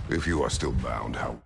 If you are still bound, how?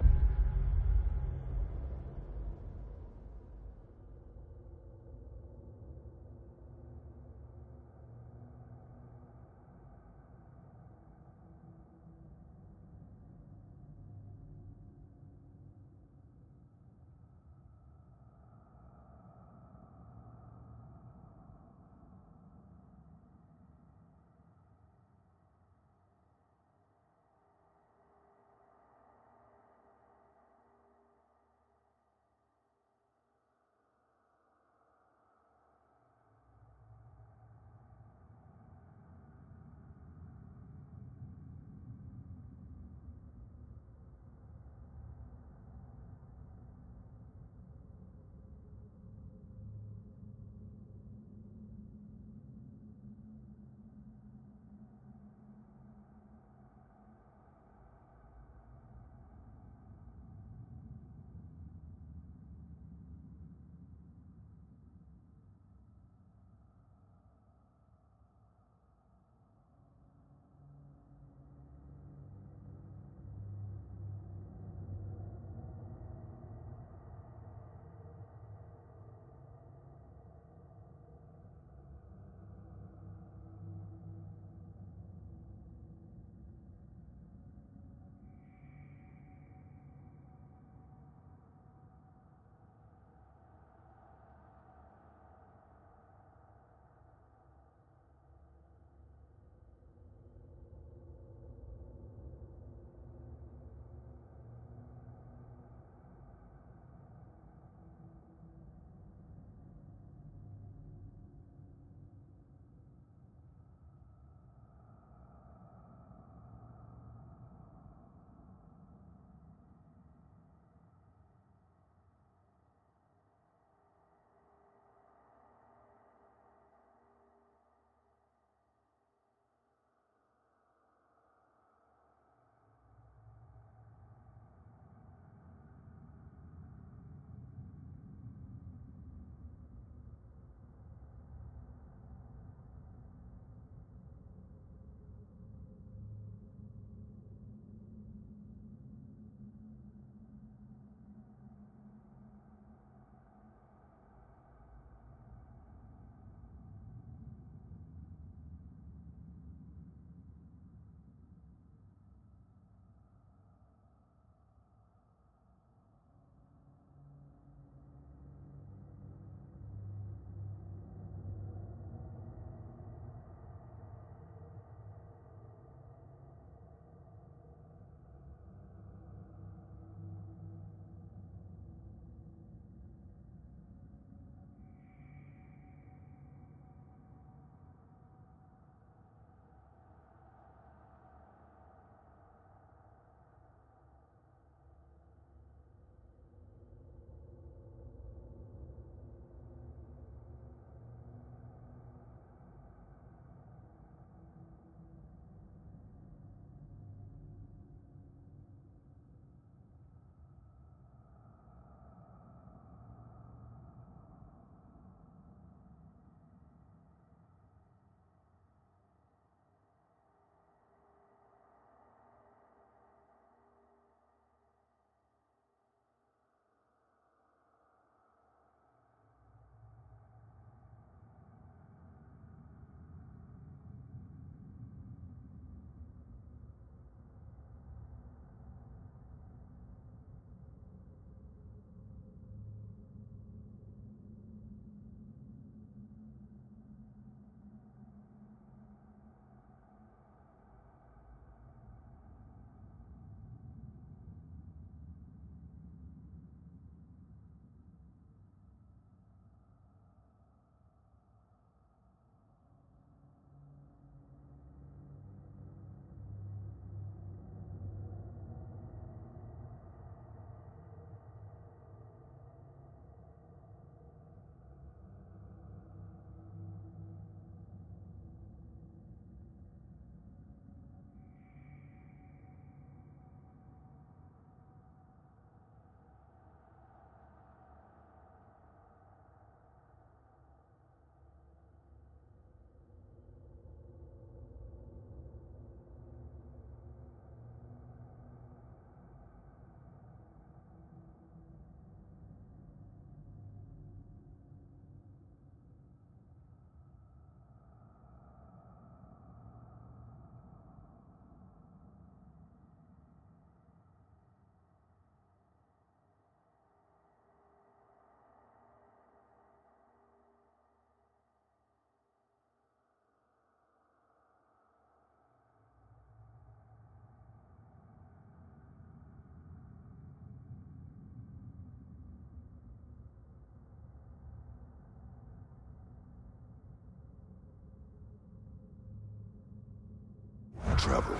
trouble.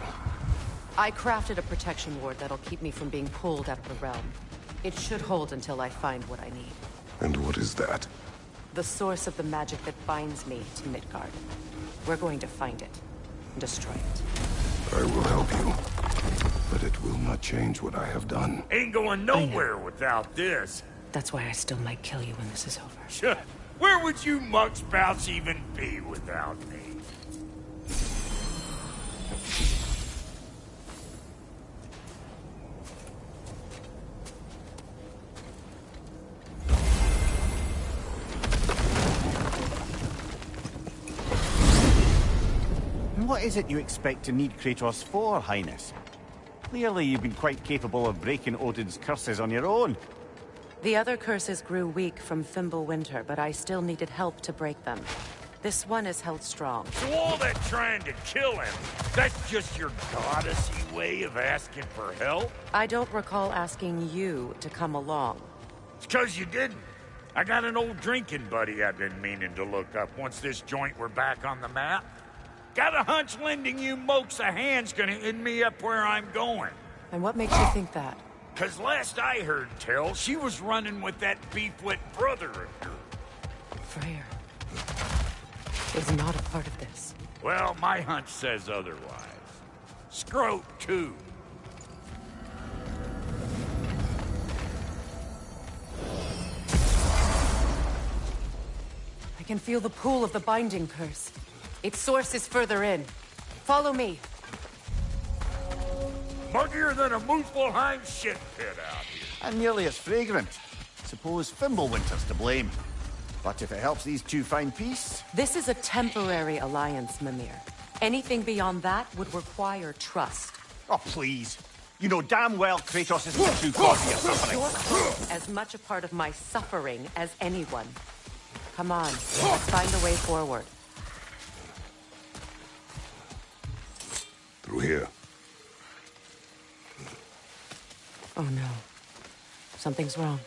I crafted a protection ward that'll keep me from being pulled out of the realm. It should hold until I find what I need. And what is that? The source of the magic that binds me to Midgard. We're going to find it. And destroy it. I will help you. But it will not change what I have done. Ain't going nowhere without this. That's why I still might kill you when this is over. Sure. Where would you muckspouts even be without me? What is it you expect to need Kratos for, Highness? Clearly you've been quite capable of breaking Odin's curses on your own. The other curses grew weak from Fimbulwinter, but I still needed help to break them. This one is held strong. So all that trying to kill him, that's just your goddessy way of asking for help? I don't recall asking you to come along. It's 'cause you didn't. I got an old drinking buddy I've been meaning to look up once this joint were back on the map. Got a hunch lending you mokes a hand's gonna end me up where I'm going. And what makes you think that? 'Cause last I heard tell, she was running with that beefwit brother of yours. Freyr is not a part of this. Well, my hunch says otherwise. Scroat, too. I can feel the pull of the binding curse. Its source is further in. Follow me. Muggier than a Muspelheim shit pit out here. And nearly as fragrant. Suppose Fimbulwinter's to blame. But if it helps these two find peace... This is a temporary alliance, Mimir. Anything beyond that would require trust. Oh, please. You know damn well Kratos isn't the true cause of your suffering. You're as much a part of my suffering as anyone. Come on, let's find a way forward. Through here. Oh no. Something's wrong.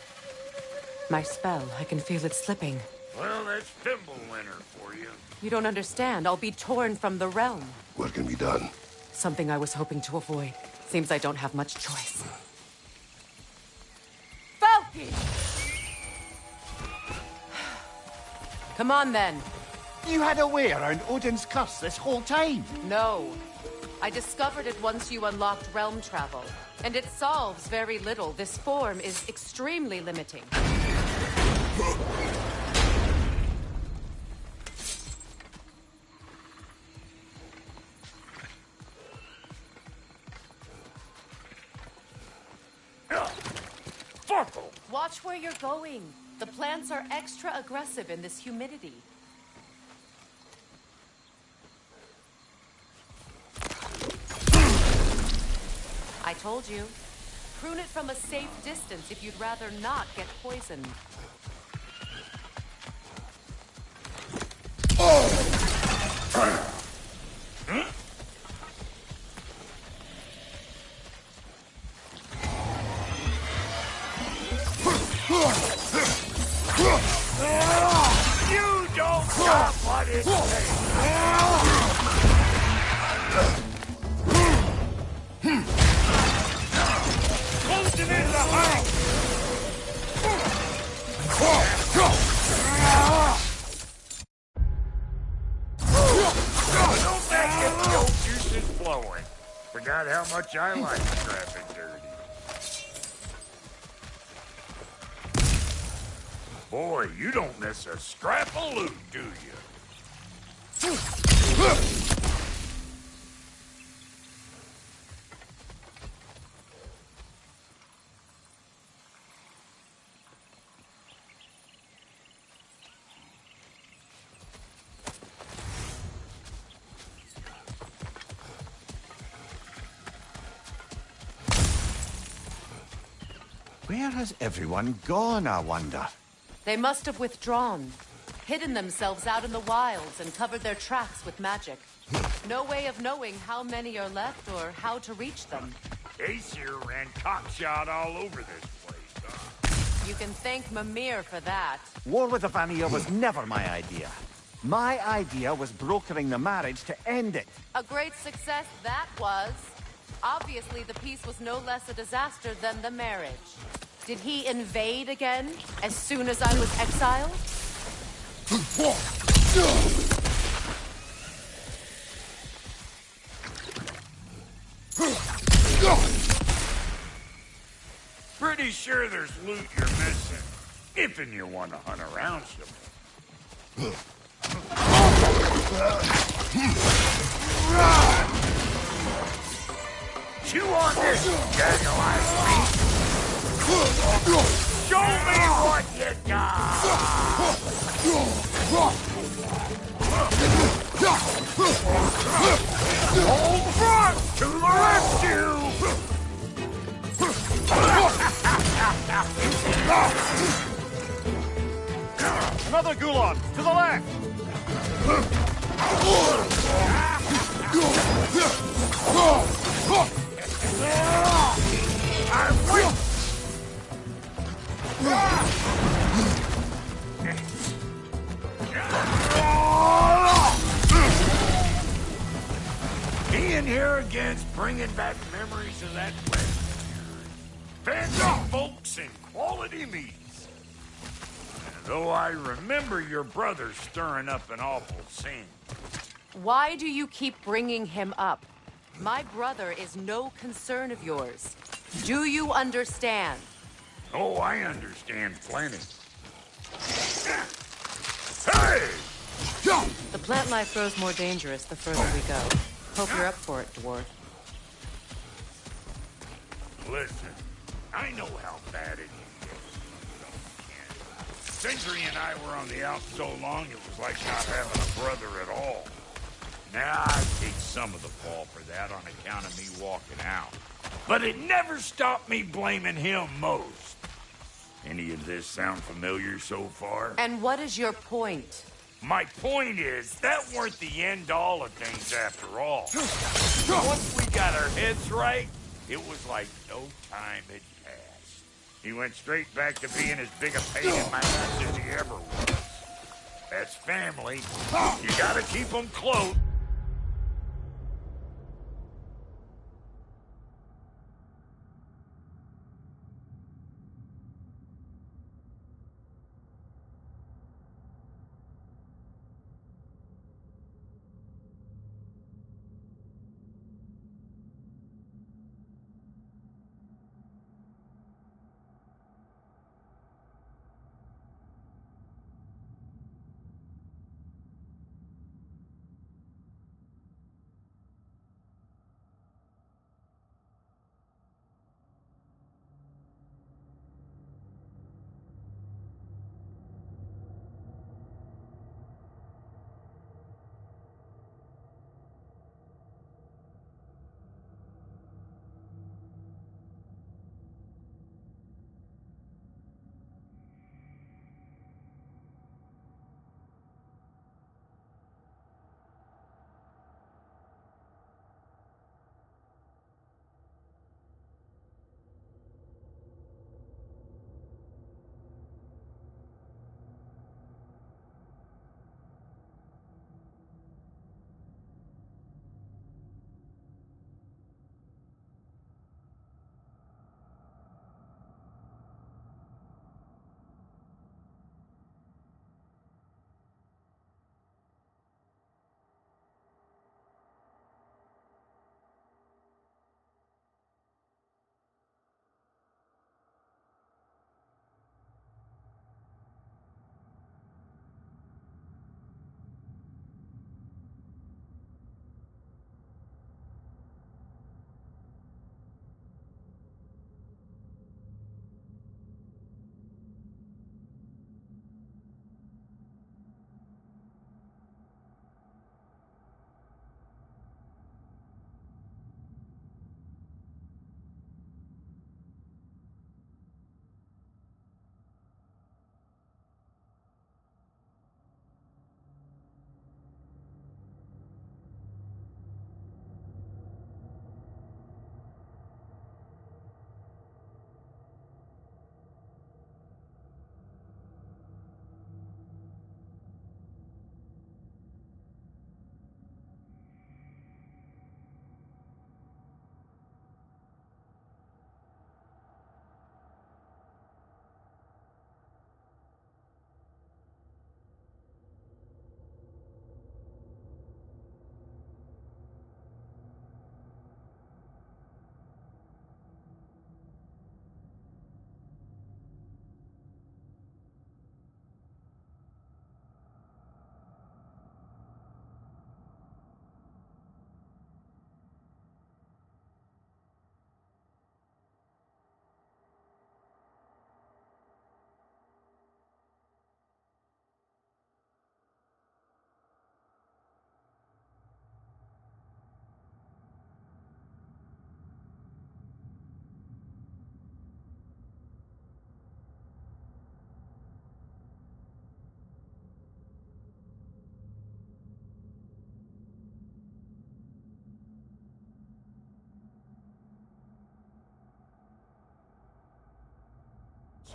My spell, I can feel it slipping. Well, that's Fimbulwinter for you. You don't understand. I'll be torn from the realm. What can be done? Something I was hoping to avoid. Seems I don't have much choice. Falky! Come on, then. You had a way around Odin's curse this whole time. No. I discovered it once you unlocked realm travel. And it solves very little. This form is extremely limiting. Watch where you're going. The plants are extra aggressive in this humidity. I told you. Prune it from a safe distance if you'd rather not get poisoned. You don't got what it takes. Closing in the height. Don't that get the old juices flowing? Forgot how much I like scrapping dirty. Boy, you don't miss a scrap of loot, do you? Where has everyone gone, I wonder? They must have withdrawn, hidden themselves out in the wilds and covered their tracks with magic. No way of knowing how many are left or how to reach them. Aesir ran cockshot all over this place, huh? You can thank Mimir for that. War with the Vanir was never my idea. My idea was brokering the marriage to end it. A great success that was. Obviously, the peace was no less a disaster than the marriage. Did he invade again as soon as I was exiled? Pretty sure there's loot you're missing. If and you want to hunt around some. Chew on this, GargIsLive meat. Show me what you got! Hold front to the rescue! Another Gulon, to the left! Being here again's bringing back memories of that wedding. Fancy folks and quality meats. And though I remember your brother stirring up an awful scene. Why do you keep bringing him up? My brother is no concern of yours. Do you understand? Oh, I understand plenty. Hey! The plant life grows more dangerous the further we go. Hope you're up for it, dwarf. Listen, I know how bad it is. Sindri and I were on the out so long, it was like not having a brother at all. Now, I take some of the fall for that on account of me walking out. But it never stopped me blaming him most. Any of this sound familiar so far? And what is your point? My point is, that weren't the end-all of things after all. Once we got our heads right, it was like no time had passed. He went straight back to being as big a pain in my ass as he ever was. That's family. You gotta keep them close.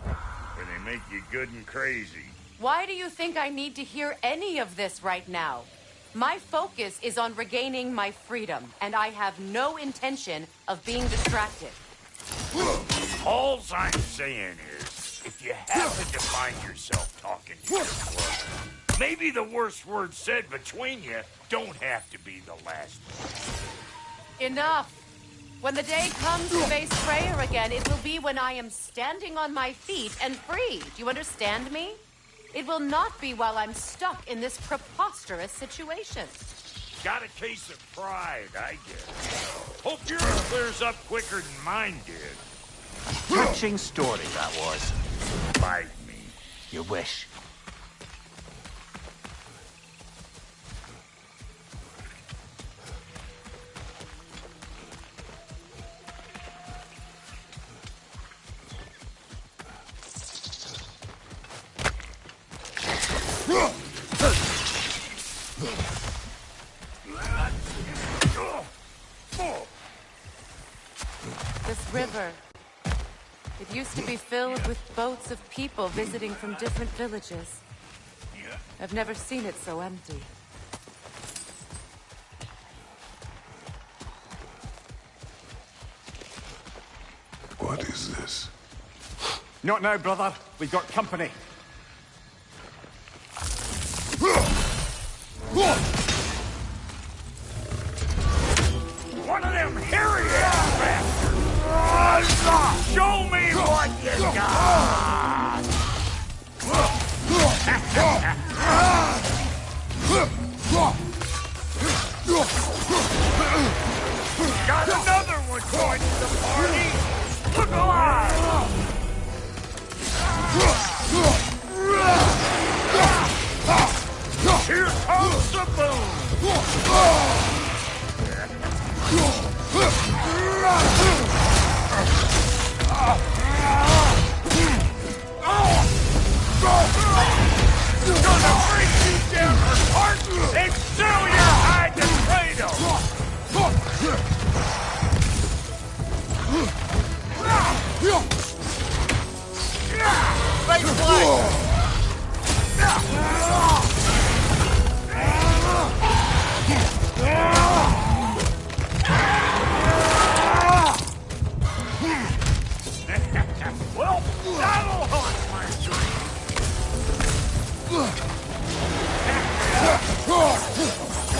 where they make you good and crazy. Why do you think I need to hear any of this right now? My focus is on regaining my freedom, and I have no intention of being distracted. All I'm saying is, if you happen to find yourself talking to your clerk, maybe the worst word said between you don't have to be the last one. Enough! When the day comes to face prayer again, it will be when I am standing on my feet and free. Do you understand me? It will not be while I'm stuck in this preposterous situation. Got a case of pride, I guess. Hope yours clears up quicker than mine did. Touching story, that was. Bite me. You wish. This river, it used to be filled with boats of people visiting from different villages. I've never seen it so empty. What is this? Not now, brother. We've got company. One of them hairy-ass bastards! Show me what you got! Got another one joining the party! Look alive! Here comes the boom! Gonna break you down apart and sell your hide to well, that'll hunt my dream.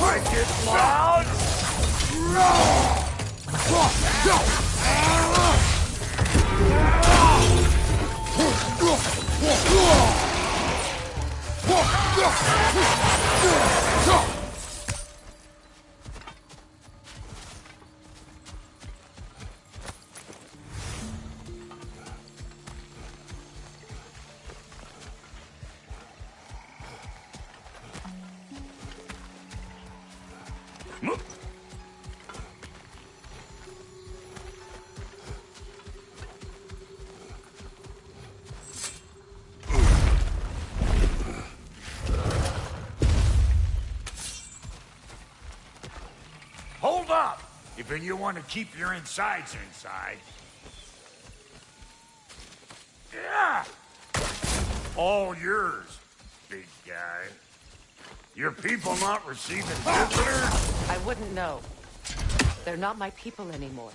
Like it loud? Hold up! If you want to keep your insides inside. Yeah! All yours, big guy. Your people not receiving visitors? I wouldn't know. They're not my people anymore.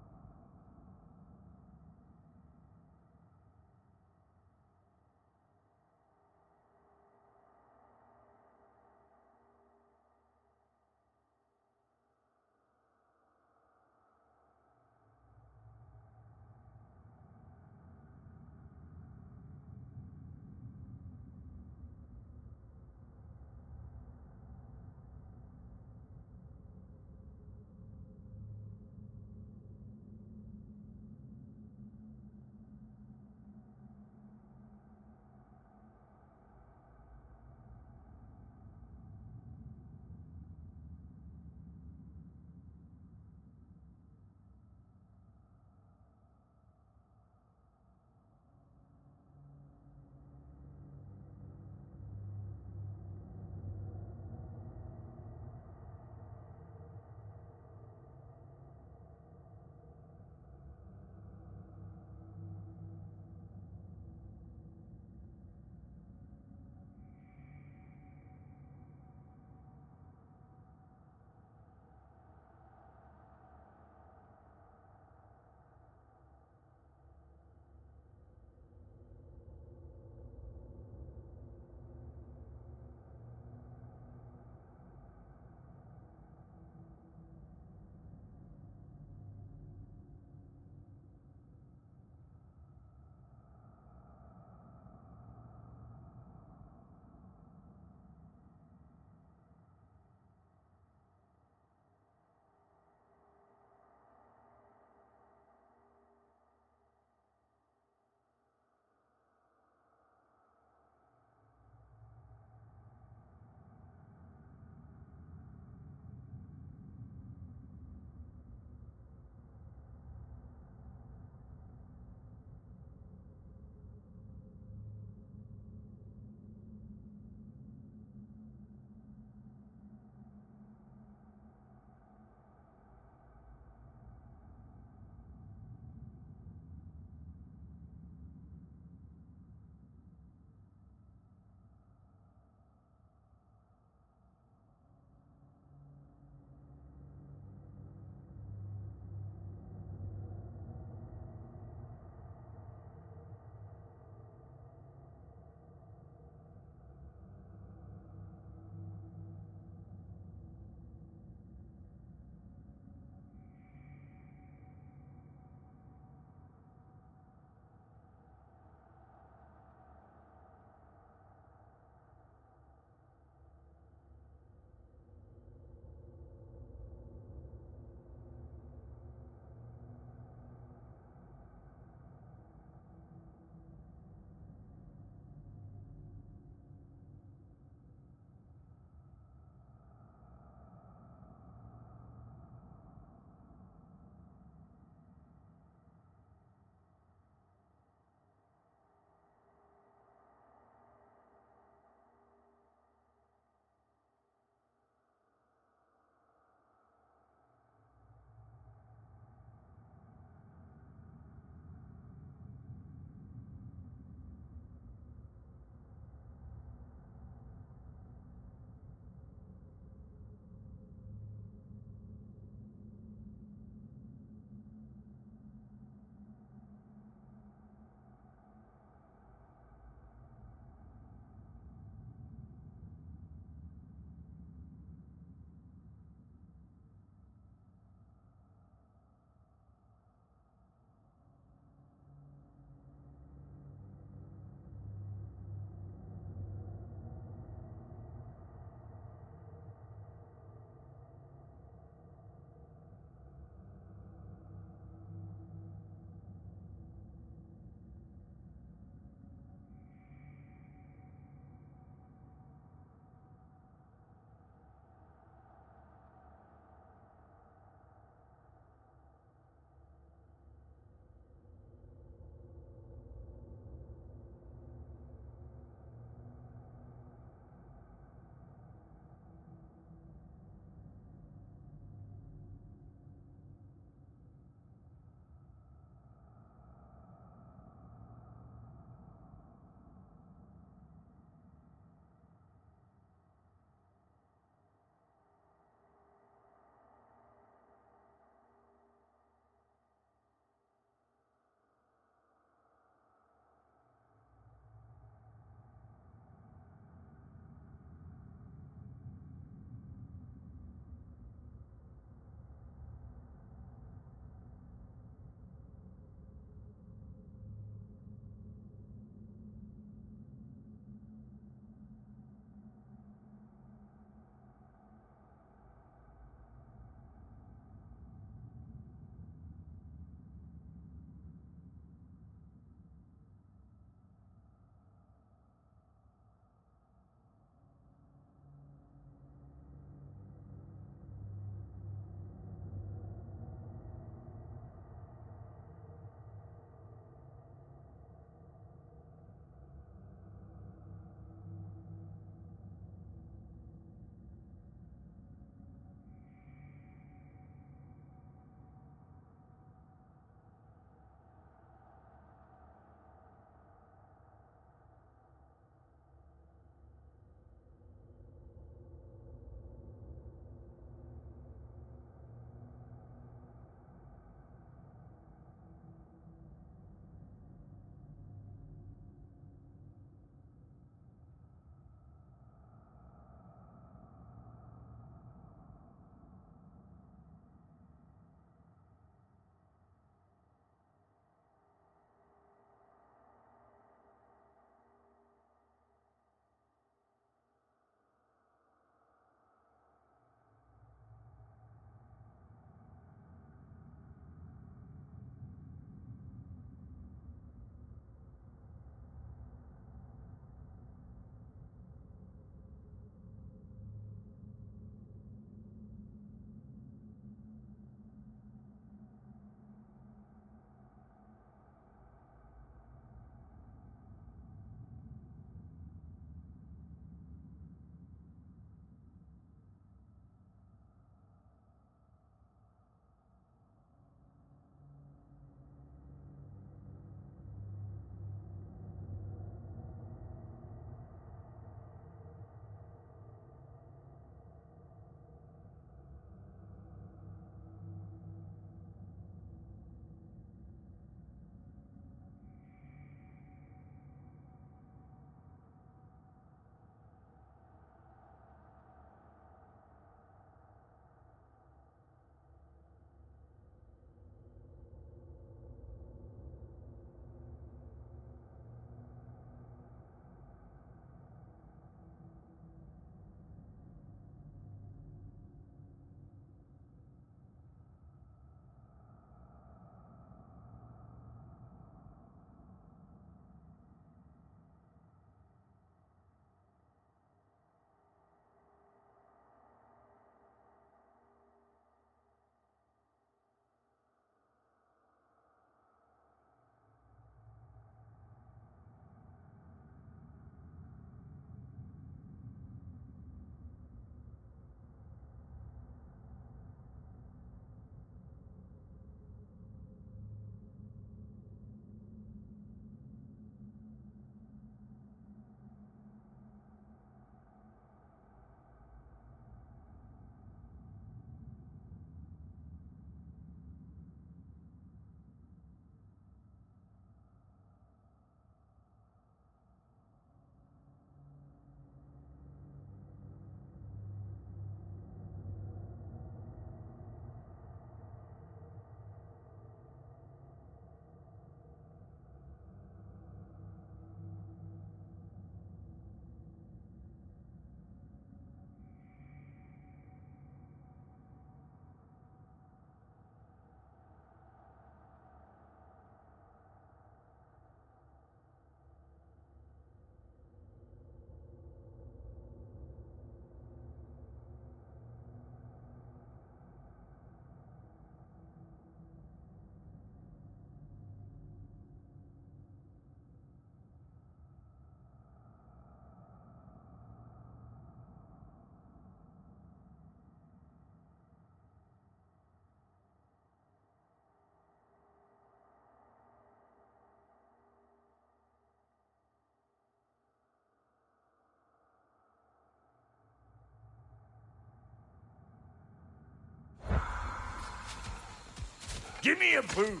Give me a boost.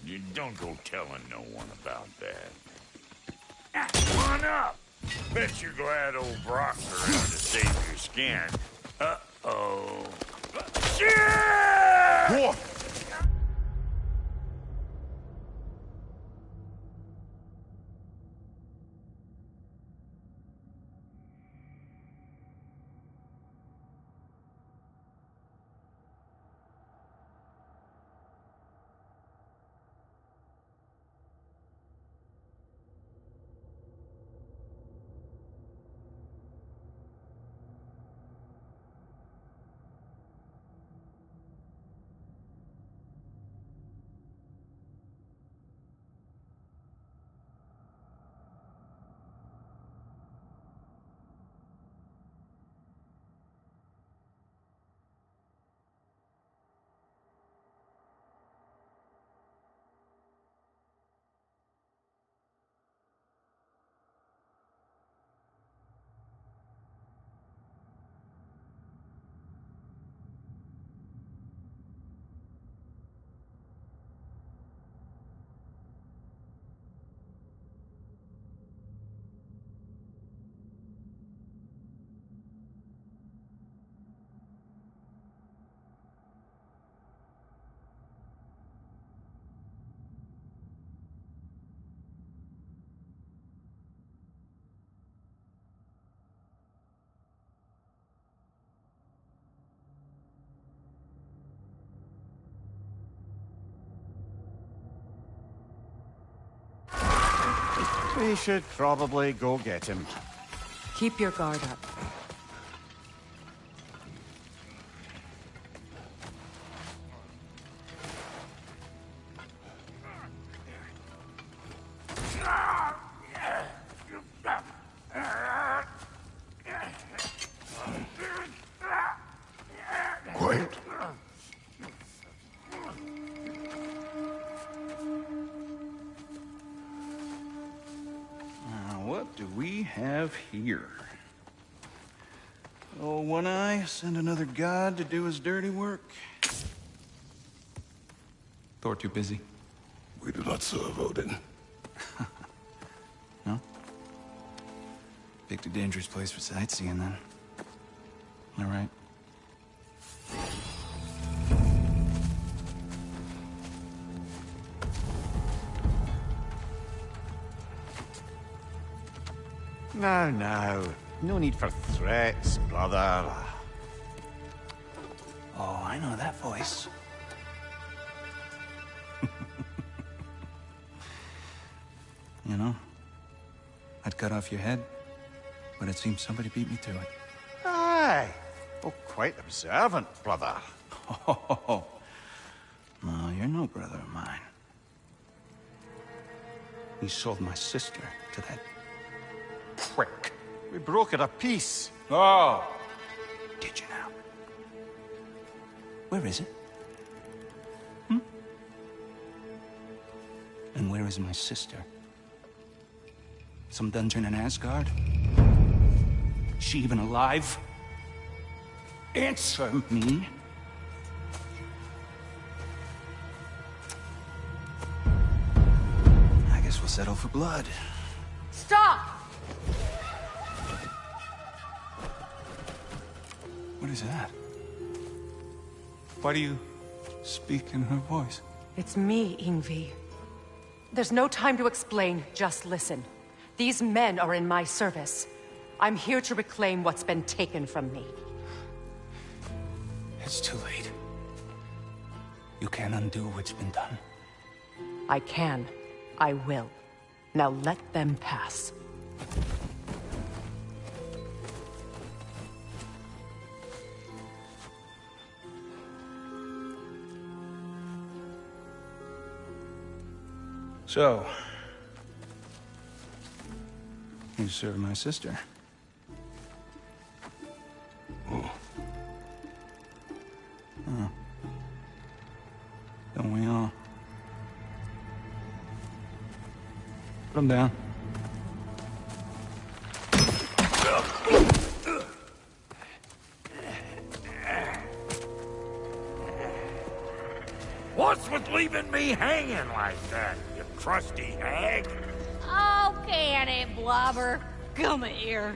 You don't go telling no one about that. Come on up. Bet you're glad old Brock's around to save your skin. Uh-oh. Shit! Whoa! We should probably go get him. Keep your guard up. Quiet. What do we have here? Oh, One Eye, send another god to do his dirty work. Thor too busy. We do not serve Odin. No? Picked a dangerous place for sightseeing, then. All right. Now. No need for threats, brother. Oh, I know that voice. You know, I'd cut off your head, but it seems somebody beat me to it. Aye. Oh, quite observant, brother. Oh, no, you're no brother of mine. You sold my sister to that prick. We brokered a peace. Oh! Did you now? Where is it? And where is my sister? Some dungeon in Asgard? She even alive? Answer me. I guess we'll settle for blood. Stop! What is that? Why do you speak in her voice? It's me, Ingvi. There's no time to explain, just listen. These men are in my service. I'm here to reclaim what's been taken from me. It's too late. You can't undo what's been done. I can. I will. Now let them pass. So, you serve my sister. Oh. Huh. Don't we all? Put him down. with leaving me hanging like that, you crusty hag? Oh, can it, Blobber? Come here.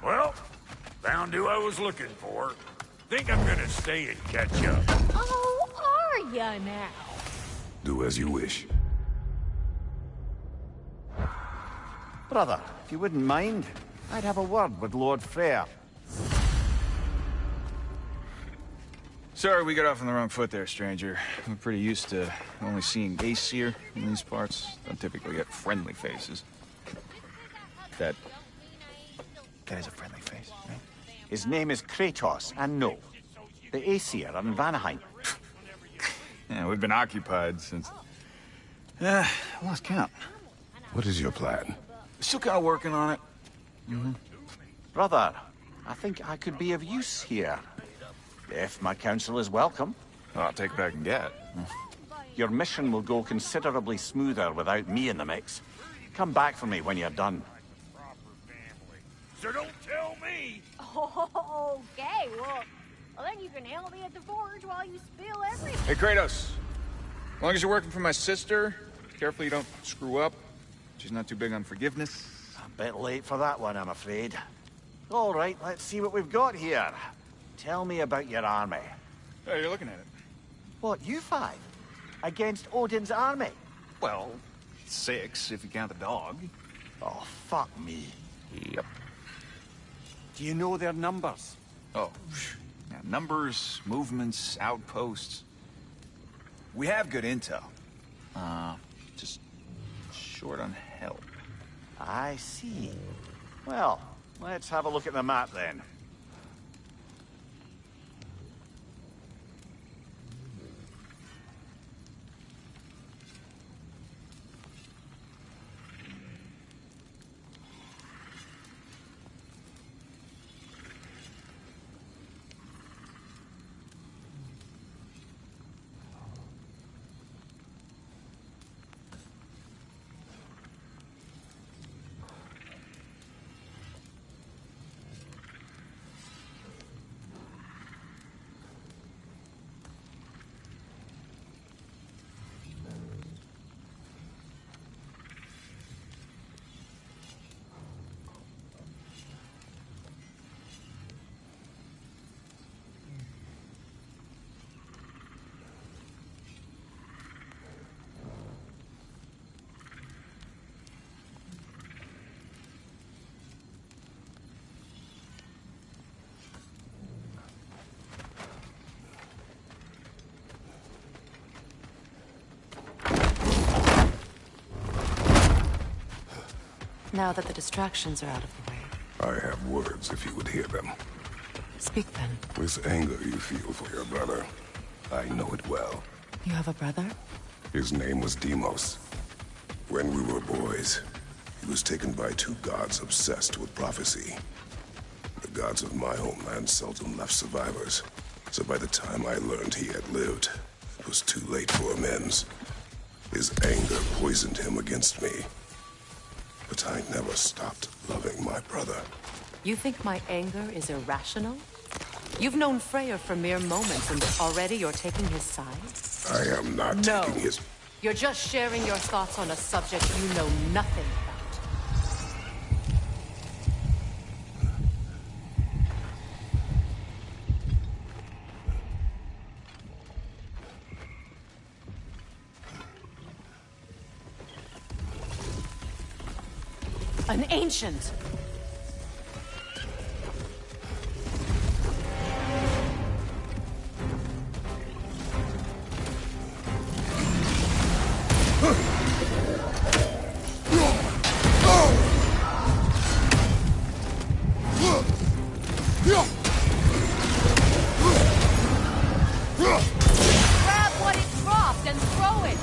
Well, found who I was looking for. Think I'm gonna stay and catch up. Oh, are ya now? Do as you wish. Brother, if you wouldn't mind, I'd have a word with Lord Freyr. Sorry we got off on the wrong foot there, stranger. We're pretty used to only seeing Aesir in these parts. Don't typically get friendly faces. That guy's a friendly face, right? His name is Kratos, and no, the Aesir are in Vanaheim. Yeah, we've been occupied since... lost count. What is your plan? Still kind of working on it. Brother, I think I could be of use here. If my counsel is welcome. Oh, I'll take what I can get. Your mission will go considerably smoother without me in the mix. Come back for me when you're done. So don't tell me! Oh, okay, well, then you can help me at the forge while you spill everything. Hey, Kratos. As long as you're working for my sister, careful you don't screw up. She's not too big on forgiveness. A bit late for that one, I'm afraid. All right, let's see what we've got here. Tell me about your army. Oh, you're looking at it. What, you five? Against Odin's army? Well, 6 if you count the dog. Oh, fuck me. Yep. Do you know their numbers? Oh, yeah, numbers, movements, outposts. We have good intel. Just short on help. I see. Well, let's have a look at the map then. Now that the distractions are out of the way. I have words if you would hear them. Speak then. This anger you feel for your brother, I know it well. You have a brother? His name was Deimos. When we were boys, he was taken by two gods obsessed with prophecy. The gods of my homeland seldom left survivors, so by the time I learned he had lived, it was too late for amends. His anger poisoned him against me. But I never stopped loving my brother. You think my anger is irrational? You've known Freyr for mere moments, and already you're taking his side? I am not taking his... You're just sharing your thoughts on a subject you know nothing about. An ancient! Grab what it dropped and throw it!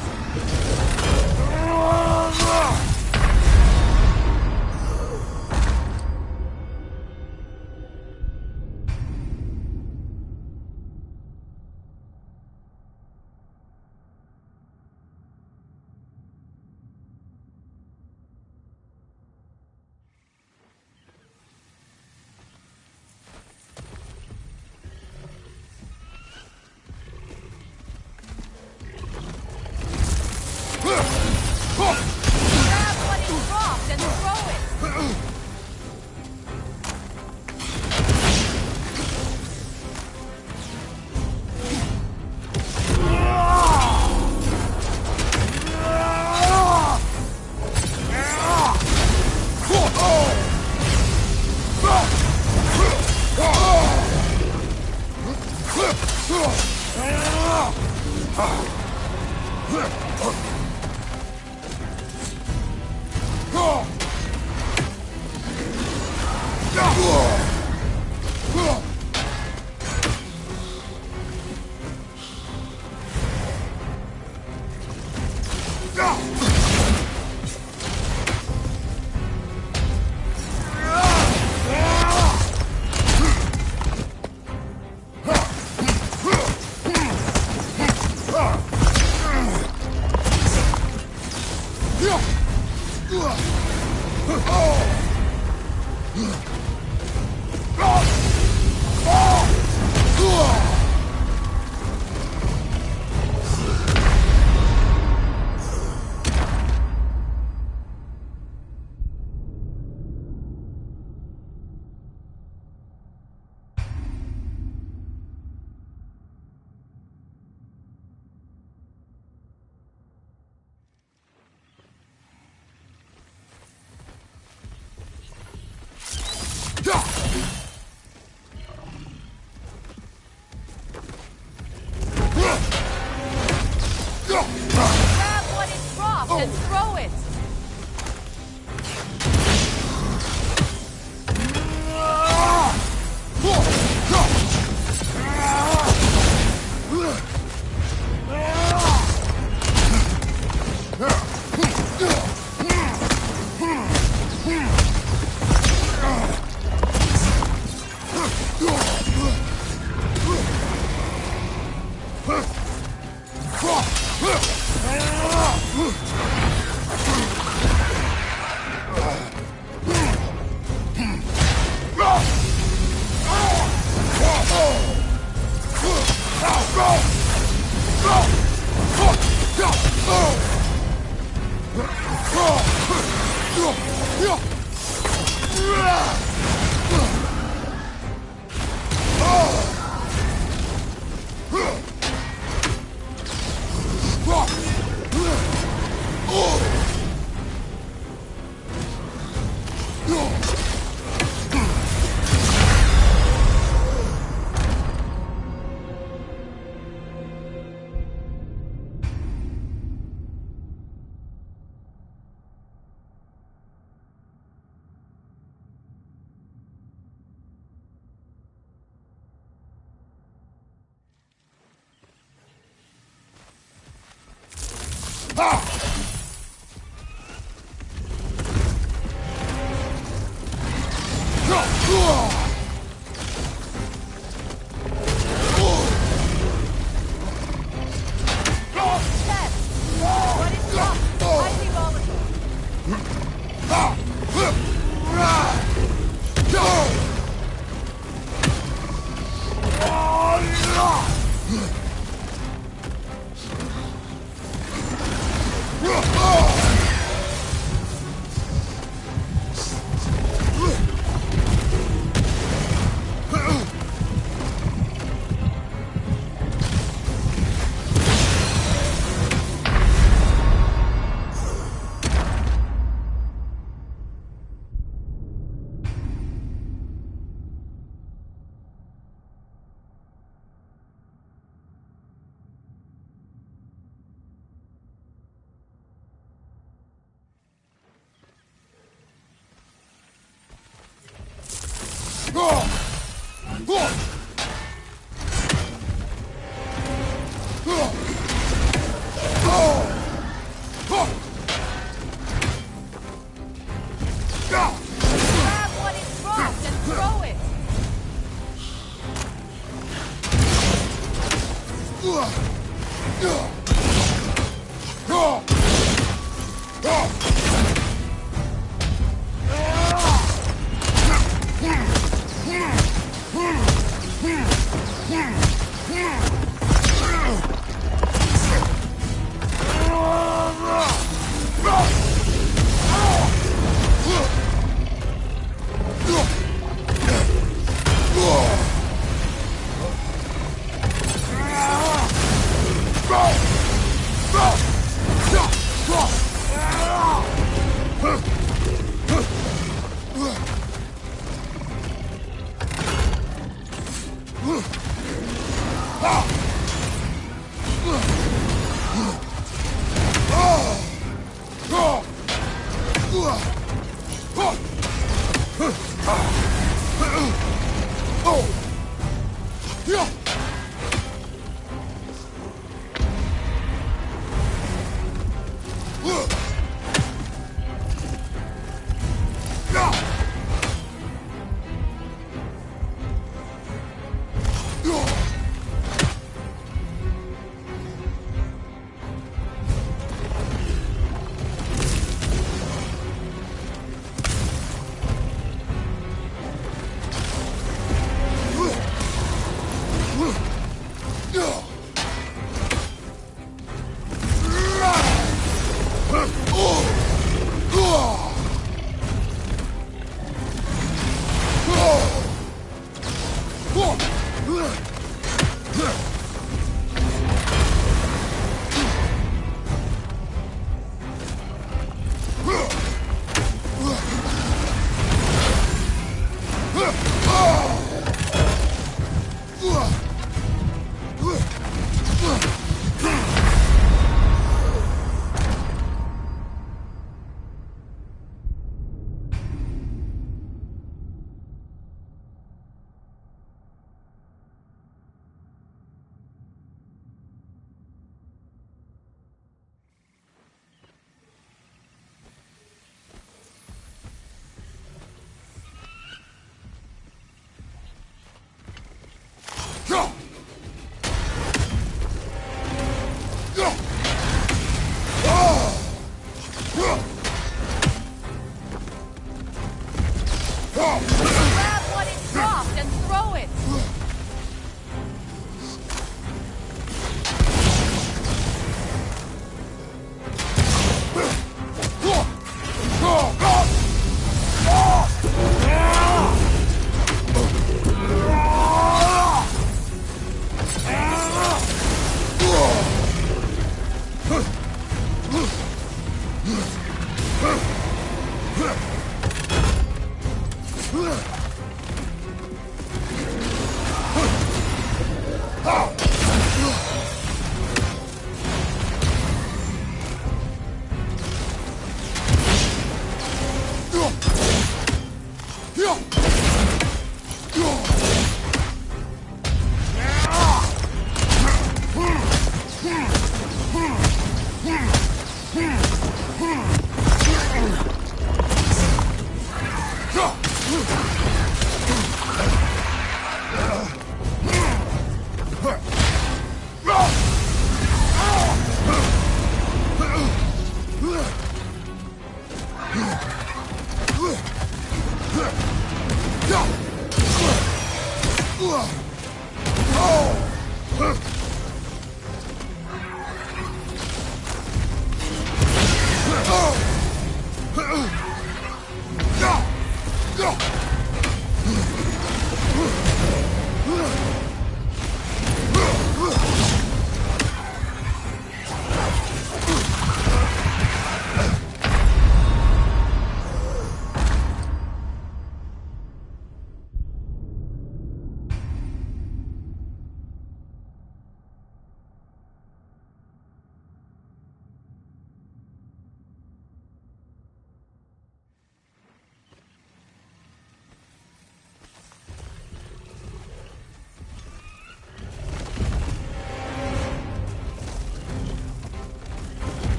Grab what it dropped and throw it! Grab what it dropped and throw it!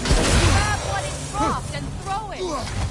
Grab what it dropped and throw it!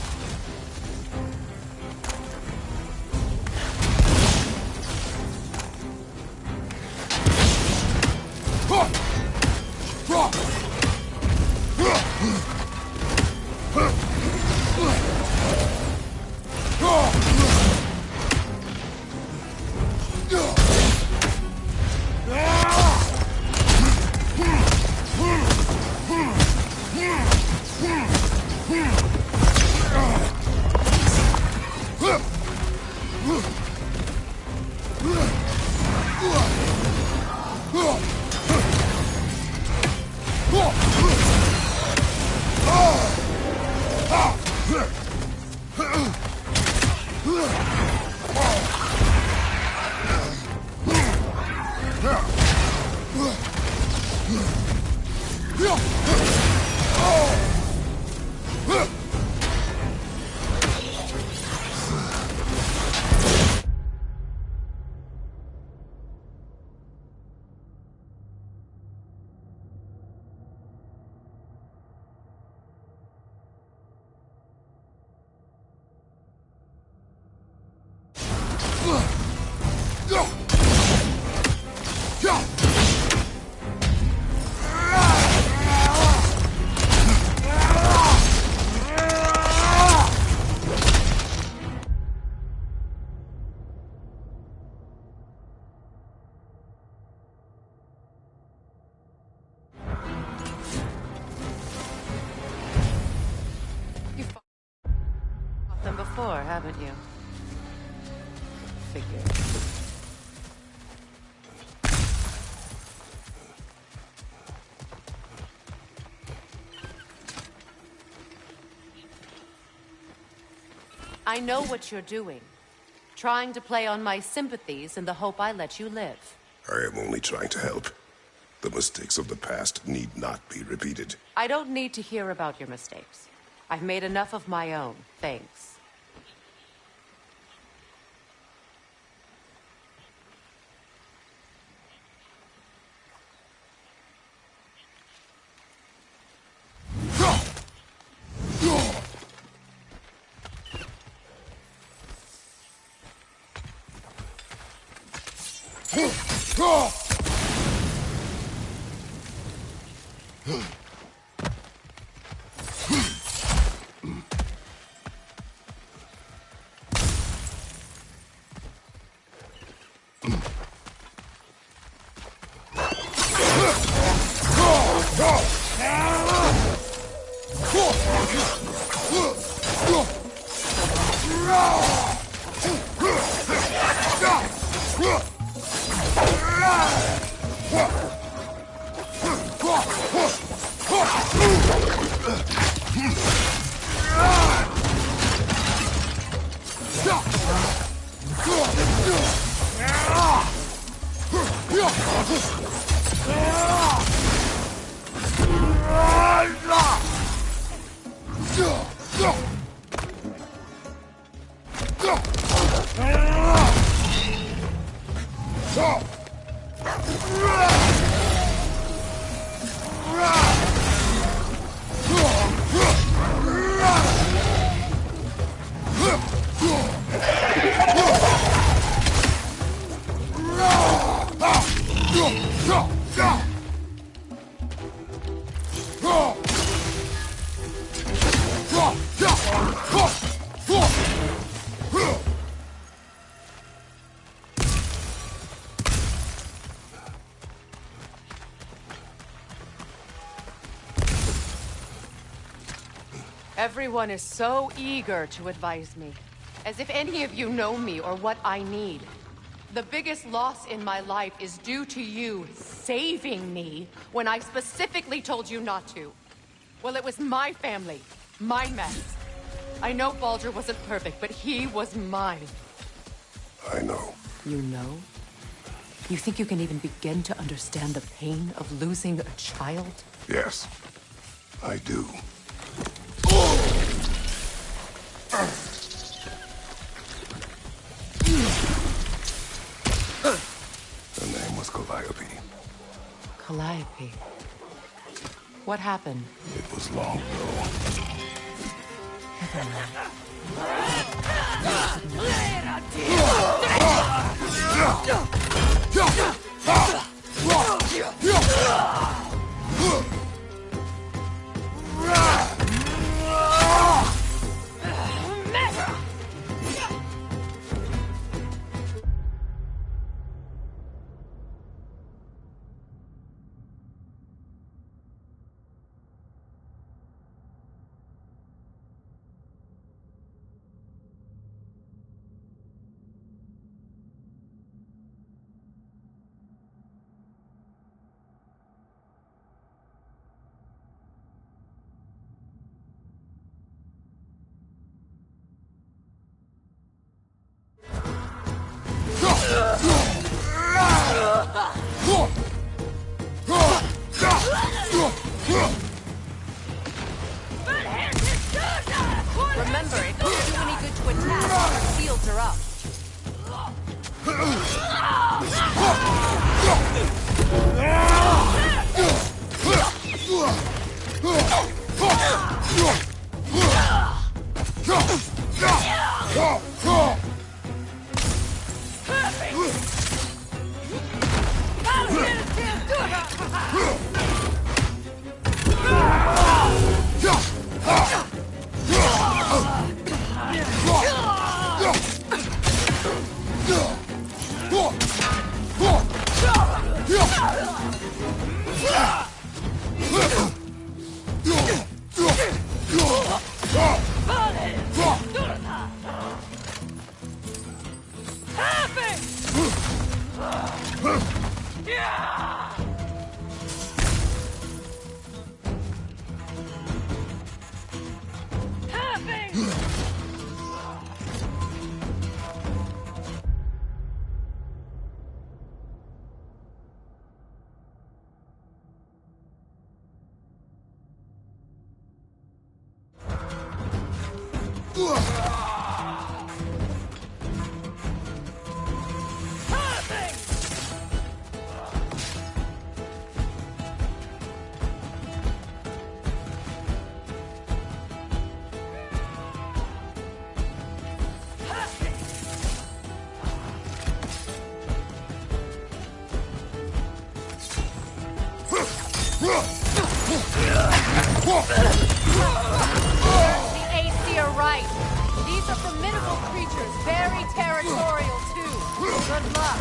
You've fought them before, haven't you? Figure. I know what you're doing. Trying to play on my sympathies in the hope I let you live. I am only trying to help. The mistakes of the past need not be repeated. I don't need to hear about your mistakes. I've made enough of my own, thanks. Everyone is so eager to advise me, as if any of you know me or what I need. The biggest loss in my life is due to you saving me when I specifically told you not to. Well, it was my family, my mess. I know Baldur wasn't perfect, but he was mine. I know. You know? You think you can even begin to understand the pain of losing a child? Yes, I do. Her name was Calliope. Calliope. What happened? It was long ago. Never mind. Remember, it doesn't do any good to attack while her shields are up. The AC are right. These are formidable creatures, very territorial too. Good luck.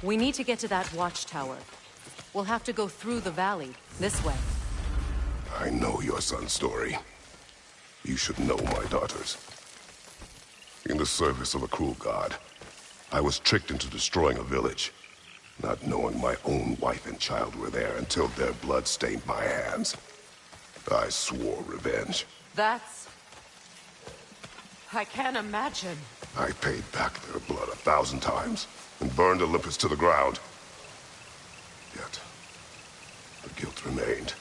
We need to get to that watchtower. We'll have to go through the valley, this way. I know your son's story. You should know my daughter's. In the service of a cruel god, I was tricked into destroying a village, not knowing my own wife and child were there until their blood stained my hands. I swore revenge. That's... I can't imagine. I paid back their blood 1,000 times and burned Olympus to the ground. Yet, the guilt remained.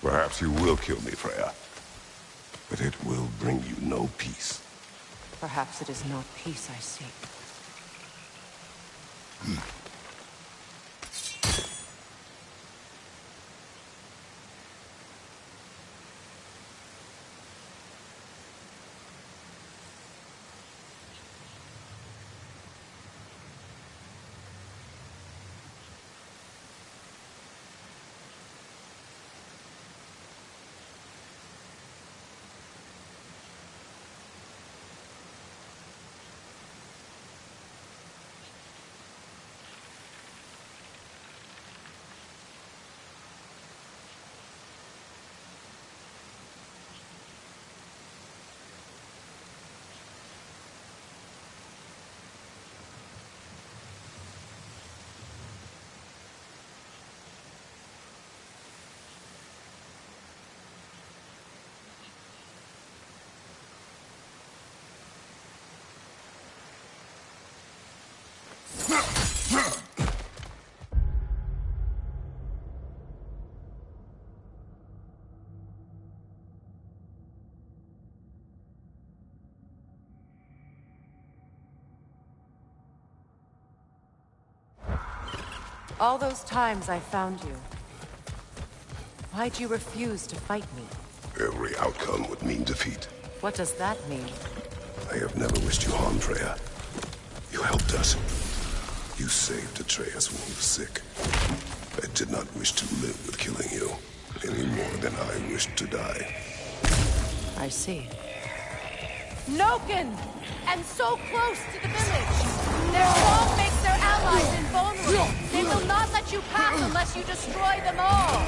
Perhaps you will kill me, Freya, but it will bring you no peace. Perhaps it is not peace I seek. All those times I found you, why'd you refuse to fight me? Every outcome would mean defeat. What does that mean? I have never wished you harm, Freya. You helped us. You saved Atreus when he was sick. I did not wish to live with killing you, any more than I wished to die. I see. Noken! And so close to the village! Their song makes their allies invulnerable! They will not let you pass unless you destroy them all!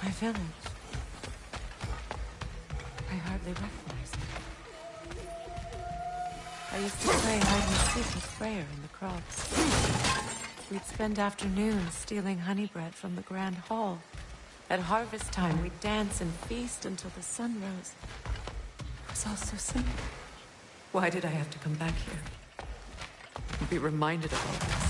My village. I hardly recognize it. I used to play hide and seek with Freya in the crops. We'd spend afternoons stealing honey bread from the Grand Hall. At harvest time, we'd dance and feast until the sun rose. It was all so simple. Why did I have to come back here? And be reminded of all this?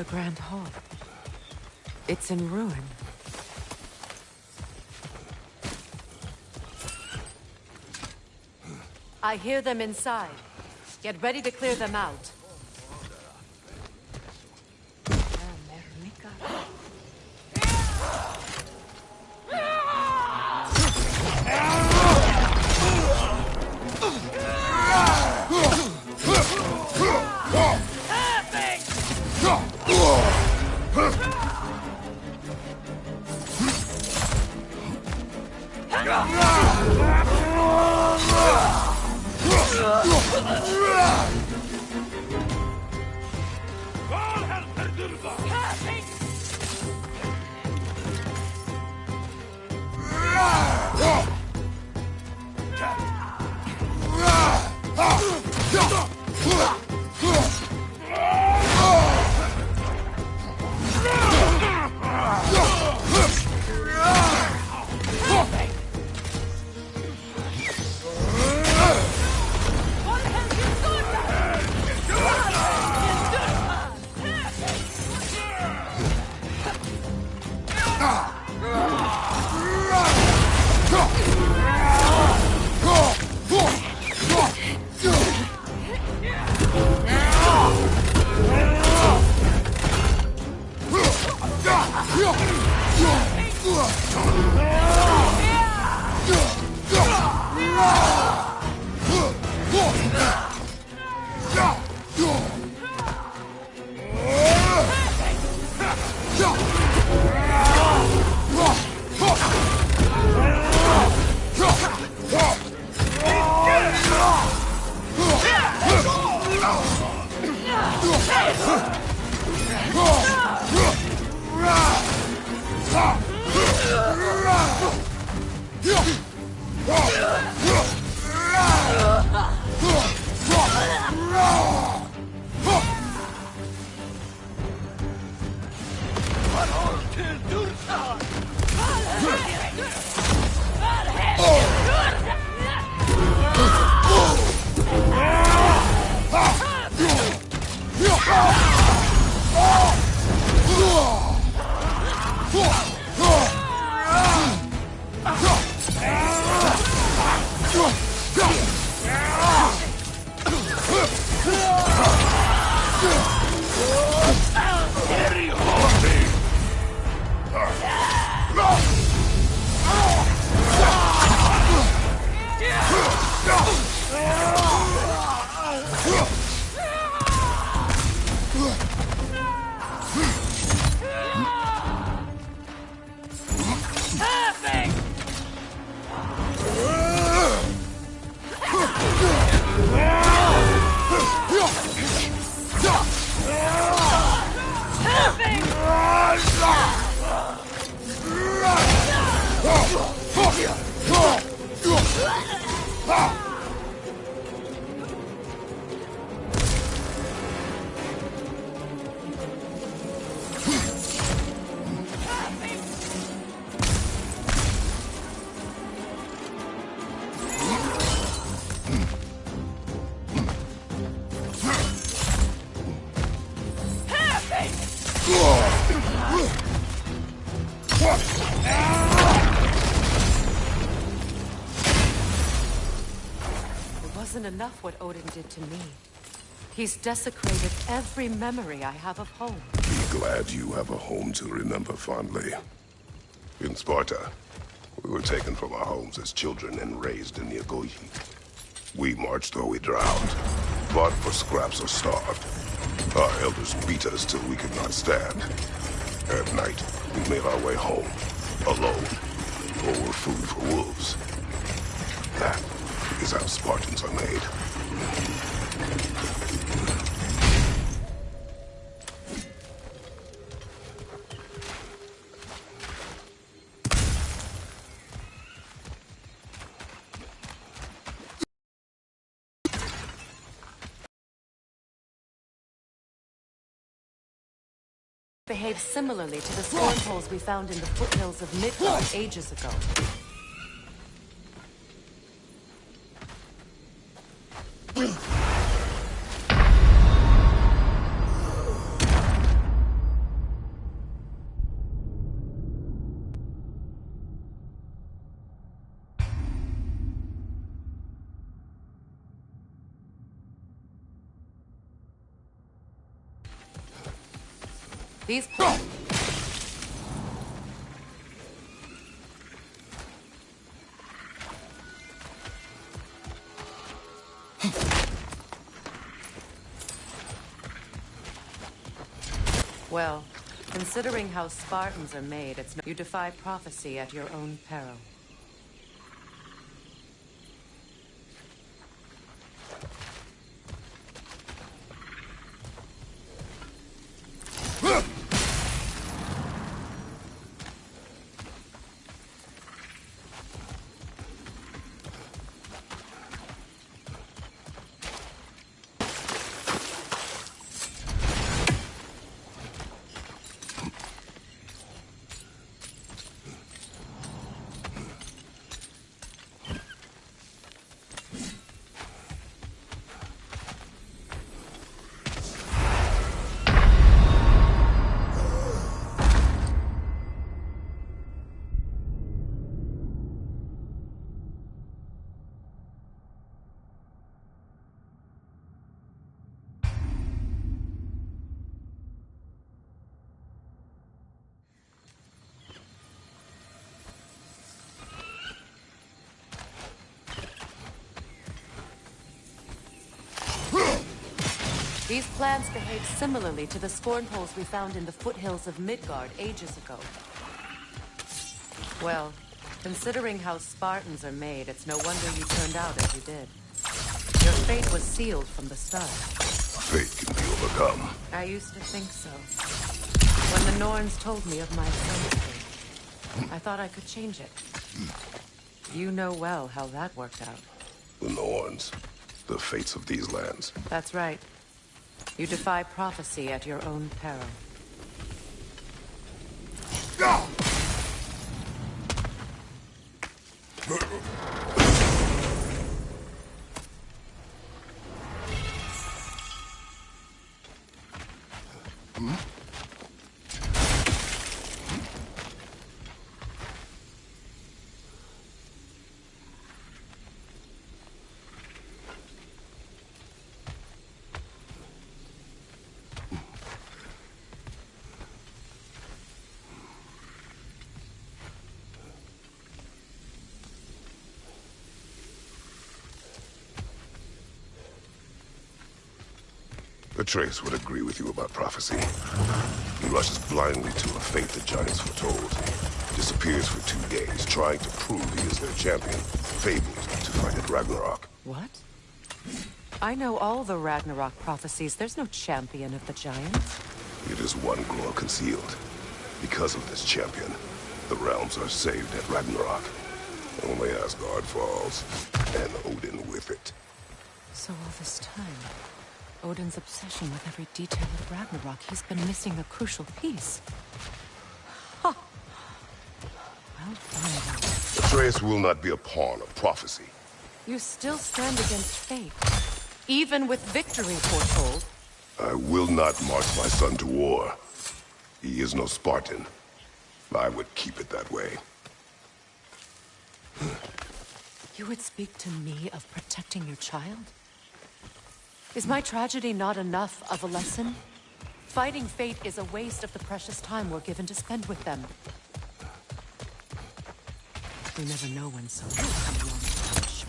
The Grand Hall. It's in ruin. I hear them inside. Get ready to clear them out. Wasn't enough what Odin did to me. He's desecrated every memory I have of home. Be glad you have a home to remember fondly. In Sparta, we were taken from our homes as children and raised in the Agogi. We marched or we drowned, fought for scraps or starved. Our elders beat us till we could not stand. At night, we made our way home, alone, or were food for wolves. That is how Spartans are made. Behave similarly to the storm holes we found in the foothills of Midgard ages ago. These Well, considering how Spartans are made, you defy prophecy at your own peril. These plants behave similarly to the scorn holes we found in the foothills of Midgard ages ago. Well, considering how Spartans are made, it's no wonder you turned out as you did. Your fate was sealed from the start. Fate can be overcome. I used to think so. When the Norns told me of my son's fate, I thought I could change it. You know well how that worked out. The Norns. The fates of these lands. That's right. You defy prophecy at your own peril. Atreus would agree with you about prophecy. He rushes blindly to a fate the giants foretold. Disappears for 2 days, trying to prove he is their champion. Fabled to fight at Ragnarok. What? I know all the Ragnarok prophecies. There's no champion of the giants. It is one glow concealed. Because of this champion, the realms are saved at Ragnarok. Only Asgard falls, and Odin with it. So all this time, Odin's obsession with every detail of Ragnarok, he's been missing a crucial piece. Huh. Well, fine. Atreus will not be a pawn of prophecy. You still stand against fate, even with victory foretold. I will not march my son to war. He is no Spartan. I would keep it that way. You would speak to me of protecting your child? Is my tragedy not enough of a lesson? Fighting fate is a waste of the precious time we're given to spend with them. We never know when someone will come along and cut it short.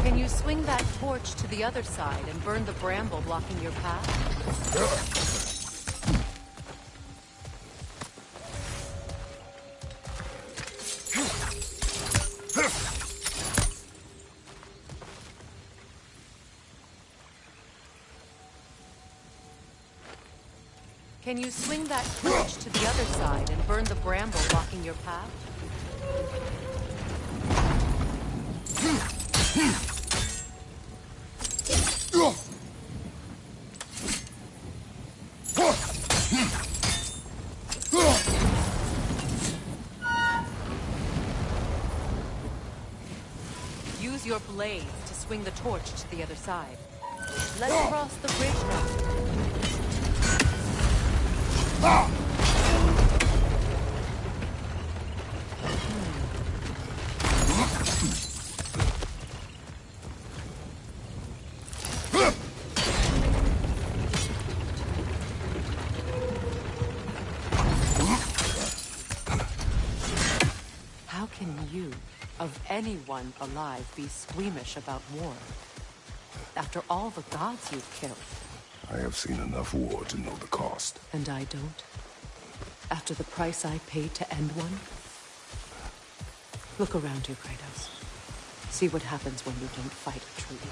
Can you swing that torch to the other side and burn the bramble blocking your path? Can you swing that torch to the other side and burn the bramble blocking your path? use your blades to swing the torch to the other side. Let's cross the bridge now. How can you, of anyone alive, be squeamish about war? After all the gods you've killed. I have seen enough war to know the cost. And I don't? After the price I paid to end one? Look around you, Kratos. See what happens when you don't fight truly.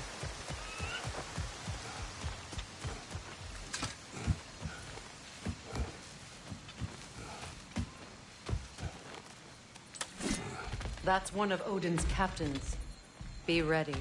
That's one of Odin's captains. Be ready.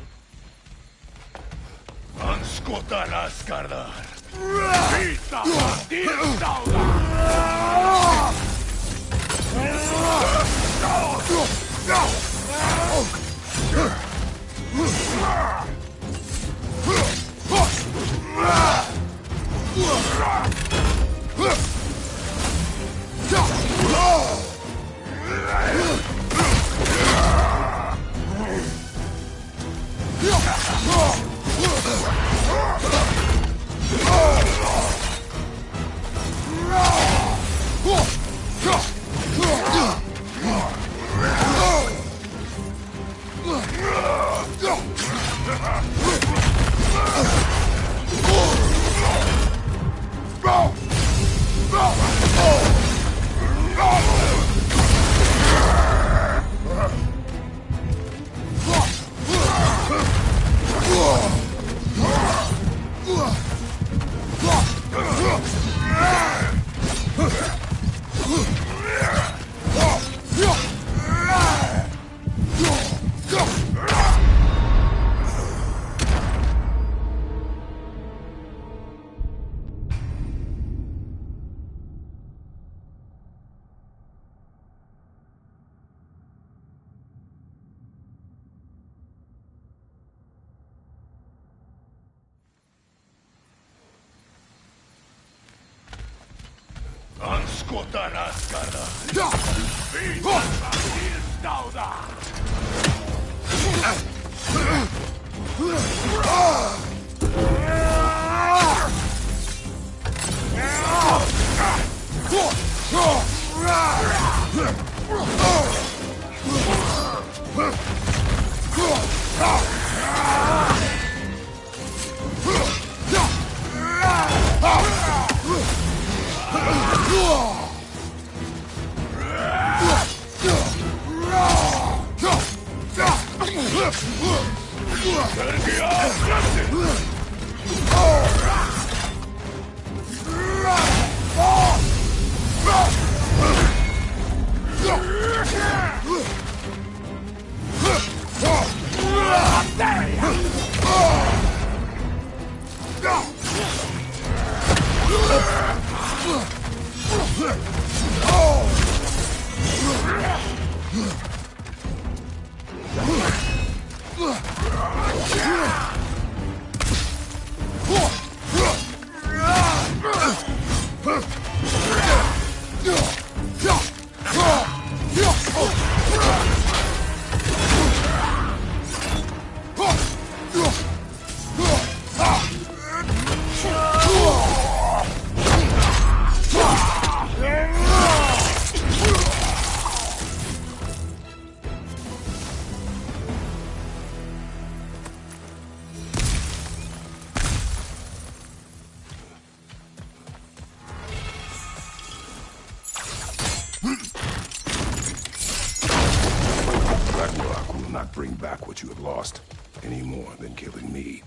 Ragnarok will not bring back what you have lost, any more than killing me.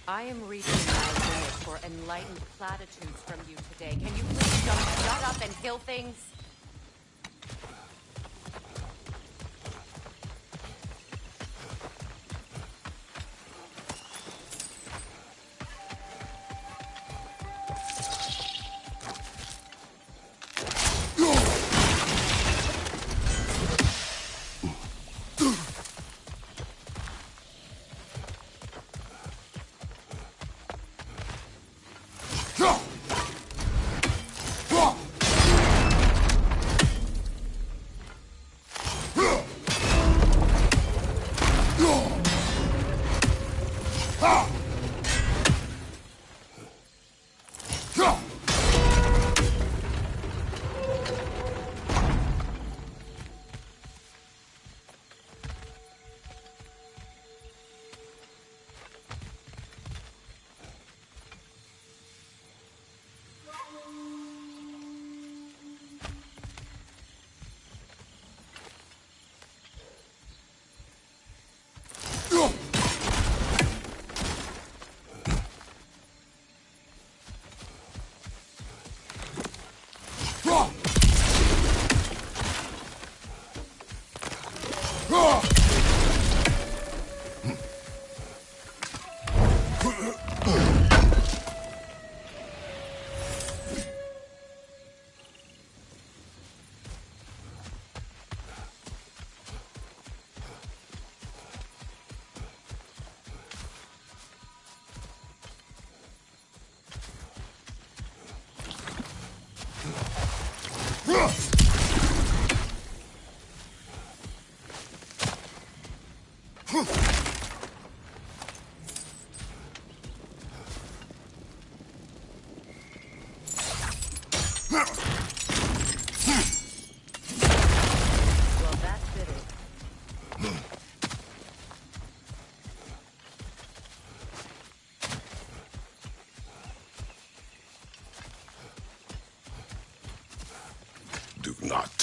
I am reaching my limit for enlightened platitudes from you today. Can you please just shut up and kill things?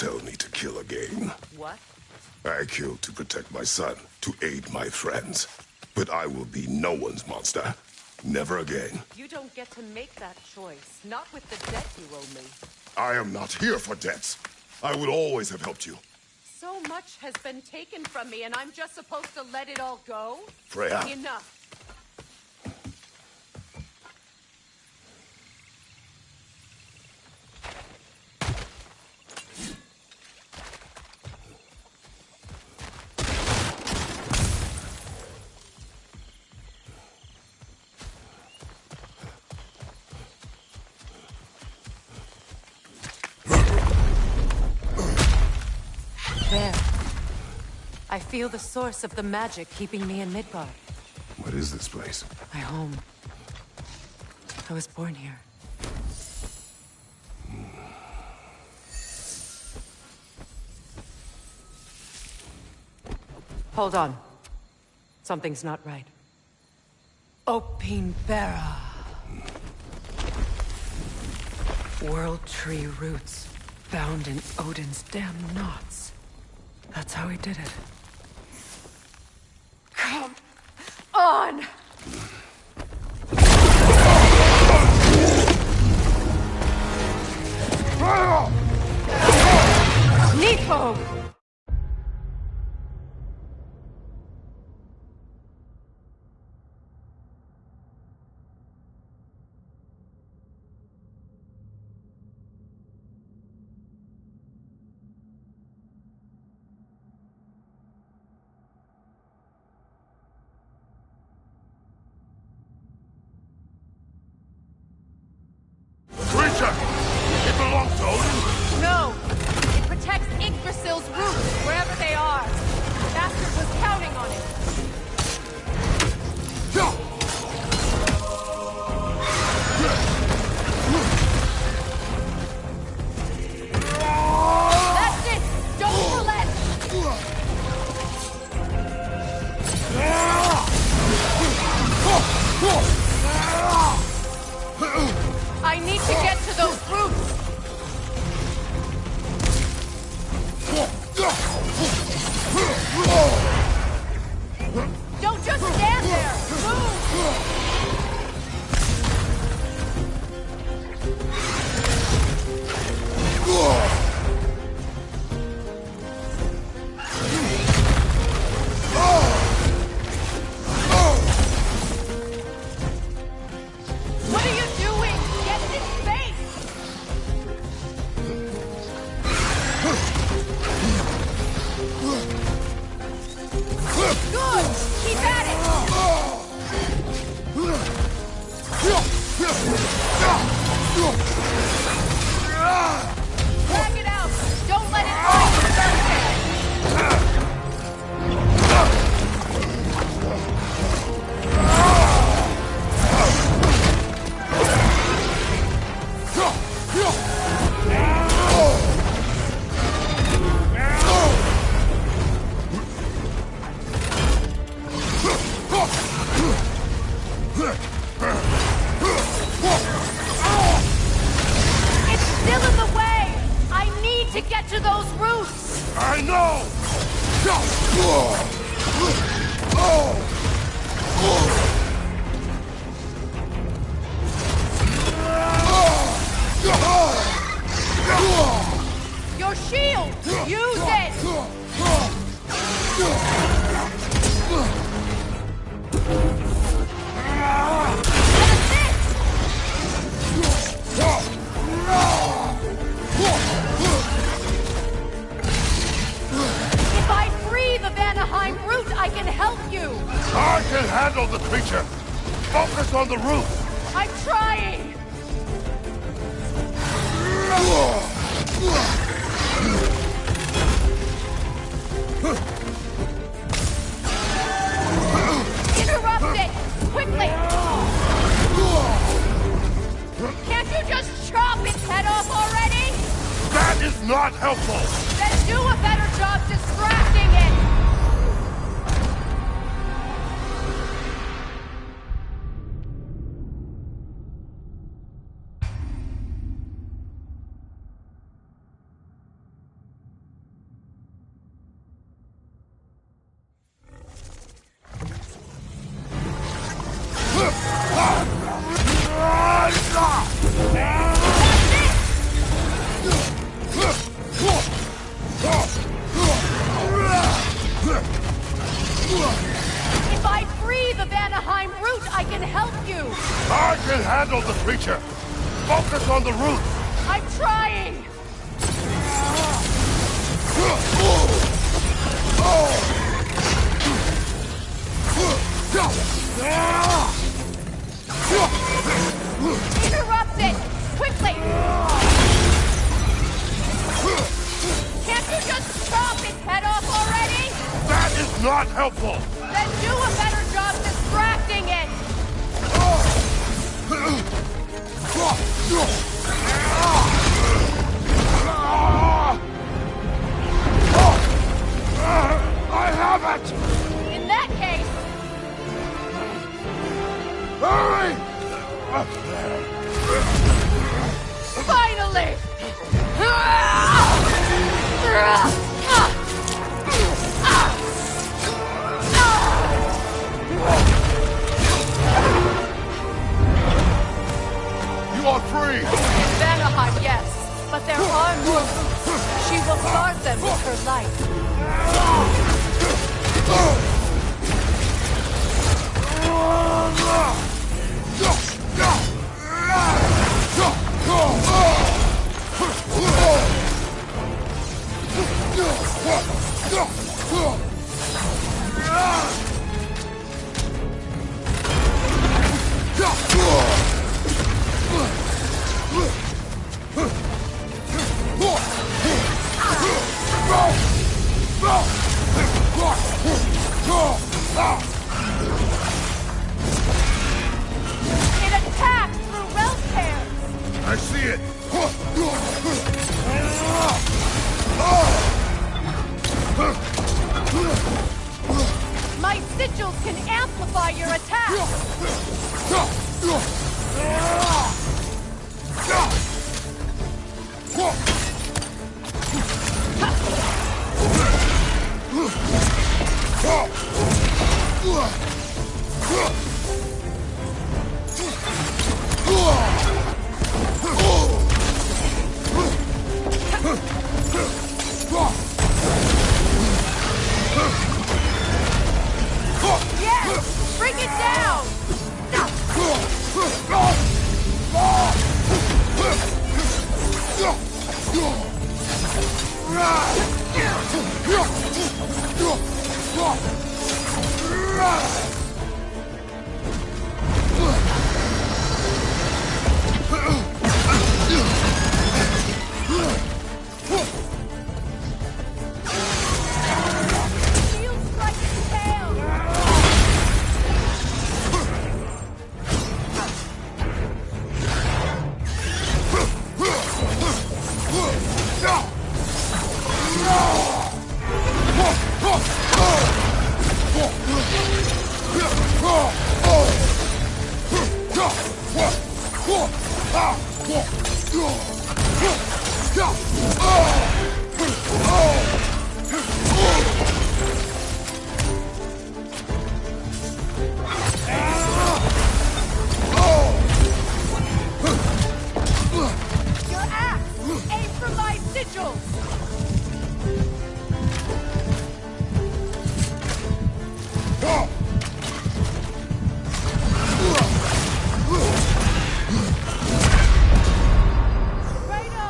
tell me to kill again. What? I killed to protect my son, to aid my friends. But I will be no one's monster. Never again. You don't get to make that choice. Not with the debt you owe me. I am not here for debts. I would always have helped you. So much has been taken from me, and I'm just supposed to let it all go? Freya. Enough. There. I feel the source of the magic keeping me in Midgard. What is this place? My home. I was born here. Hold on. Something's not right. Opinbera. World tree roots bound in Odin's damn knots. That's how he did it. Come on! Nepo! Creature! It belongs to Odin? No! It protects Yggdrasil's roots, wherever they are. The bastard was counting on it. That's it! Don't relent! I need to get to those roots! Don't just stand there! Move! What are you doing? Get in space! Good! Keep at it! Drag it out! Don't let it find the surface! It's still in the way! I need to get to those roots! I know! Your shield! Use it! That's it! If I free the Vanaheim root, I can help you! I can handle the creature! Focus on the roof! I'm trying! Interrupt it! Quickly! Can't you just chop its head off already? That is not helpful! Then do a better job distracting it! handle the creature. Focus on the root. I'm trying! Interrupt it! Quickly! Can't you just chop its head off already? That is not helpful. Then do a better job distracting it! I have it! In that case, Hurry! finally! You are free! Vanaheim, yes, but there are more roots. She will guard them with her life. It attacks through realm tears. I see it! My sigils can amplify your attack. Yes! Bring it down! Shield strike its tail! Your axe! Aim for my sigils! Rhino!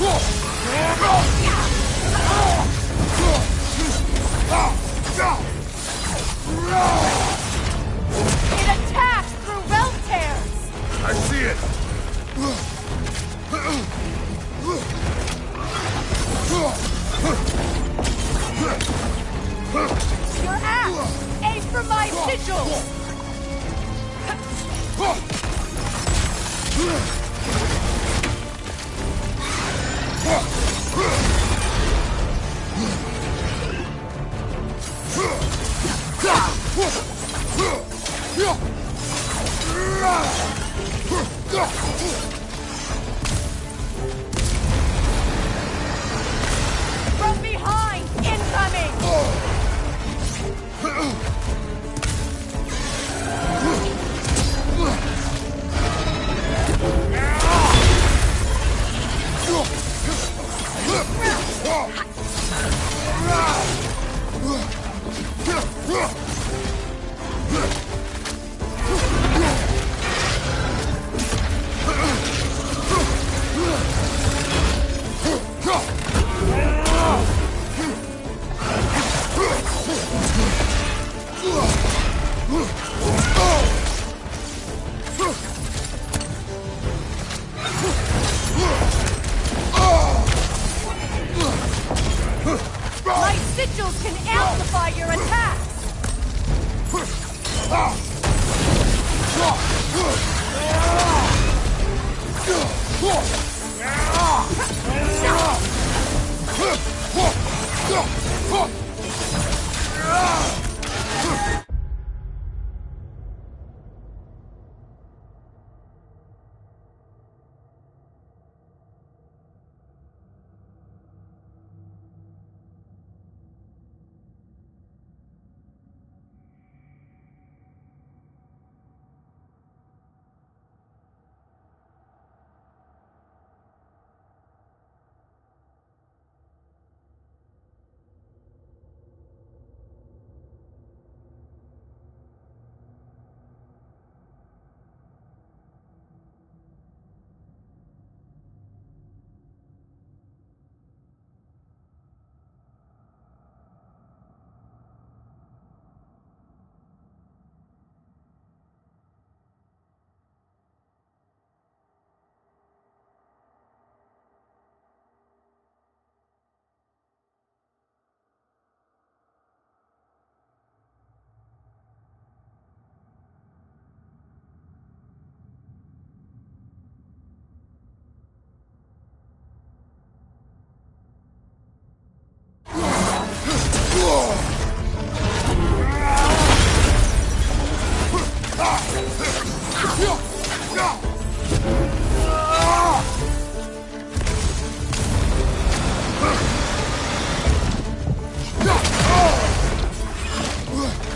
It attacks through realm tears! I see it! Your axe! Aim for my sigils! From behind! Incoming! My sigils can amplify your attacks!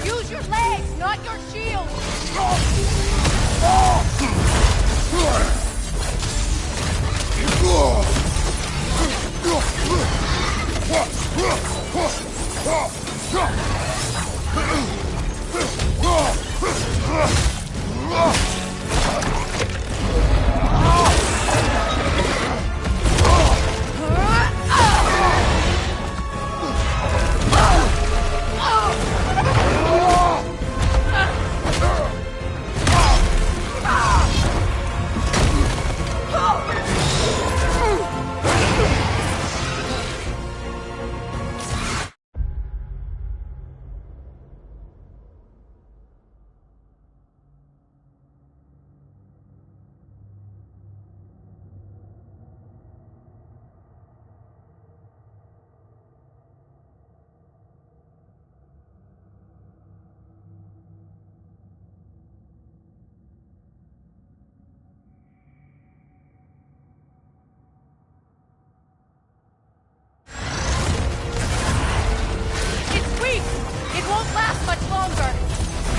Use your legs, not your shield!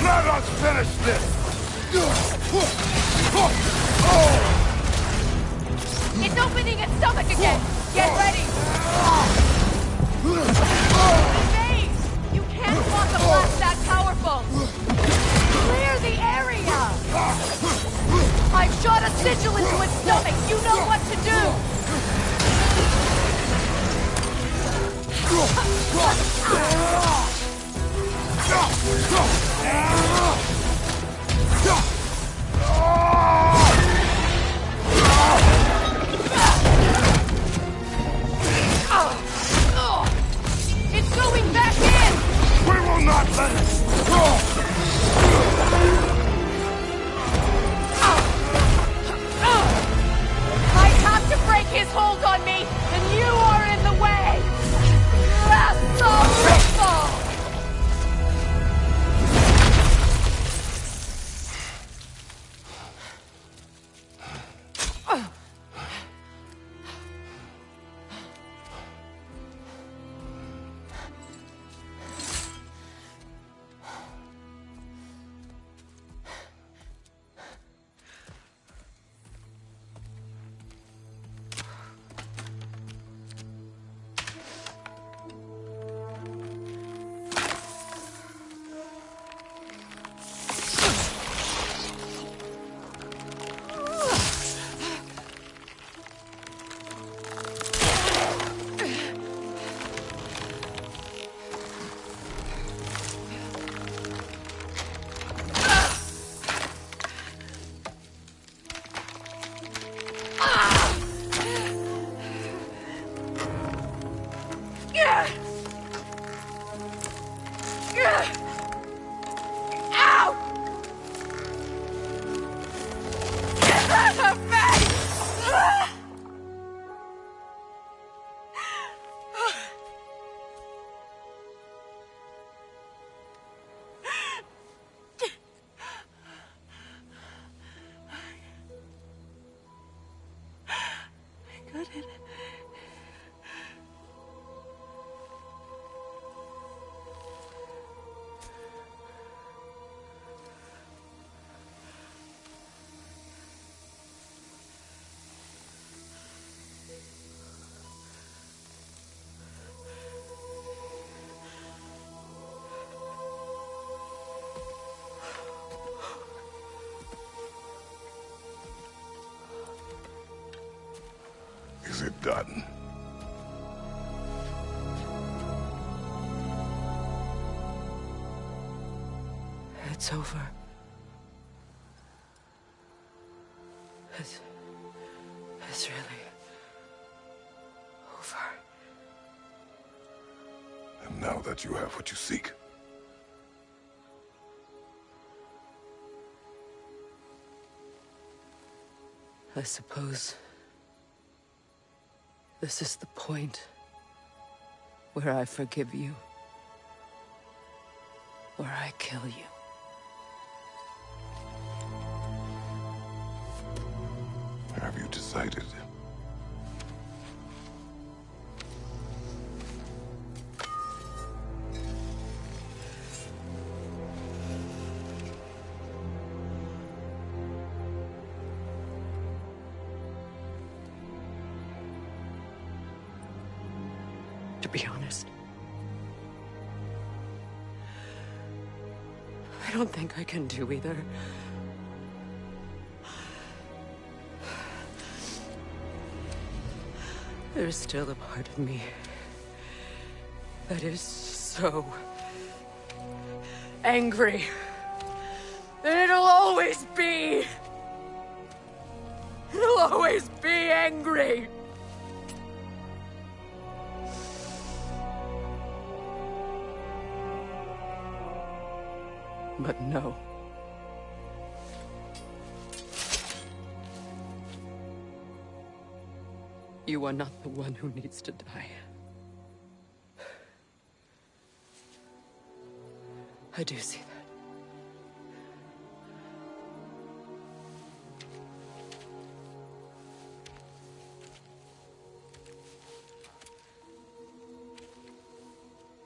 Let us finish this! It's opening its stomach again! Get ready! Evade! You can't block a blast that powerful! Clear the area! I've shot a sigil into its stomach! You know what to do! hold on me, then you are in the way! Lasso Ripple! Is it done? It's over. It's really over. And now that you have what you seek, I suppose this is the point where I forgive you, where I kill you. have you decided? To be honest, I don't think I can do either. There's still a part of me that is so angry that it'll always be angry. But no. You are not the one who needs to die. I do see that.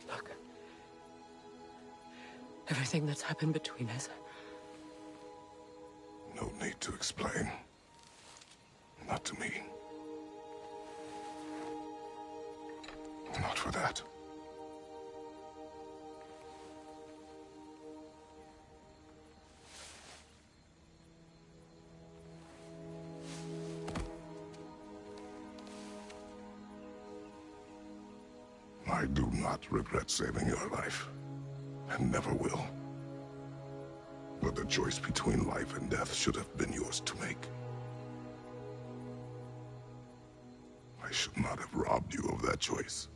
Look. Everything that's happened between us. No need to explain. Not to me. Not for that. I do not regret saving your life, and never will. But the choice between life and death should have been yours to make. I should not have robbed you of that choice.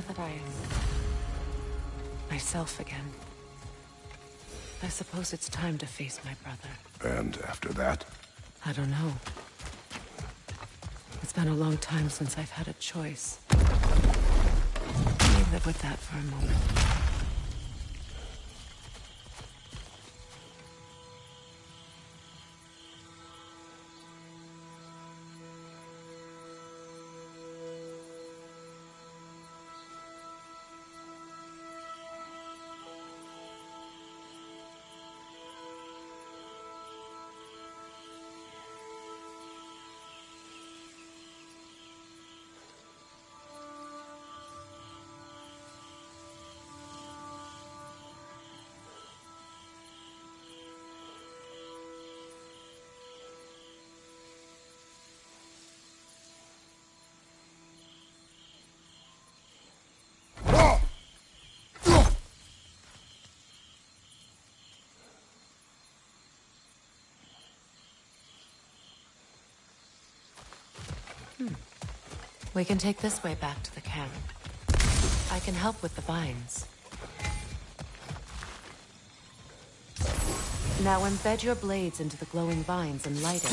that myself again. I suppose it's time to face my brother. And after that? I don't know. It's been a long time since I've had a choice. Let me live with that for a moment. We can take this way back to the camp. I can help with the vines. Now embed your blades into the glowing vines and light it.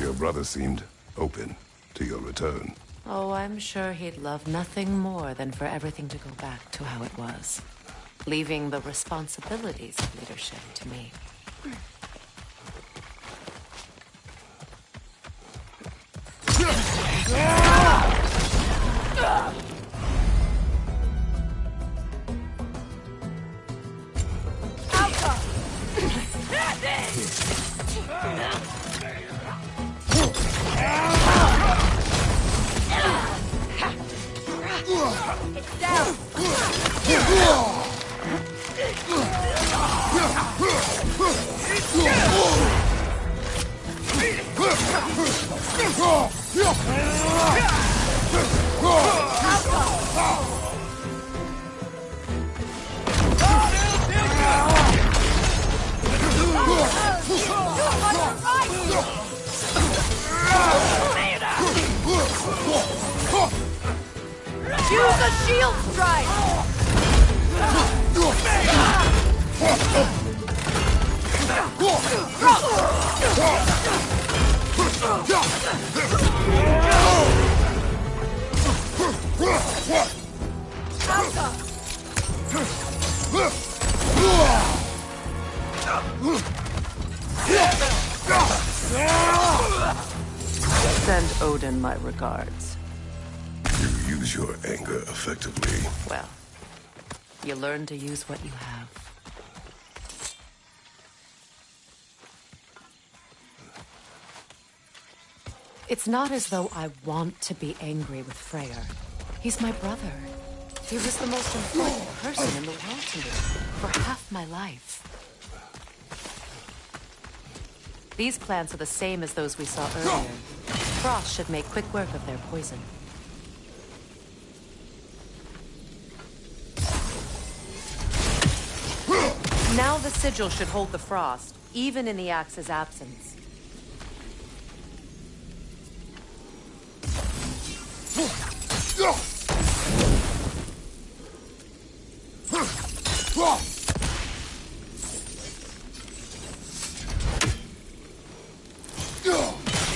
Your brother seemed open to your return. Oh, I'm sure he'd love nothing more than for everything to go back to how it was, leaving the responsibilities of leadership to me. Use a shield strike! Send Odin my regards. You use your anger effectively. Well, you learn to use what you have. It's not as though I want to be angry with Freyr. He's my brother. He was the most important person in the world to me for half my life. These plants are the same as those we saw earlier. Frost should make quick work of their poison. Now the sigil should hold the frost, even in the axe's absence.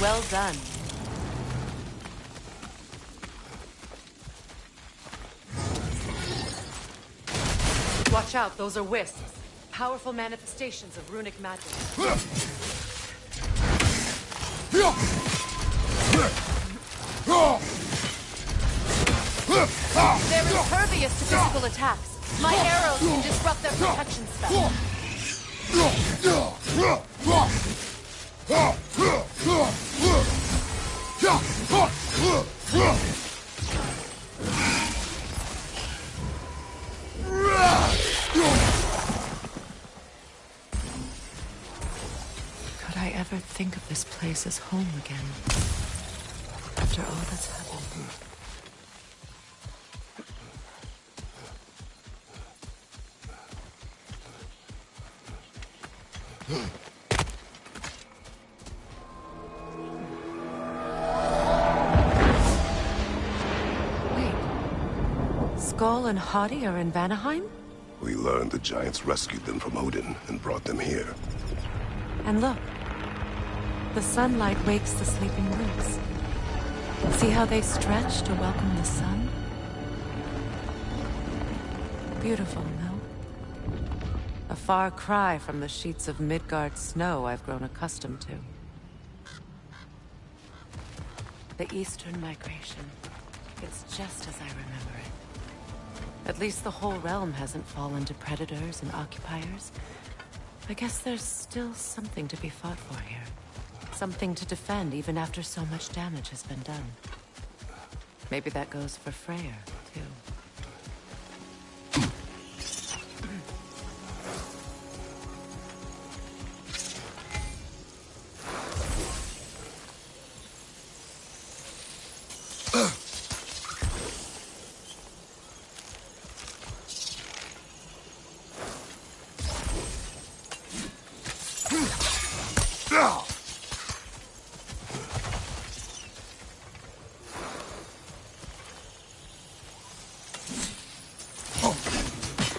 Well done. Watch out, those are wisps. Powerful manifestations of runic magic. They're impervious to physical attacks. My arrows can disrupt their protection spell. Could I ever think of this place as home again? After all that's happened. Wait. Skull and Hadi are in Vanaheim? We learned the giants rescued them from Odin and brought them here. And look. The sunlight wakes the sleeping roots. See how they stretch to welcome the sun? Beautiful, no? A far cry from the sheets of Midgard snow I've grown accustomed to. The Eastern Migration. It's just as I remember it. At least the whole realm hasn't fallen to predators and occupiers. I guess there's still something to be fought for here. Something to defend even after so much damage has been done. Maybe that goes for Freyr, too.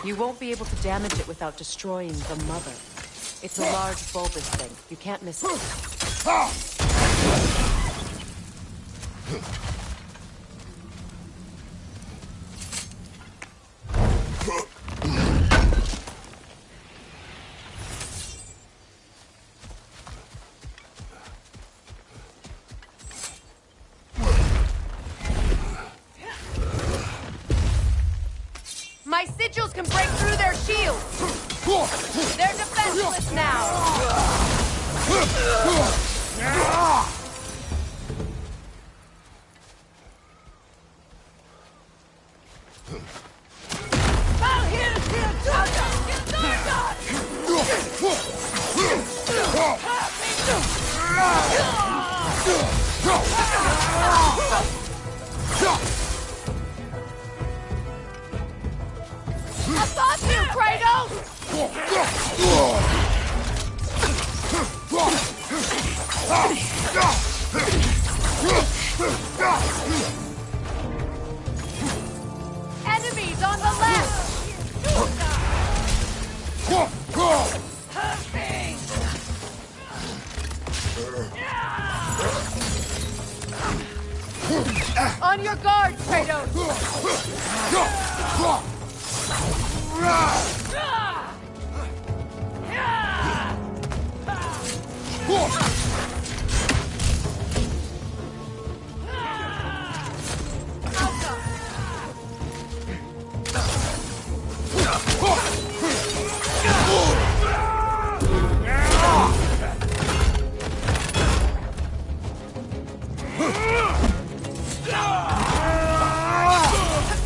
You won't be able to damage it without destroying the mother. It's a large bulbous thing. You can't miss it. My sigils can break through their shields! They're defenseless now! I got you, Kratos! Enemies on the left! On your guard, Kratos!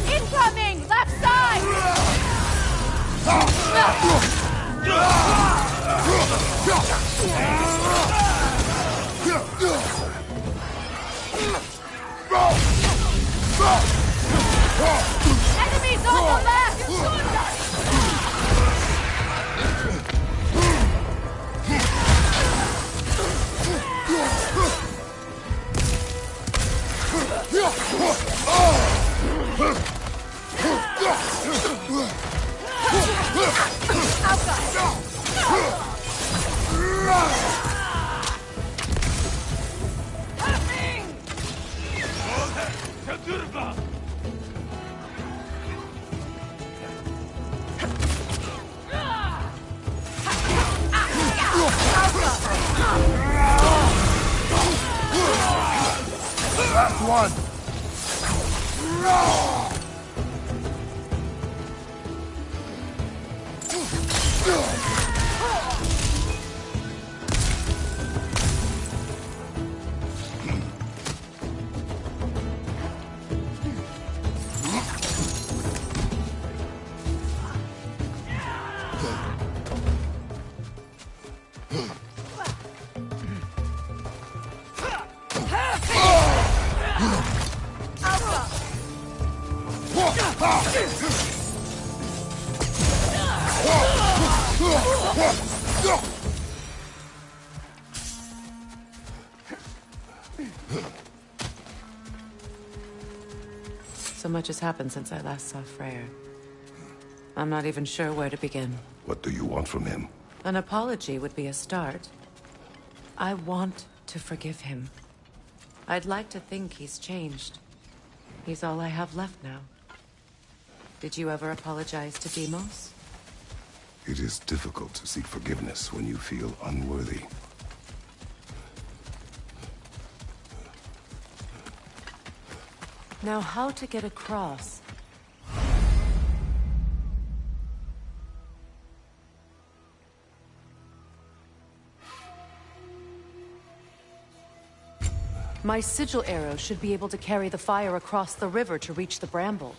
Incoming! Left side! Enemies on the left! Last one! So much has happened since I last saw Freyr. I'm not even sure where to begin. What do you want from him? An apology would be a start. I want to forgive him. I'd like to think he's changed. He's all I have left now. Did you ever apologize to Deimos? It is difficult to seek forgiveness when you feel unworthy. Now, how to get across? My sigil arrow should be able to carry the fire across the river to reach the bramble.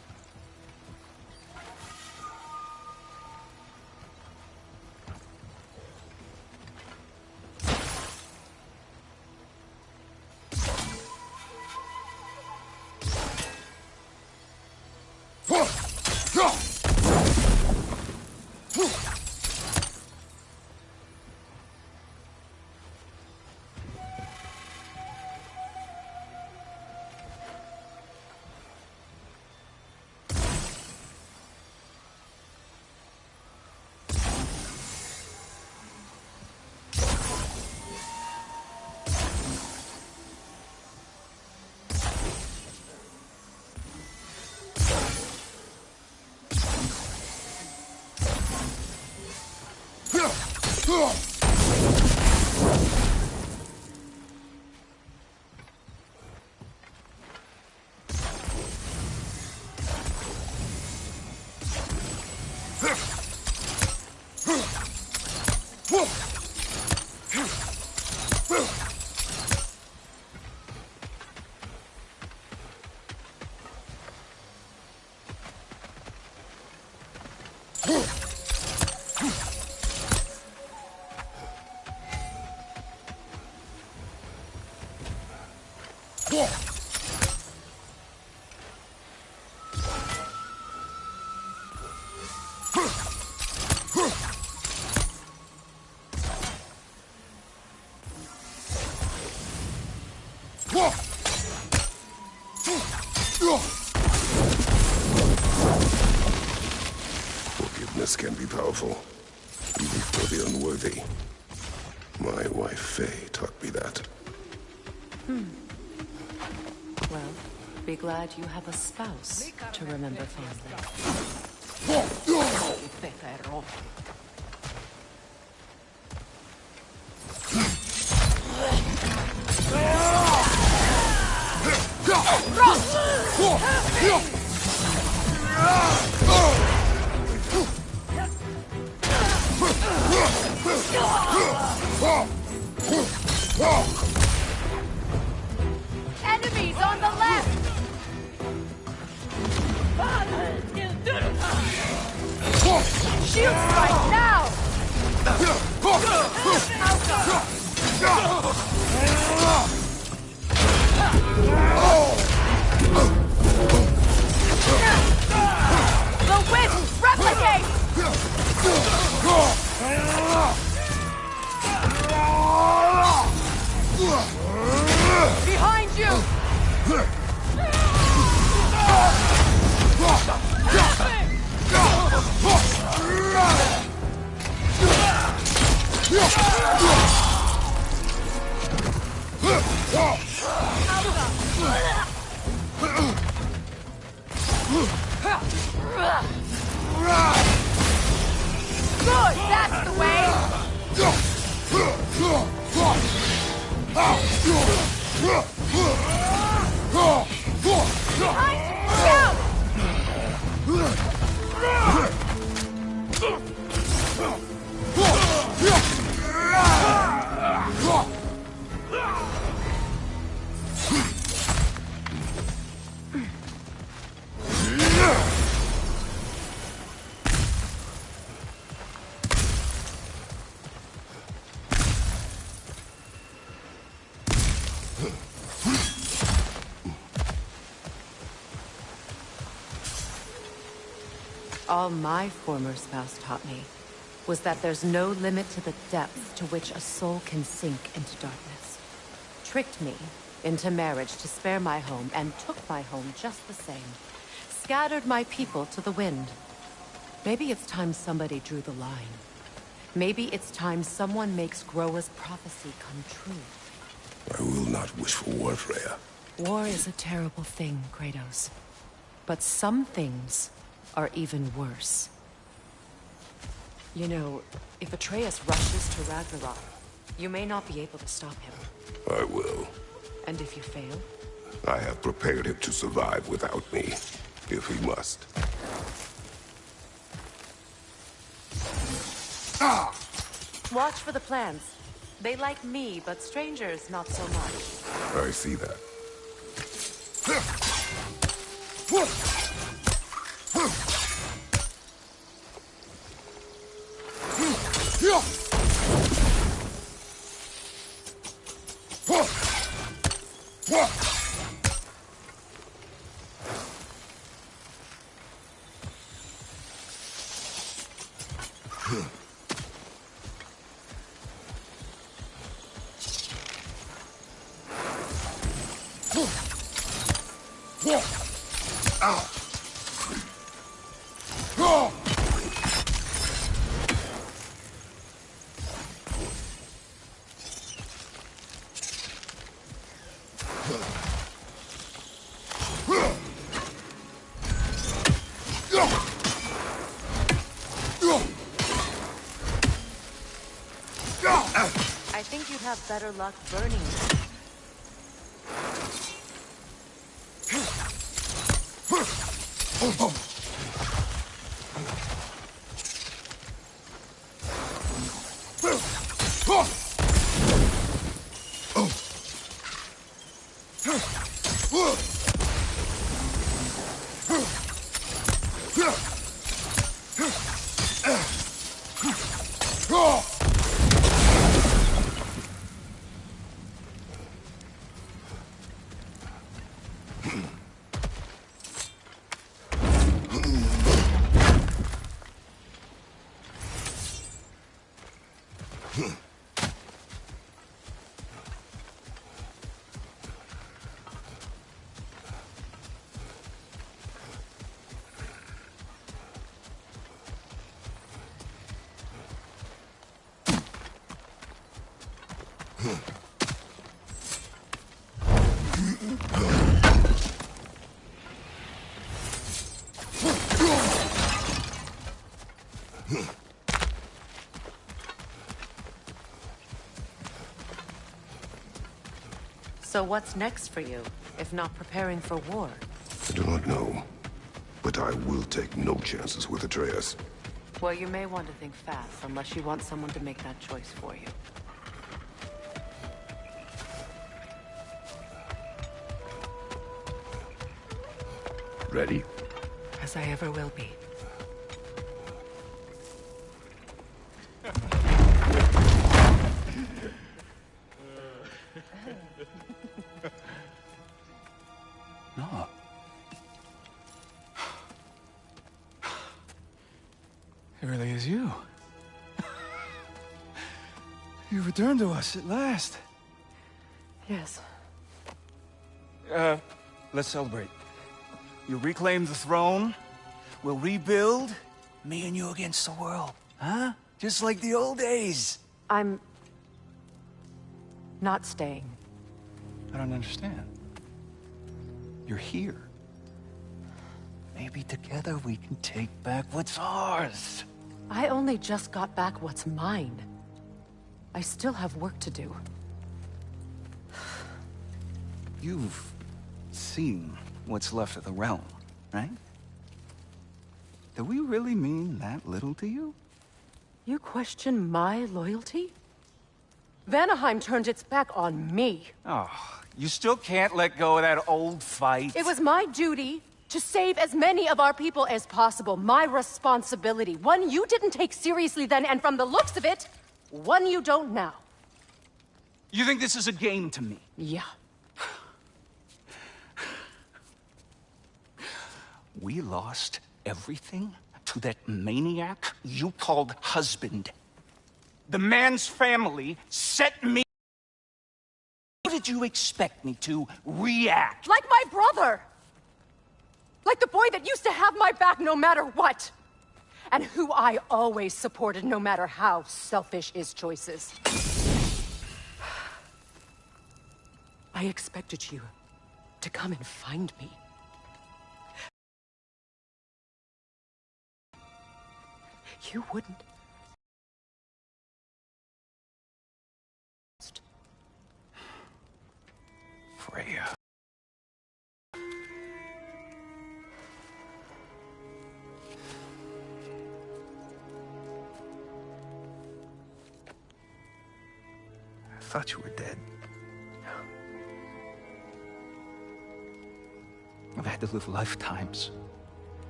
Forgiveness can be powerful, even for the unworthy. My wife, Faye, taught me that. Well, be glad you have a spouse to remember fondly. Enemies on the left! Shield strike now! The wind! Replicate! Behind you! Good, that's the way! Behind you! Down! All my former spouse taught me was that there's no limit to the depth to which a soul can sink into darkness. Tricked me into marriage to spare my home and took my home just the same. scattered my people to the wind. Maybe it's time somebody drew the line. Maybe it's time someone makes Groa's prophecy come true. I will not wish for war, Freya. War is a terrible thing, Kratos. But some things are even worse. You know, if Atreus rushes to Ragnarok, you may not be able to stop him. I will. And if you fail? I have prepared him to survive without me, if he must. Watch for the plants. They like me, but strangers not so much. I see that. I think you'd have better luck burning them. So what's next for you, if not preparing for war? I do not know, but I will take no chances with Atreus. Well, you may want to think fast, unless you want someone to make that choice for you. Ready? As I ever will be. No. It really is you. You returned to us at last. Yes. Let's celebrate. You reclaim the throne, we'll rebuild, me and you against the world, huh? Just like the old days. I'm not staying. I don't understand. You're here. Maybe together we can take back what's ours. I only just got back what's mine. I still have work to do. You've seen what's left of the realm, right? Do we really mean that little to you? You question my loyalty? Vanaheim turned its back on me. Oh, you still can't let go of that old fight? It was my duty to save as many of our people as possible. My responsibility. One you didn't take seriously then, and from the looks of it, one you don't now. You think this is a game to me? Yeah. We lost everything to that maniac you called husband. The man's family set me... How did you expect me to react? Like my brother! Like the boy that used to have my back no matter what. And who I always supported no matter how selfish his choices. I expected you to come and find me. You wouldn't. Freya. I thought you were dead. I've had to live lifetimes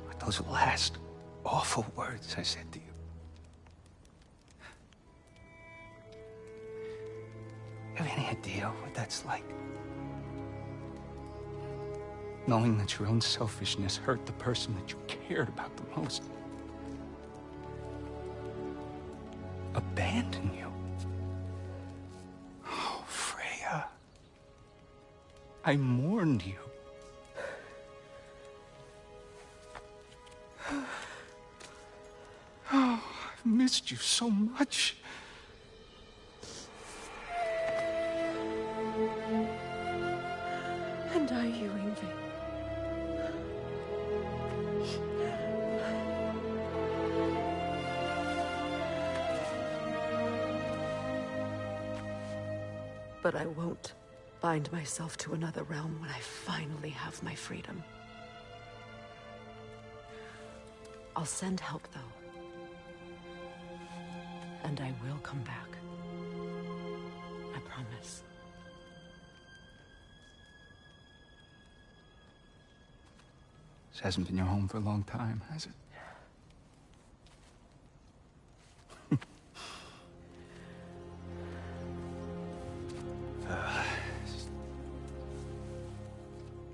with those last awful words I said to you. Have any idea what that's like? Knowing that your own selfishness hurt the person that you cared about the most. Abandon you. Oh, Freya. I mourned you. Oh, I've missed you so much. And are you, Ingvi? But I won't bind myself to another realm when I finally have my freedom. I'll send help, though. And I will come back. I promise. This hasn't been your home for a long time, has it?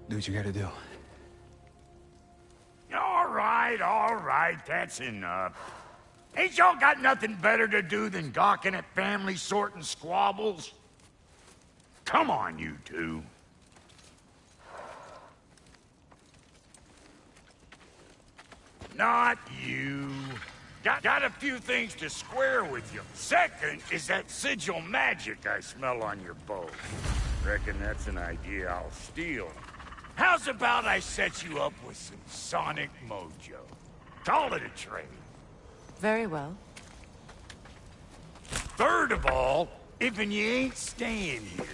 Do what you gotta do. All right, that's enough. Ain't y'all got nothing better to do than gawking at family sorting squabbles? Come on, you two. Not you. Got a few things to square with you. Second is that sigil magic I smell on your bow. Reckon that's an idea I'll steal. How's about I set you up with some sonic mojo? Call it a trade. Very well. Third of all, if you ain't staying here,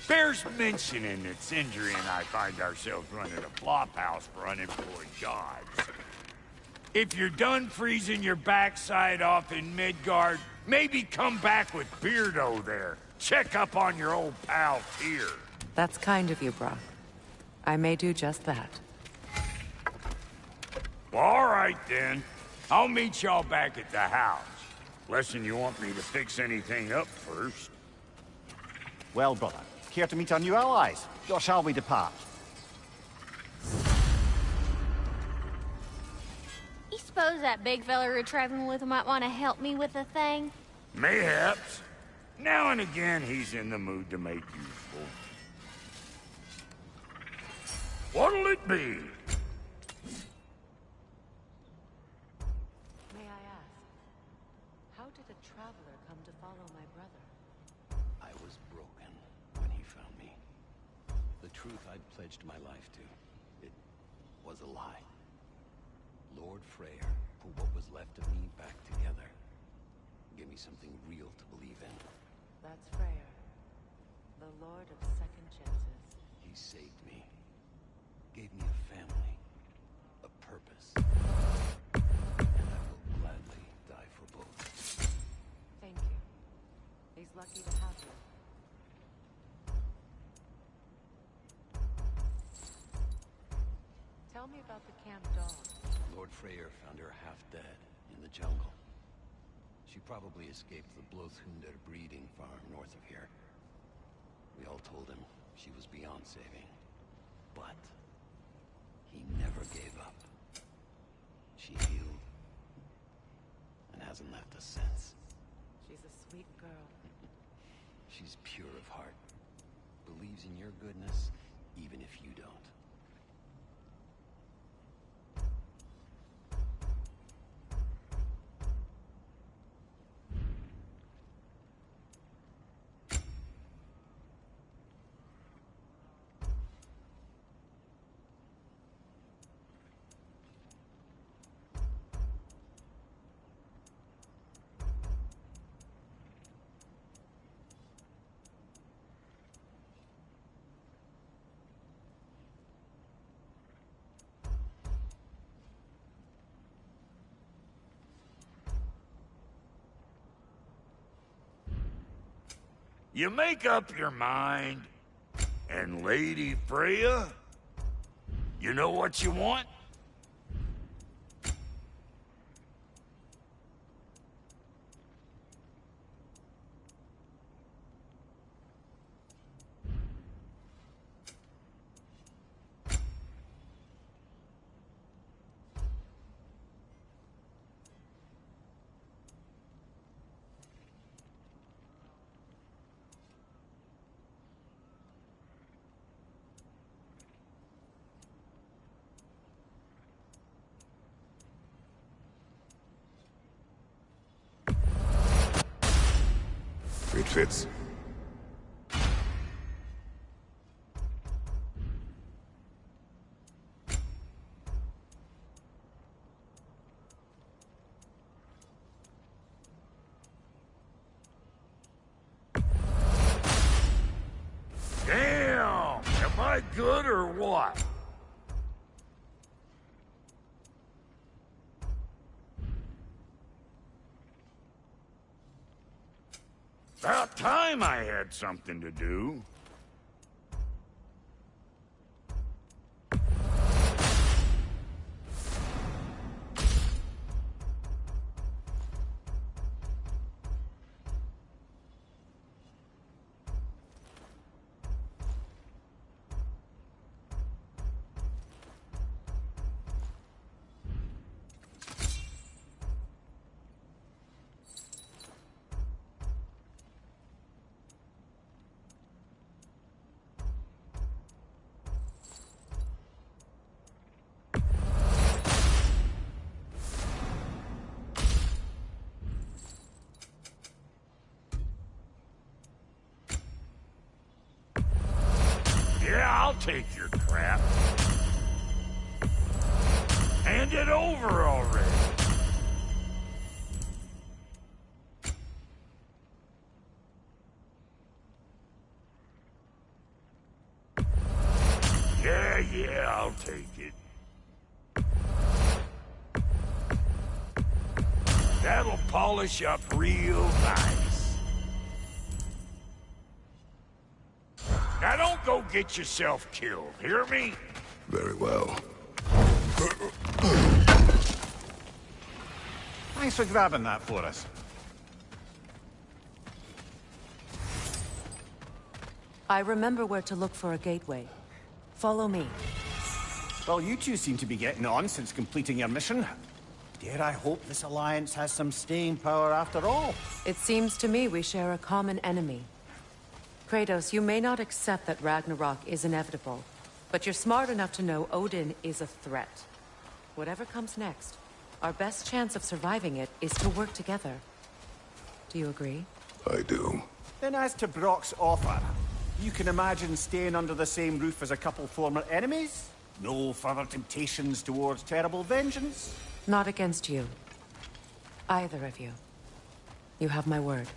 bears mentioning that Sindri and I find ourselves running a flop house for unemployed gods. If you're done freezing your backside off in Midgard, maybe come back with Beardo there. Check up on your old pal Tyr. That's kind of you, Brock. I may do just that. All right, then. I'll meet y'all back at the house. Lesson you want me to fix anything up first. Well, brother, care to meet our new allies? Or shall we depart? You suppose that big fella you're traveling with might want to help me with a thing? Mayhaps. Now and again, he's in the mood to make useful. What'll it be? May I ask, how did a traveler come to follow my brother? I was broken when he found me. The truth I'd pledged my life to, it was a lie. Lord Freyr put what was left of me back together. Give me something real to believe in. That's Freyr, the Lord of Second Chances. He saved me. Gave me a family. A purpose. And I will gladly die for both. Thank you. He's lucky to have you. Tell me about the camp dog. Lord Freyr found her half dead in the jungle. She probably escaped the Blothhunder breeding farm north of here. We all told him she was beyond saving. But he never gave up. She healed and hasn't left us since. She's a sweet girl. She's pure of heart. Believes in your goodness, even if you don't. You make up your mind, and Lady Freya, you know what you want? It fits. Damn! Am I good or what? About time I had something to do. Yeah, I'll take your crap. Hand it over already. Yeah, I'll take it. That'll polish up real nice. Now don't go get yourself killed, hear me? Very well. Thanks for grabbing that for us. I remember where to look for a gateway. Follow me. Well, you two seem to be getting on since completing your mission. Dare I hope this alliance has some staying power after all? It seems to me we share a common enemy. Kratos, you may not accept that Ragnarok is inevitable, but you're smart enough to know Odin is a threat. Whatever comes next, our best chance of surviving it is to work together. Do you agree? I do. Then as to Brock's offer, you can imagine staying under the same roof as a couple former enemies? No further temptations towards terrible vengeance? Not against you. Either of you. You have my word.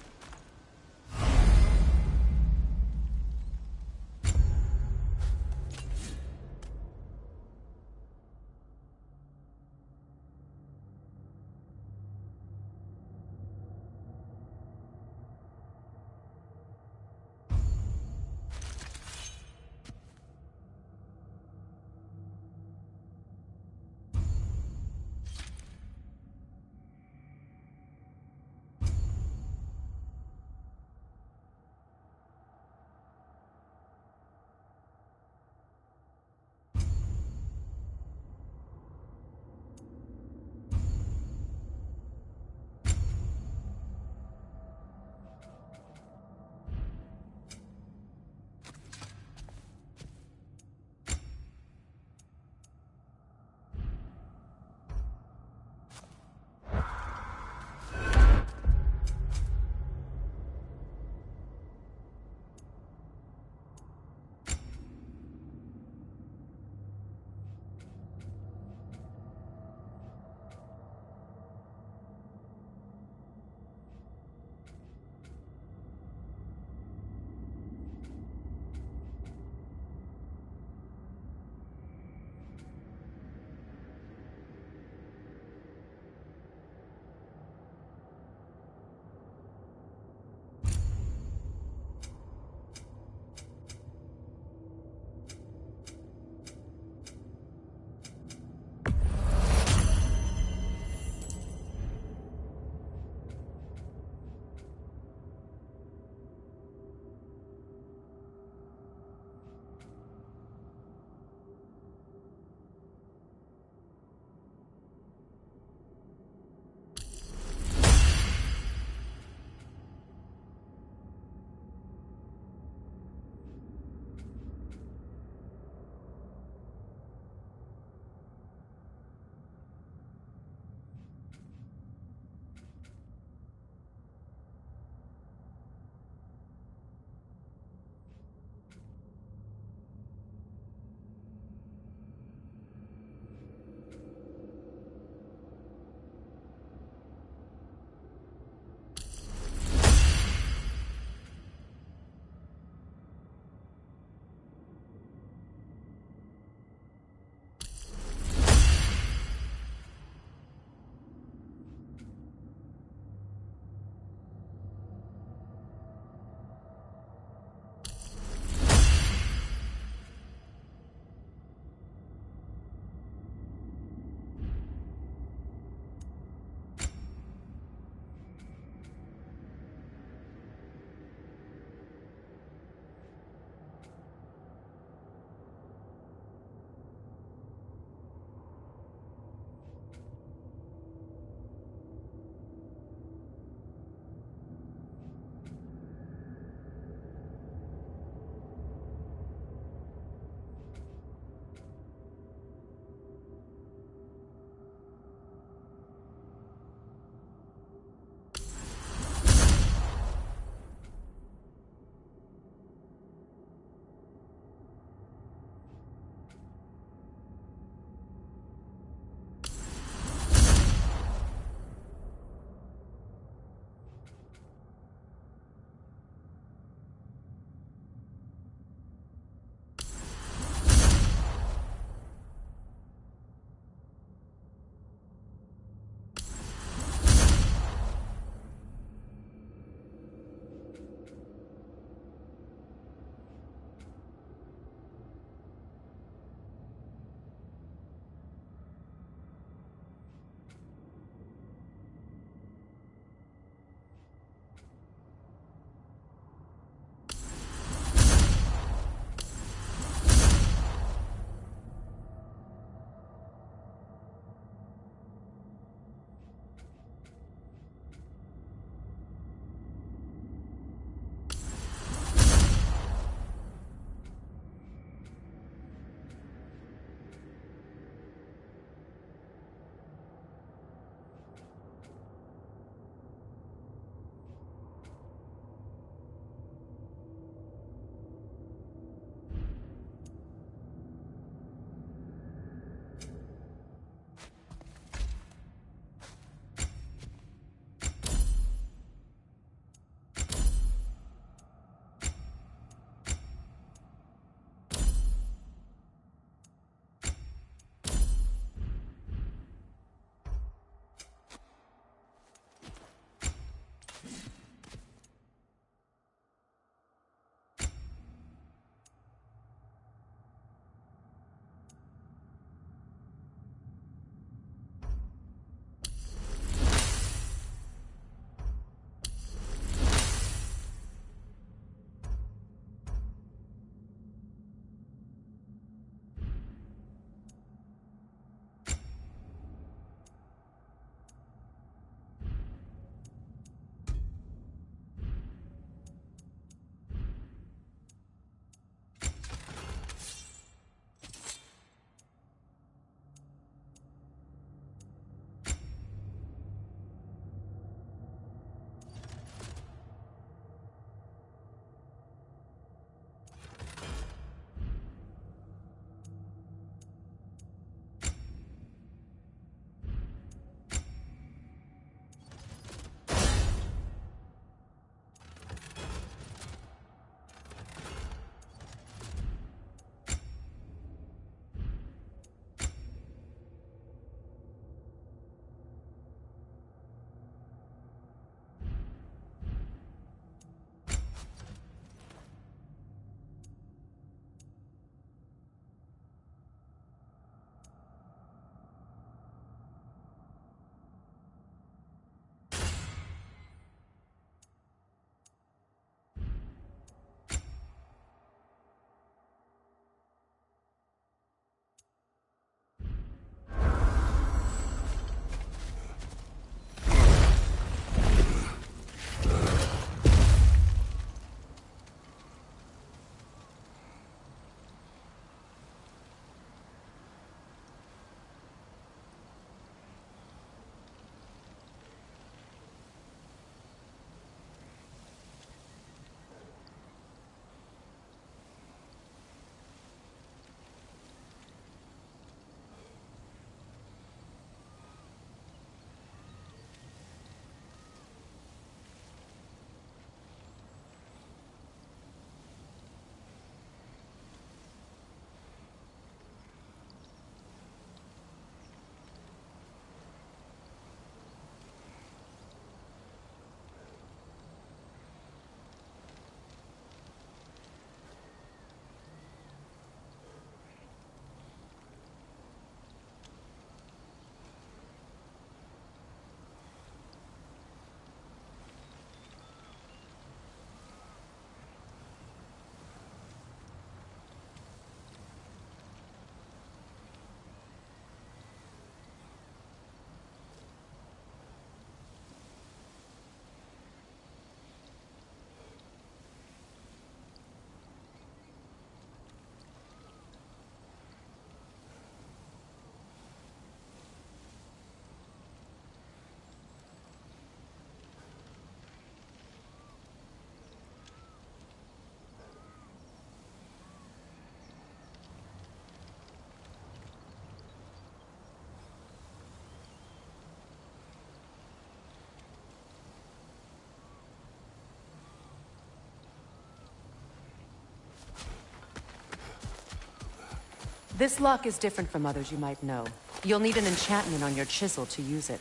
This lock is different from others you might know. You'll need an enchantment on your chisel to use it.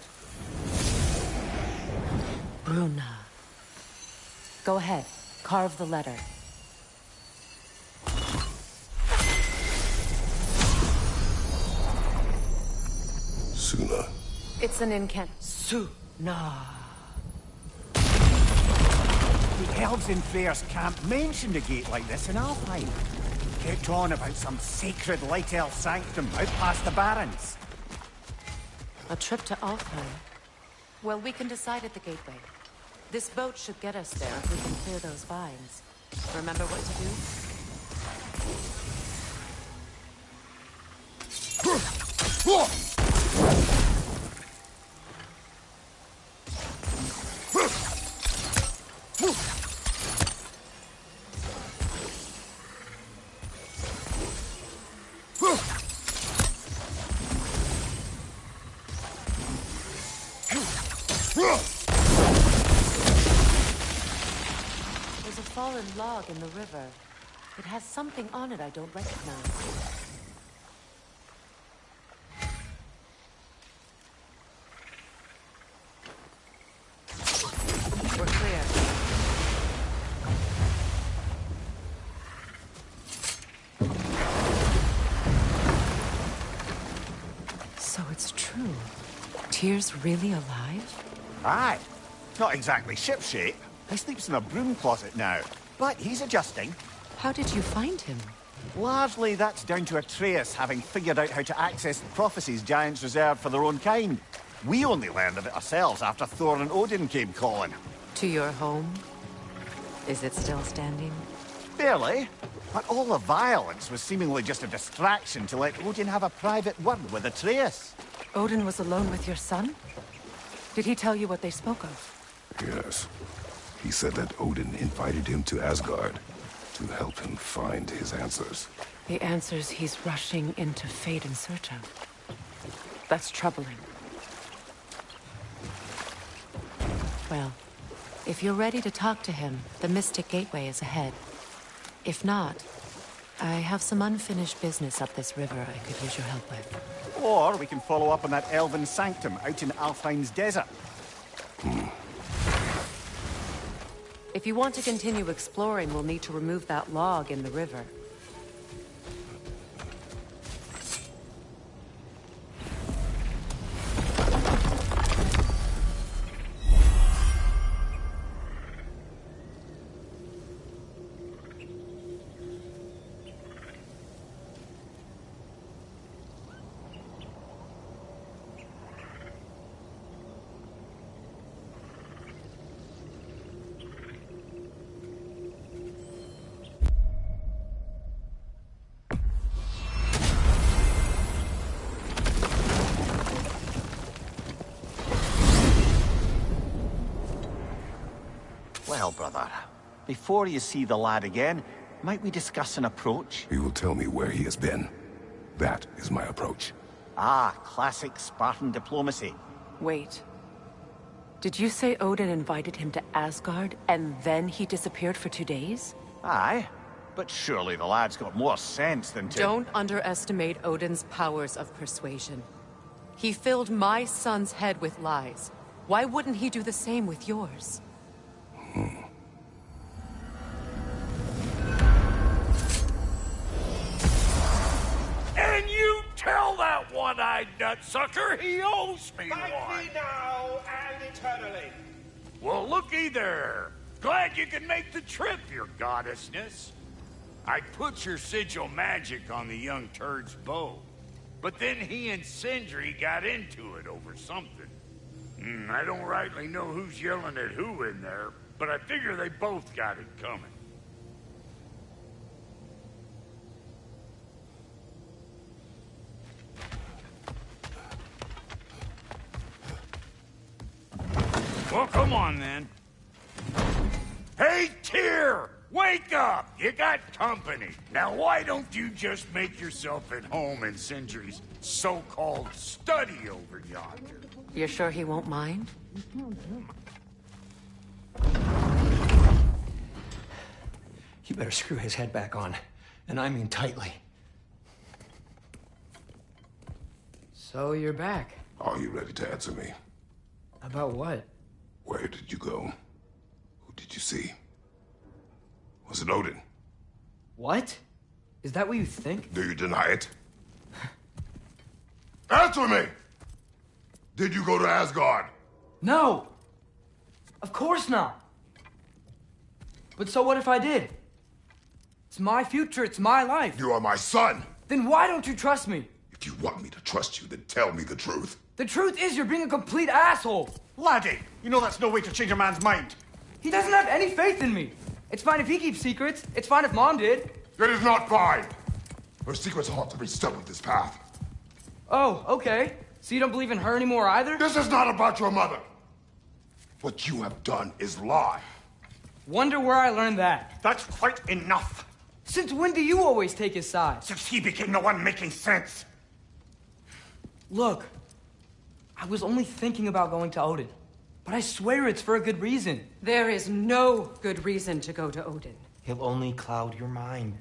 Bruna. Go ahead. Carve the letter. Suna. It's an incant... Suna. The elves in Freyr's camp mentioned a gate like this in Alfheim. Kept on about some sacred light elf sanctum out past the barrens. A trip to Alfheim? Well, we can decide at the gateway. This boat should get us there if we can clear those vines. Remember what to do? There's a fallen log in the river. It has something on it I don't recognize. We're clear. So it's true. Tyr's really alive? Aye. Not exactly shipshape. He sleeps in a broom closet now. But he's adjusting. How did you find him? Largely that's down to Atreus having figured out how to access the prophecies giants reserved for their own kind. We only learned of it ourselves after Thor and Odin came calling. To your home? Is it still standing? Barely. But all the violence was seemingly just a distraction to let Odin have a private word with Atreus. Odin was alone with your son? Did he tell you what they spoke of? Yes. He said that Odin invited him to Asgard to help him find his answers. The answers he's rushing into fate in search of. That's troubling. Well, if you're ready to talk to him, the Mystic Gateway is ahead. If not, I have some unfinished business up this river I could use your help with. Or we can follow up on that elven sanctum out in Alfheim's desert. If you want to continue exploring, we'll need to remove that log in the river. Well, brother, before you see the lad again, might we discuss an approach? He will tell me where he has been. That is my approach. Ah, classic Spartan diplomacy. Wait. Did you say Odin invited him to Asgard, and then he disappeared for 2 days? Aye, but surely the lad's got more sense than to... Don't underestimate Odin's powers of persuasion. He filled my son's head with lies. Why wouldn't he do the same with yours? And you tell that one-eyed nutsucker he owes me one. Fight me now and eternally. Well, looky there. Glad you can make the trip, your goddessness. I put your sigil magic on the young turd's bow, but then he and Sindri got into it over something. I don't rightly know who's yelling at who in there, but I figure they both got it coming. Well, come on then. Hey, Tyr! Wake up! You got company. Now, why don't you just make yourself at home in Sindri's so-called study over yonder? You're sure he won't mind? You better screw his head back on, and I mean tightly. So you're back. Are you ready to answer me? About what? Where did you go? Who did you see? Was it Odin? What? Is that what you think? Do you deny it? Answer me! Did you go to Asgard? No! Of course not! But so what if I did? It's my future, it's my life. You are my son! Then why don't you trust me? If you want me to trust you, then tell me the truth. The truth is you're being a complete asshole! Laddie, you know that's no way to change a man's mind. He doesn't have any faith in me. It's fine if he keeps secrets. It's fine if Mom did. It is not fine! Her secrets ought to be stuck with this path. Oh, okay. So you don't believe in her anymore either? This is not about your mother. What you have done is lie. Wonder where I learned that. That's quite enough. Since when do you always take his side? Since he became the one making sense. Look, I was only thinking about going to Odin. But I swear it's for a good reason. There is no good reason to go to Odin. He'll only cloud your mind.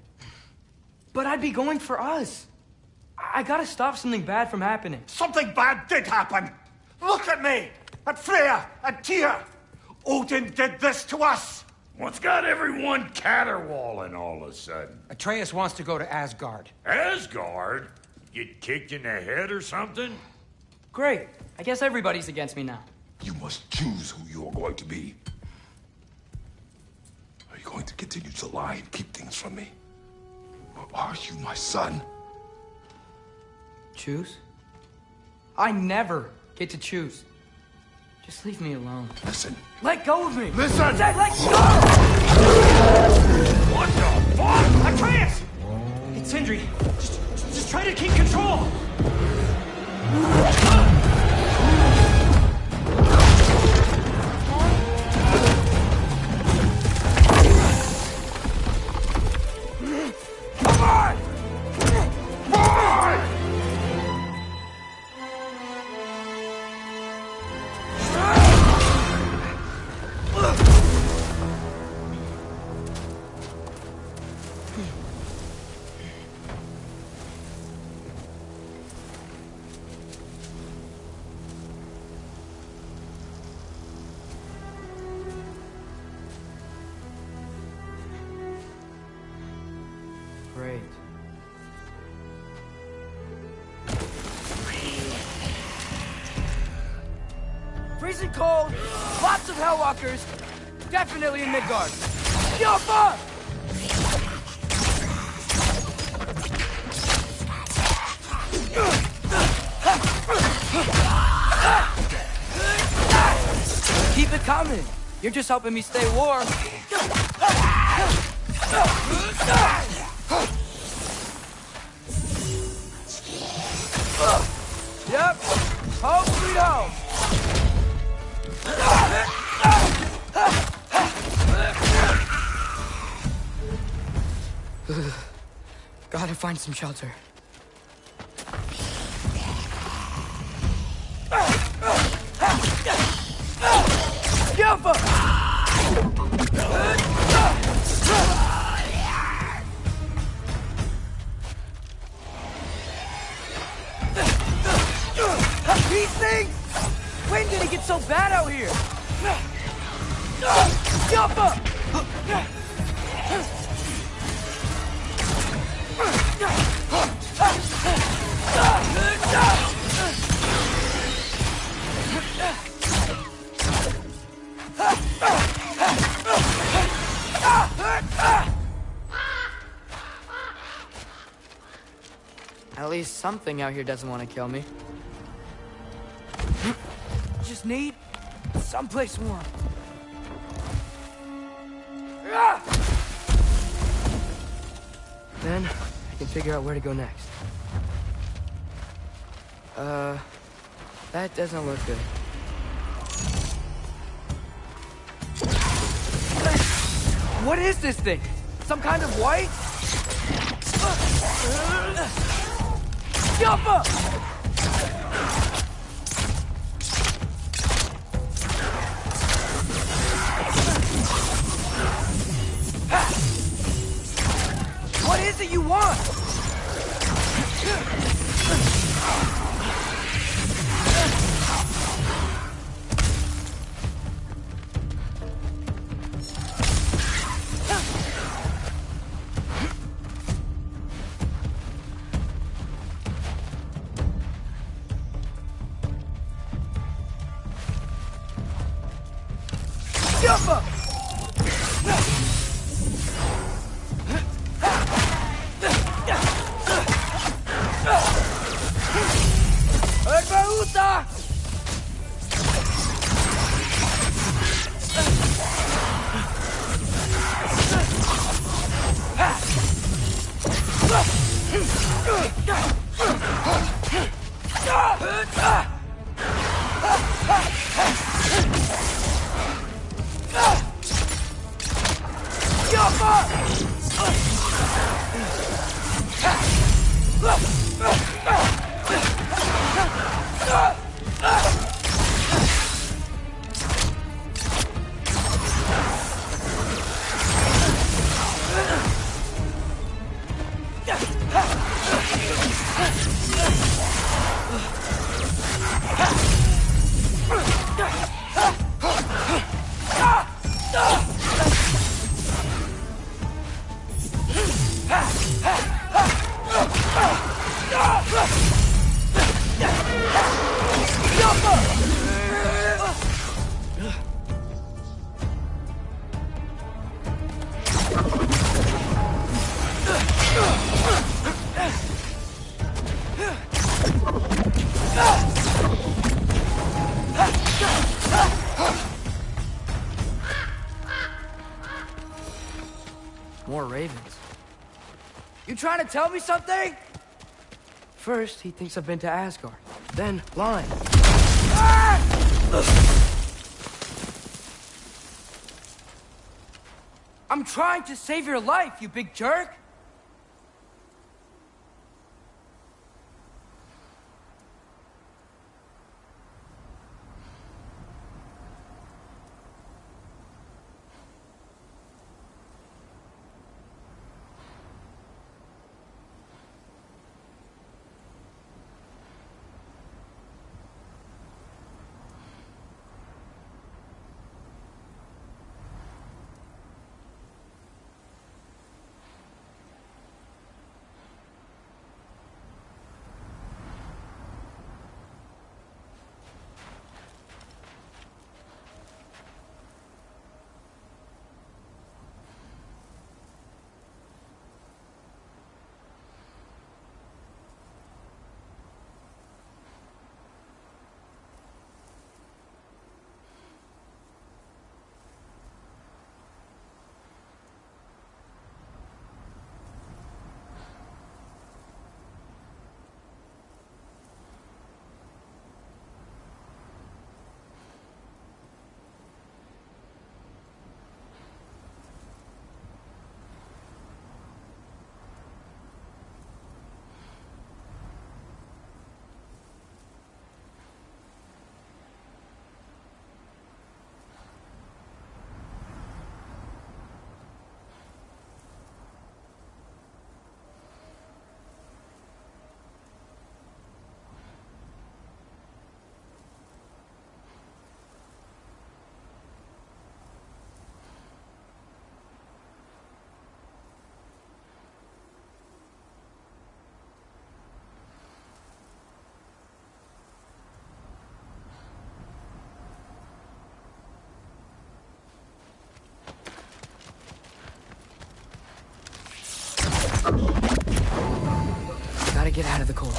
But I'd be going for us. I gotta stop something bad from happening. Something bad did happen. Look at me, at Freya, at Tyr. Odin did this to us. What's got everyone caterwauling all of a sudden? Atreus wants to go to Asgard. Asgard? Get kicked in the head or something? Great. I guess everybody's against me now. You must choose who you are going to be. Are you going to continue to lie and keep things from me? Or are you my son? Choose? I never get to choose. Just leave me alone. Listen. Let go of me! Listen! I said let go! What the fuck? Atreus! It's Sindri. Just try to keep control! Come on! Boy! Great. Freezing cold, lots of Hellwalkers, definitely in Midgard. Yoppa! Keep it coming. You're just helping me stay warm. Yep. Home sweet home. Gotta find some shelter. These things! When did it get so bad out here? At least something out here doesn't want to kill me. Just need someplace warm. Then I can figure out where to go next. That doesn't look good. What is this thing? Some kind of white? Yoppa! What is it you want? More ravens. You trying to tell me something? First, he thinks I've been to Asgard. Then, lying. I'm trying to save your life, you big jerk! Gotta get out of the cold.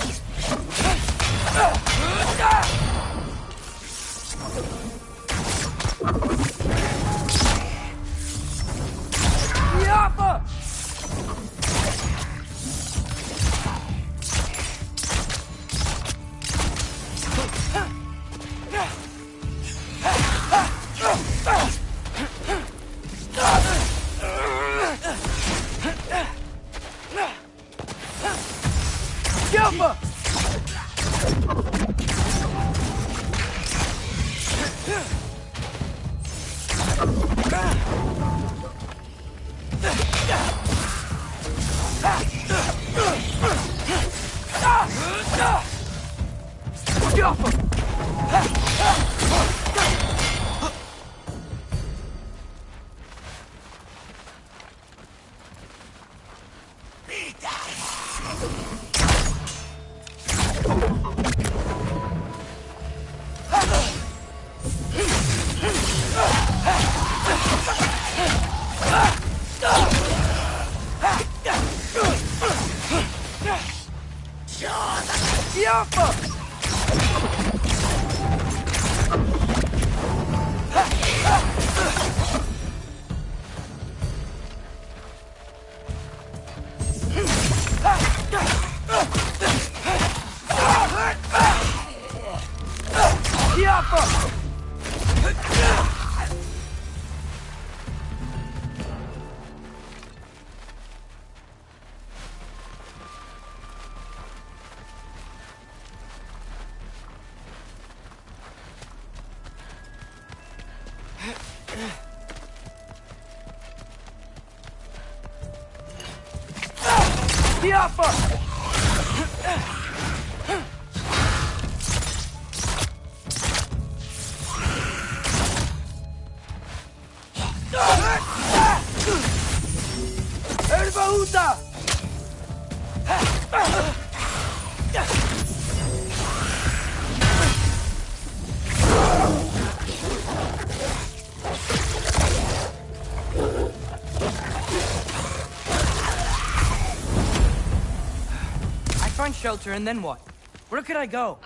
Shelter, and then what? Where could I go?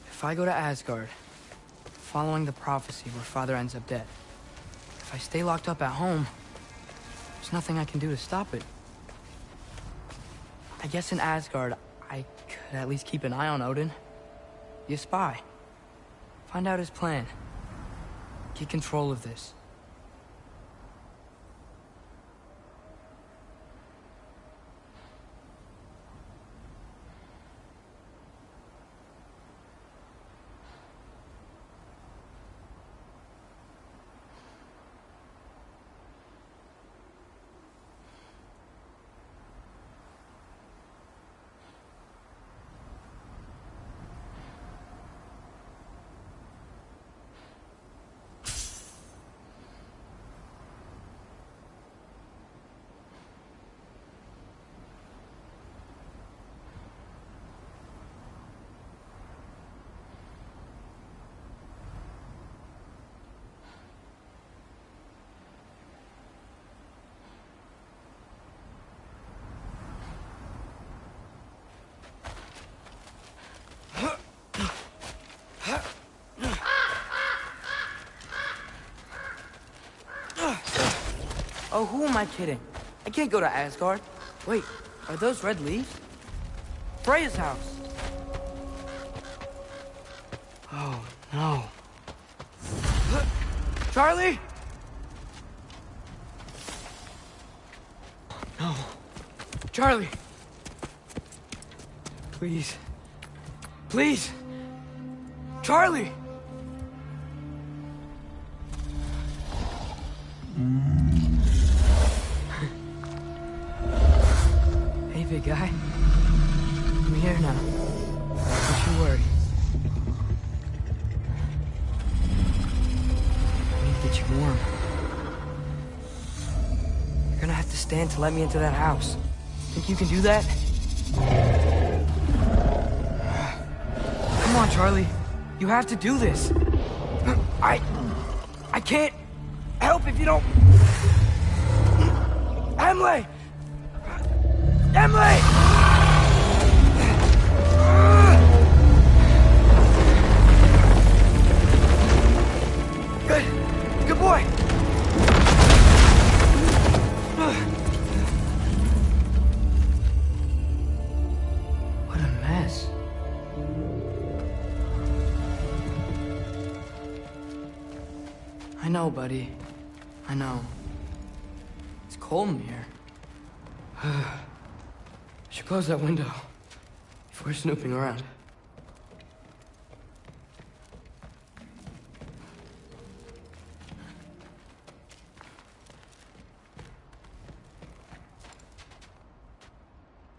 If I go to Asgard, following the prophecy where Father ends up dead, if I stay locked up at home, there's nothing I can do to stop it. I guess in Asgard, I could at least keep an eye on Odin. Be a spy. Find out his plan. Get control of this. Oh, who am I kidding? I can't go to Asgard. Wait, are those red leaves? Freya's house. Oh, no. Charlie? No. Charlie. Please. Please. Charlie! Hey, big guy. I'm here now. Don't you worry. I need to get you warm. You're gonna have to stand to let me into that house. Think you can do that? Come on, Charlie. You have to do this. I can't help if you don't... Emily! Emily! Good boy. What a mess. I know, buddy. I know. It's cold in here. I should close that window before snooping around.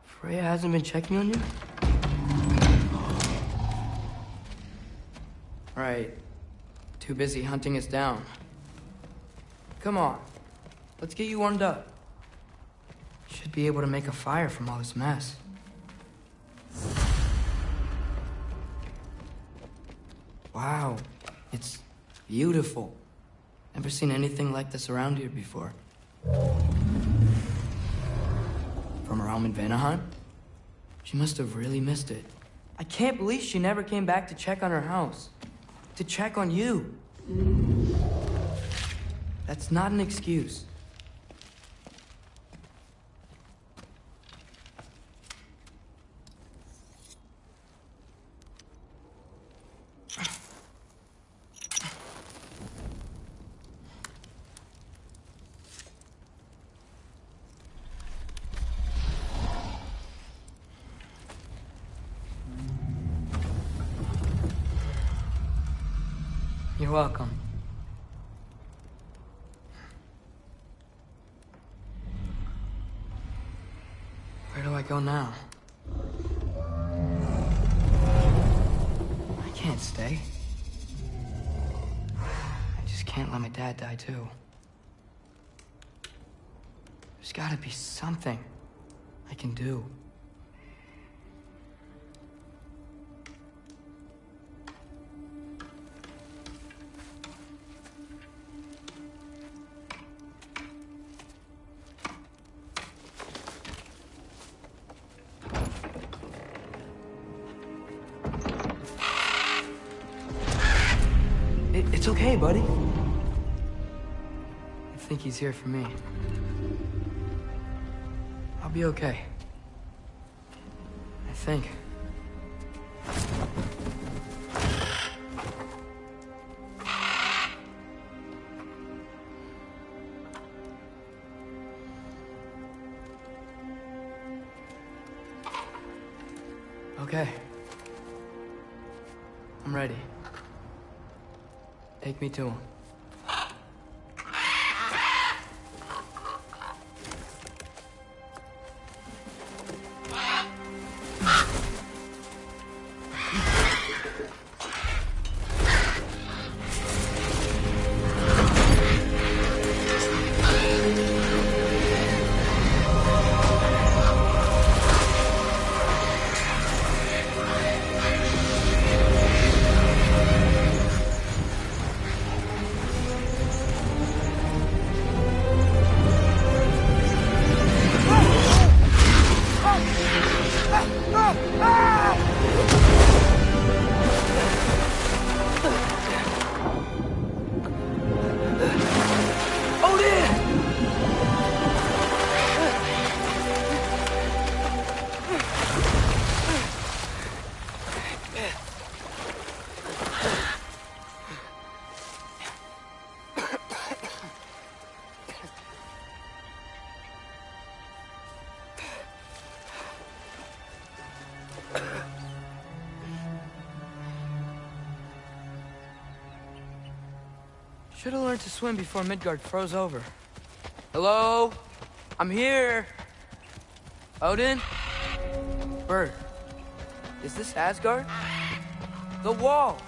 Freya hasn't been checking on you? Right. Too busy hunting us down. Come on. Let's get you warmed up. Should be able to make a fire from all this mess. Wow. It's beautiful. Never seen anything like this around here before. From a realm in Vanaheim? She must have really missed it. I can't believe she never came back to check on her house. To check on you. That's not an excuse. You're welcome. Where do I go now? I can't stay. I just can't let my dad die too. There's gotta be something I can do. It's okay, buddy. I think he's here for me. I'll be okay. I think. Okay. I'm ready. Take me to him. Should have learned to swim before Midgard froze over. Hello? I'm here. Odin? Bird. Is this Asgard? The wall.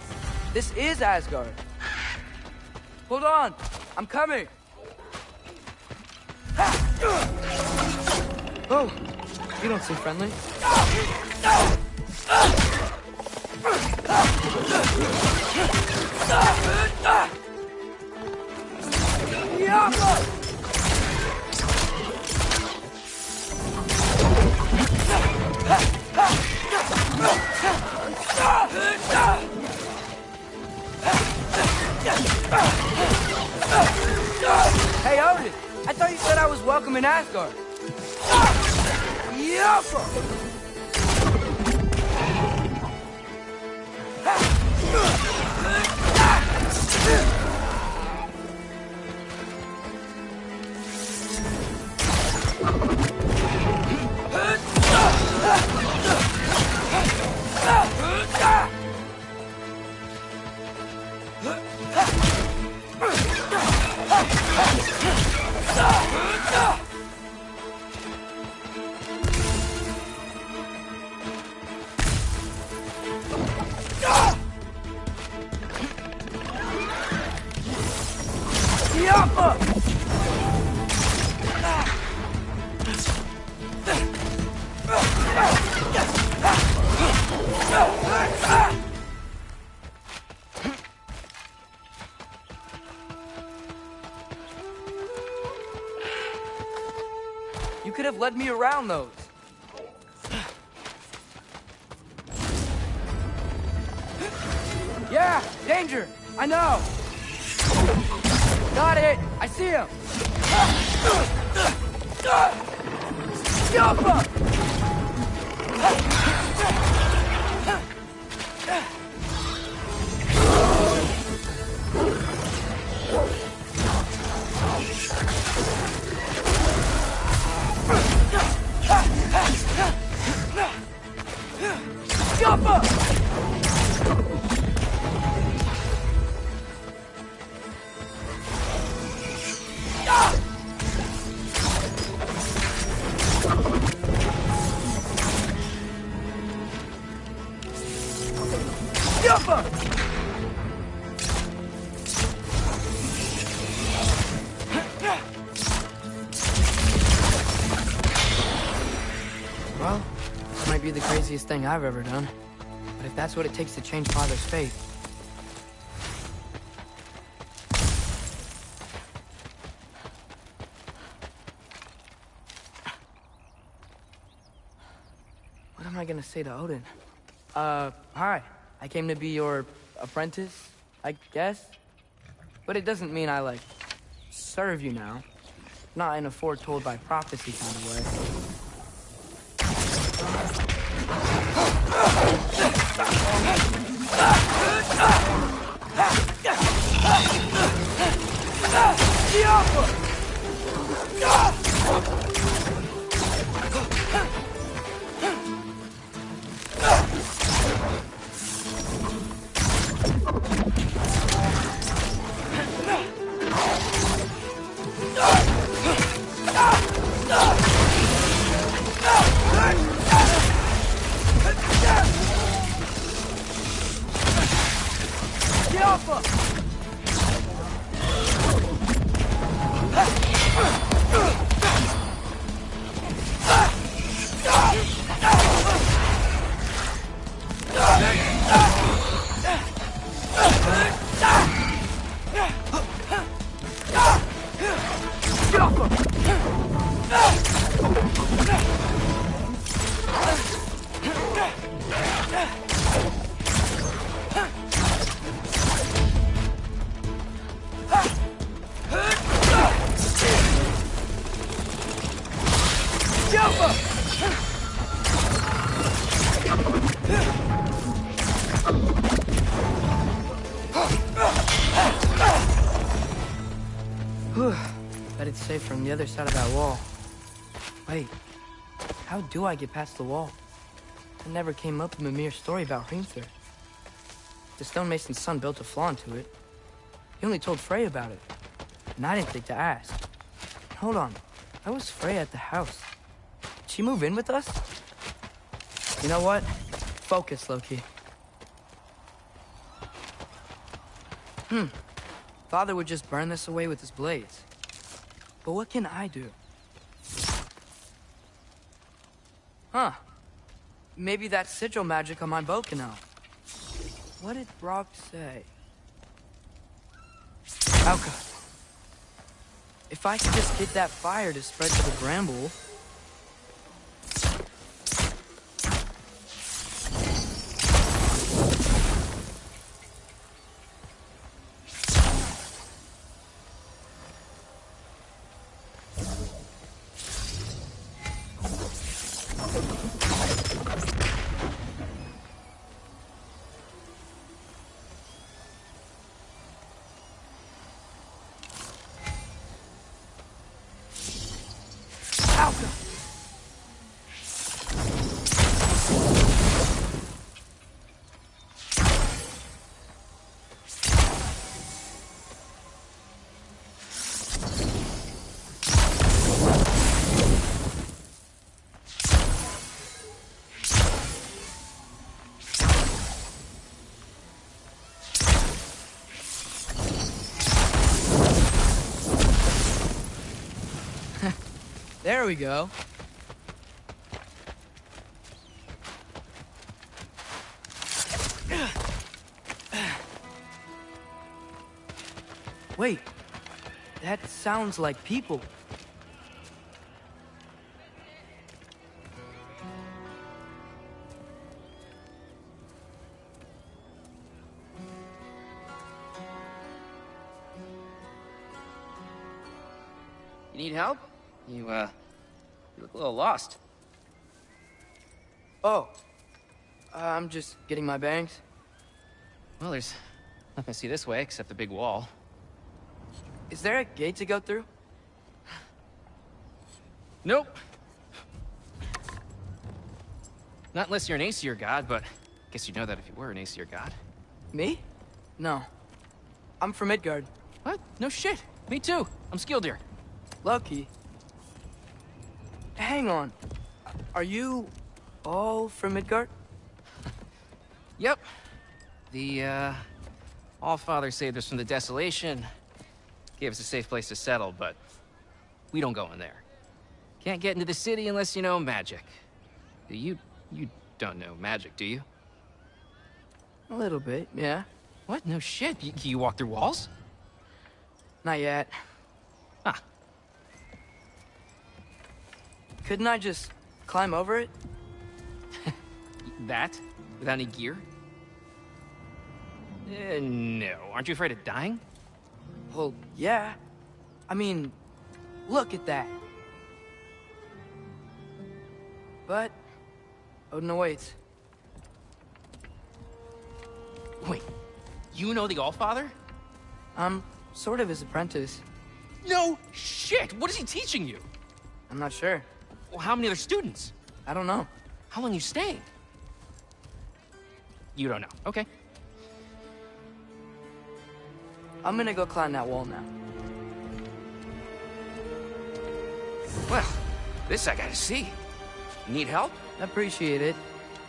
This is Asgard. Hold on. I'm coming. Oh, you don't seem friendly. Hey, Odin! I thought you said I was welcome in Asgard. You could have led me around those. Yeah, danger! I know! Got it! I see him! Jump up! Jump up! Jump up! Well, this might be the craziest thing I've ever done. But if that's what it takes to change Father's fate... What am I gonna say to Odin? Hi. I came to be your apprentice, I guess? But it doesn't mean I, like, serve you now. Not in a foretold by prophecy kind of way. Bet it's safe from the other side of that wall. Wait, how do I get past the wall? It never came up in Mimir's story about Hrimthur. The stonemason's son built a flaw into it. He only told Frey about it, and I didn't think to ask. Hold on, how was Frey at the house? Did she move in with us? You know what? Focus, Loki. Father would just burn this away with his blades. But what can I do? Huh. Maybe that sigil magic on my bow can help. What did Brock say? Alka. If I could just get that fire to spread to the bramble... There we go. Wait, that sounds like people. Need help? You look a little lost. Oh. I'm just getting my bearings. Well, there's nothing to see this way except the big wall. Is there a gate to go through? Nope. Not unless you're an Aesir god, but I guess you'd know that if you were an Aesir god. Me? No. I'm from Midgard. What? No shit. Me too. I'm Skildir. Lucky. Hang on. Are you all from Midgard? Yep. The, Allfather saved us from the desolation. Gave us a safe place to settle, but we don't go in there. Can't get into the city unless you know magic. You don't know magic, do you? A little bit, yeah. What? No shit. You walk through walls? Not yet. Huh. Couldn't I just climb over it? That? Without any gear? No. Aren't you afraid of dying? Well, yeah. I mean, look at that. But Odin awaits. Wait, you know the Allfather? I'm sort of his apprentice. No shit! What is he teaching you? I'm not sure. Well, how many other students? I don't know. How long you staying? You don't know. Okay. I'm gonna go climb that wall now. Well, this I gotta see. Need help? Appreciate it,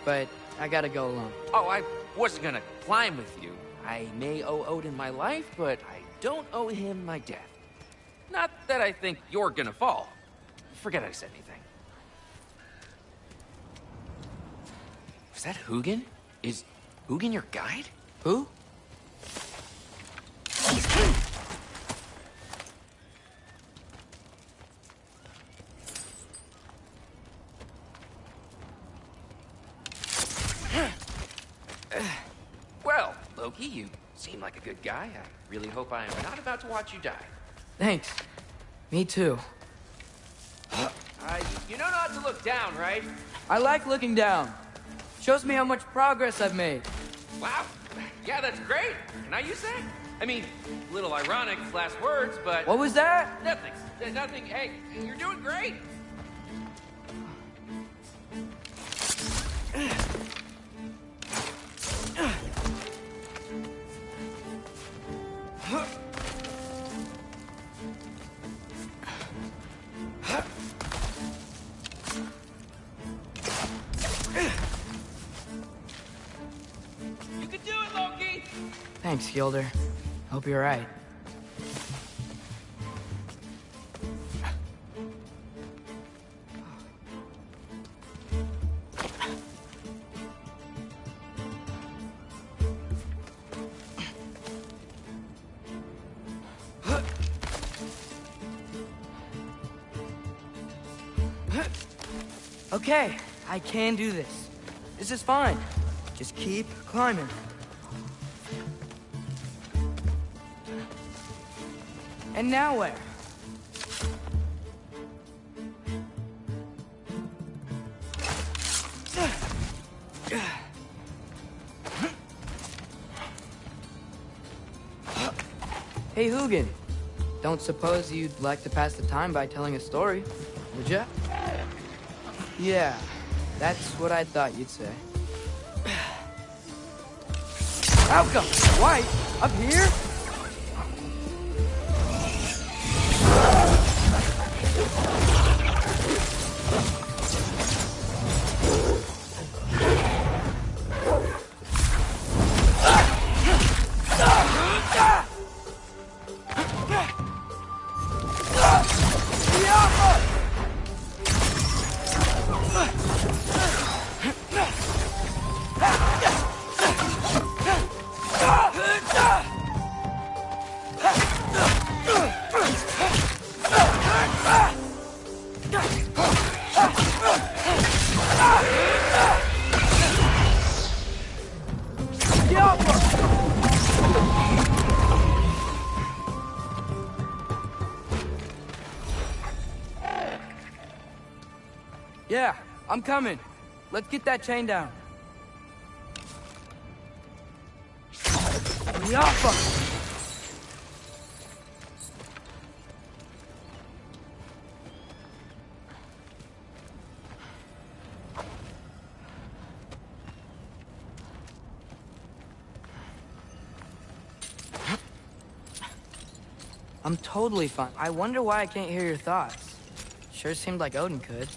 but I gotta go alone. Oh, I wasn't gonna climb with you. I may owe Odin my life, but I don't owe him my death. Not that I think you're gonna fall. Forget I said anything. Was that Hugin? Is Hugin your guide? Who? Well, Loki, you seem like a good guy. I really hope I am not about to watch you die. Thanks. Me too. You know not to look down, right? I like looking down. Shows me how much progress I've made. Wow. Yeah, that's great. Can I use that? I mean, a little ironic, last words, but... What was that? Nothing. Nothing. Hey, you're doing great. You can do it, Loki! Thanks, Gilder. Hope you're right. Okay, I can do this. This is fine. Just keep climbing. And now where? Hey, Hugin. Don't suppose you'd like to pass the time by telling a story, would ya? Yeah, that's what I thought you'd say. How come? White? Up here? I'm coming. Let's get that chain down. Yappa! I'm totally fine. I wonder why I can't hear your thoughts. Sure seemed like Odin could.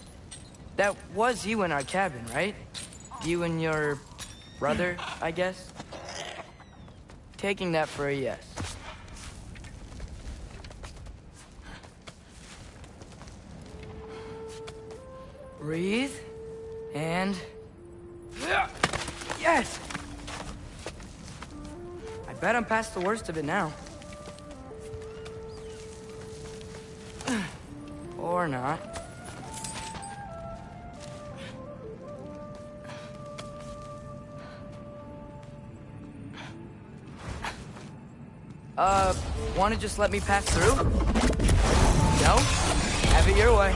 That was you in our cabin, right? You and your brother, I guess? Taking that for a yes. Breathe. And... Yes! I bet I'm past the worst of it now. Or not. Wanna just let me pass through? No? Have it your way.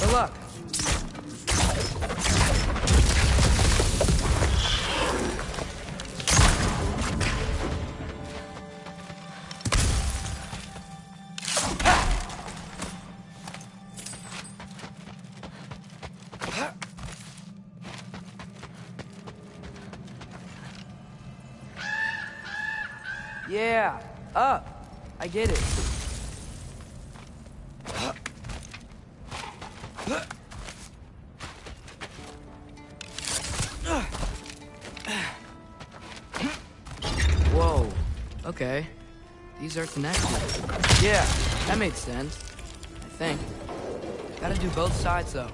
Good luck. Yeah, up. I get it. Whoa. Okay. These are connected. Yeah, that made sense. I think. Gotta do both sides, though.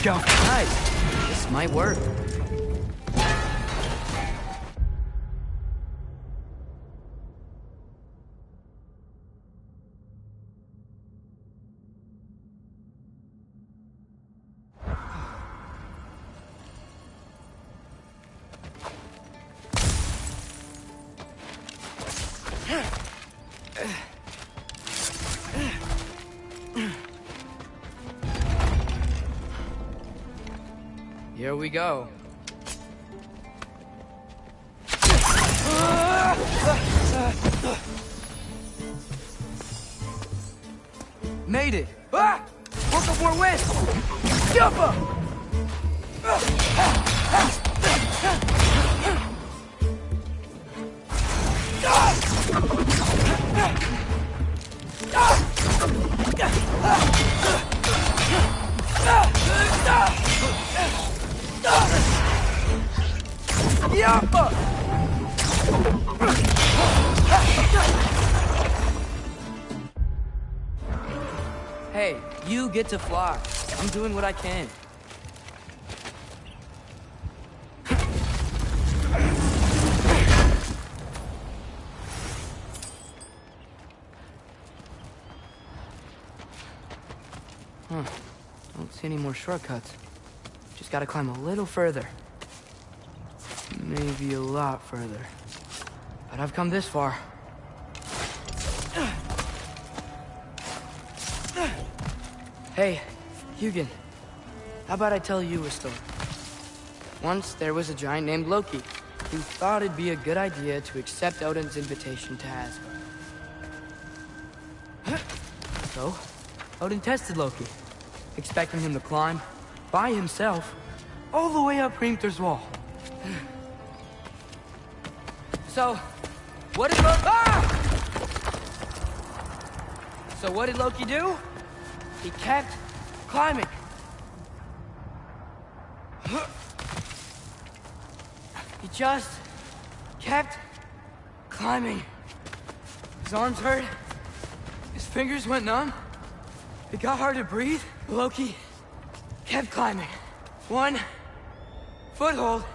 Go. Nice. This might work. Here we go. Made it. Ah! Work up more wind. Jump up. Yappa! Hey, you get to fly. I'm doing what I can. Huh. Don't see any more shortcuts. Just gotta climb a little further. Maybe a lot further. But I've come this far. Hey, Hugin. How about I tell you a story? Once there was a giant named Loki who thought it'd be a good idea to accept Odin's invitation to Asgard. So, Odin tested Loki, expecting him to climb, by himself, all the way up Hrimthur's wall. So, what did Loki do? He kept climbing. He just kept climbing. His arms hurt. His fingers went numb. It got hard to breathe. Loki kept climbing. One foothold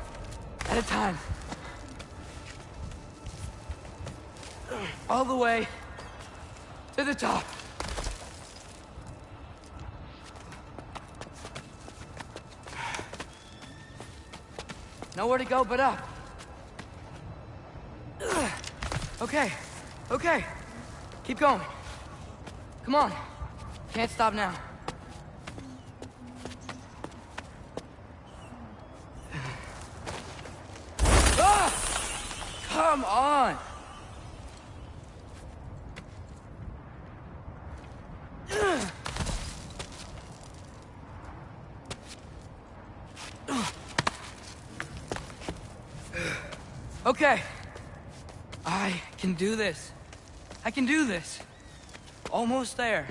at a time. All the way to the top. Nowhere to go but up. Okay, okay. Keep going. Come on. Can't stop now. Come on! Okay. I can do this. I can do this. Almost there.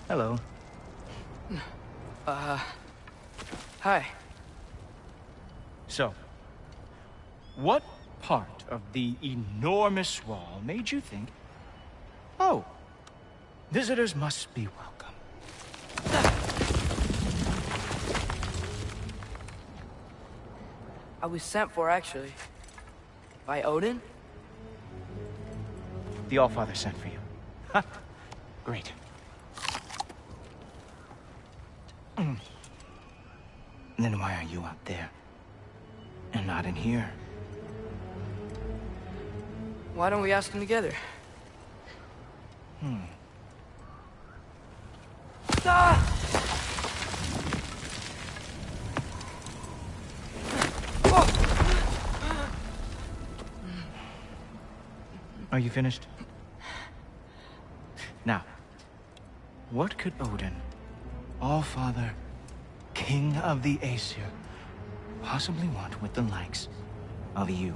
Hello. Hi. So, what part of the enormous wall made you think, oh, visitors must be welcome? I was sent for, actually. By Odin? The Allfather sent for you. Ha! Great. Then why are you out there? And not in here? Why don't we ask them together? Ah! Are you finished? Now, what could Odin, Allfather, King of the Aesir, possibly want with the likes of you?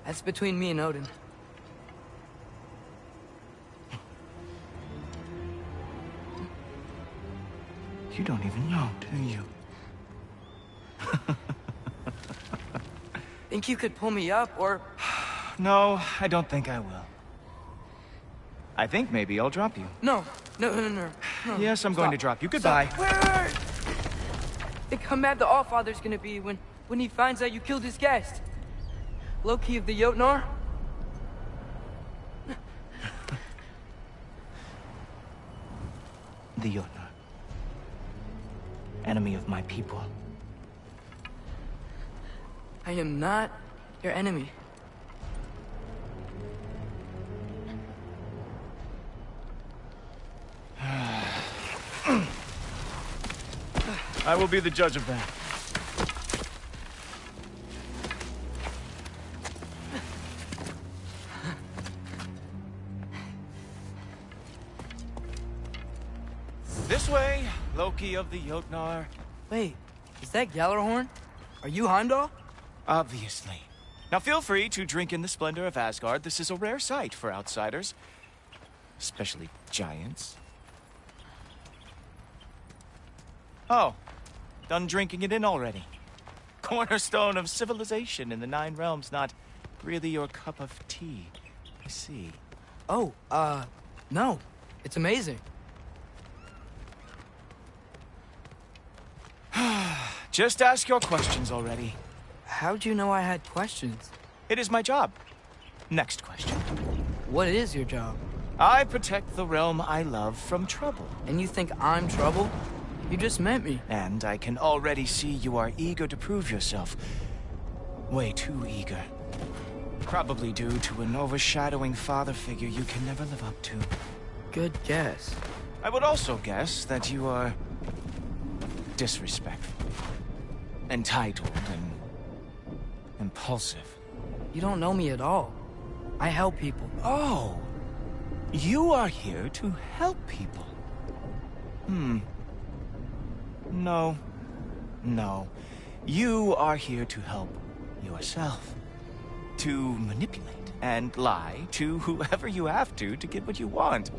That's between me and Odin. You don't even know, do you? Think you could pull me up, or... No, I don't think I will. I think maybe I'll drop you. No. Yes, I'm going to drop you. Goodbye. Wait. Think how mad the Allfather's gonna be when he finds out you killed his guest. Loki of the Jotnar? The Jotnar. Enemy of my people. I am not your enemy. I will be the judge of that. This way, Loki of the Jotnar. Wait, is that Gjallarhorn? Are you Heimdall? Obviously. Now feel free to drink in the splendor of Asgard. This is a rare sight for outsiders. Especially giants. Oh, done drinking it in already. Cornerstone of civilization in the Nine Realms, not really your cup of tea, I see. Oh, no. It's amazing. Just ask your questions already. How'd you know I had questions? It is my job. Next question. What is your job? I protect the realm I love from trouble. And you think I'm trouble? You just met me. And I can already see you are eager to prove yourself. Way too eager. Probably due to an overshadowing father figure you can never live up to. Good guess. I would also guess that you are disrespectful, entitled, and impulsive. You don't know me at all. I help people. Oh, you are here to help people. No. You are here to help yourself. To manipulate and lie to whoever you have to get what you want.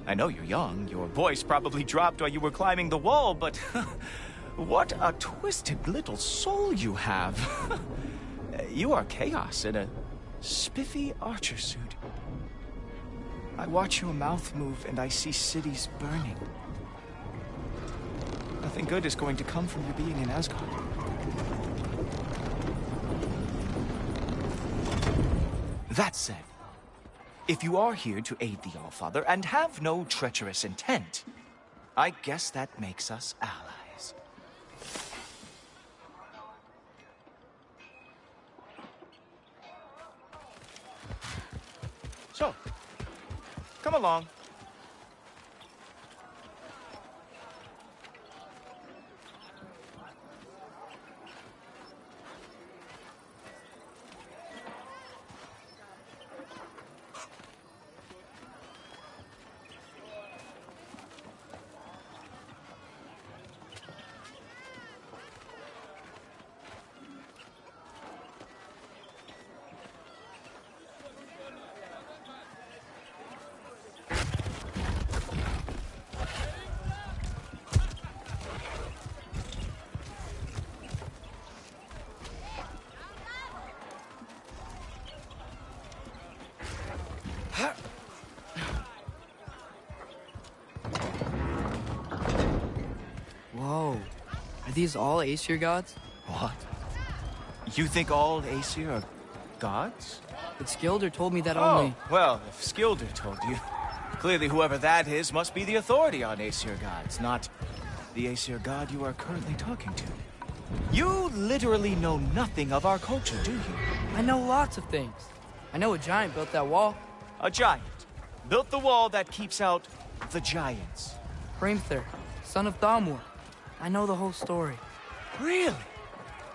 I know you're young. Your voice probably dropped while you were climbing the wall, but what a twisted little soul you have. You are chaos in a spiffy archer suit. I watch your mouth move and I see cities burning. Nothing good is going to come from your being in Asgard. That said, if you are here to aid the Allfather and have no treacherous intent, I guess that makes us allies. So, come along. Whoa. Are these all Aesir gods? What? You think all Aesir are gods? But Skilder told me that only... Well, if Skilder told you, clearly whoever that is must be the authority on Aesir gods, not the Aesir god you are currently talking to. You literally know nothing of our culture, do you? I know lots of things. I know a giant built that wall. A giant built the wall that keeps out the giants. Hrimthur, son of Thamur. I know the whole story. Really?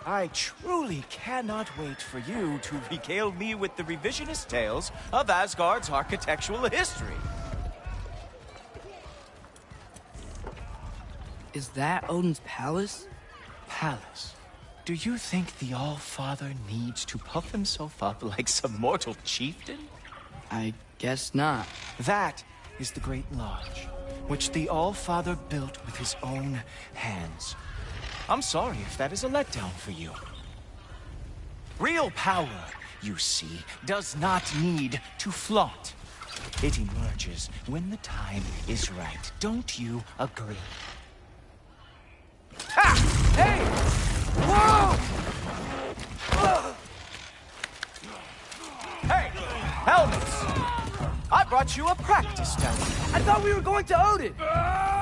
I truly cannot wait for you to regale me with the revisionist tales of Asgard's architectural history. Is that Odin's palace? Palace? Do you think the All-Father needs to puff himself up like some mortal chieftain? I guess not. That is the Great Lodge, which the All-Father built with his own hands. I'm sorry if that is a letdown for you. Real power, you see, does not need to flaunt. It emerges when the time is right. Don't you agree? Ha! Hey! Whoa! Hey! Helmets! I brought you a practice demo. I thought we were going to Odin!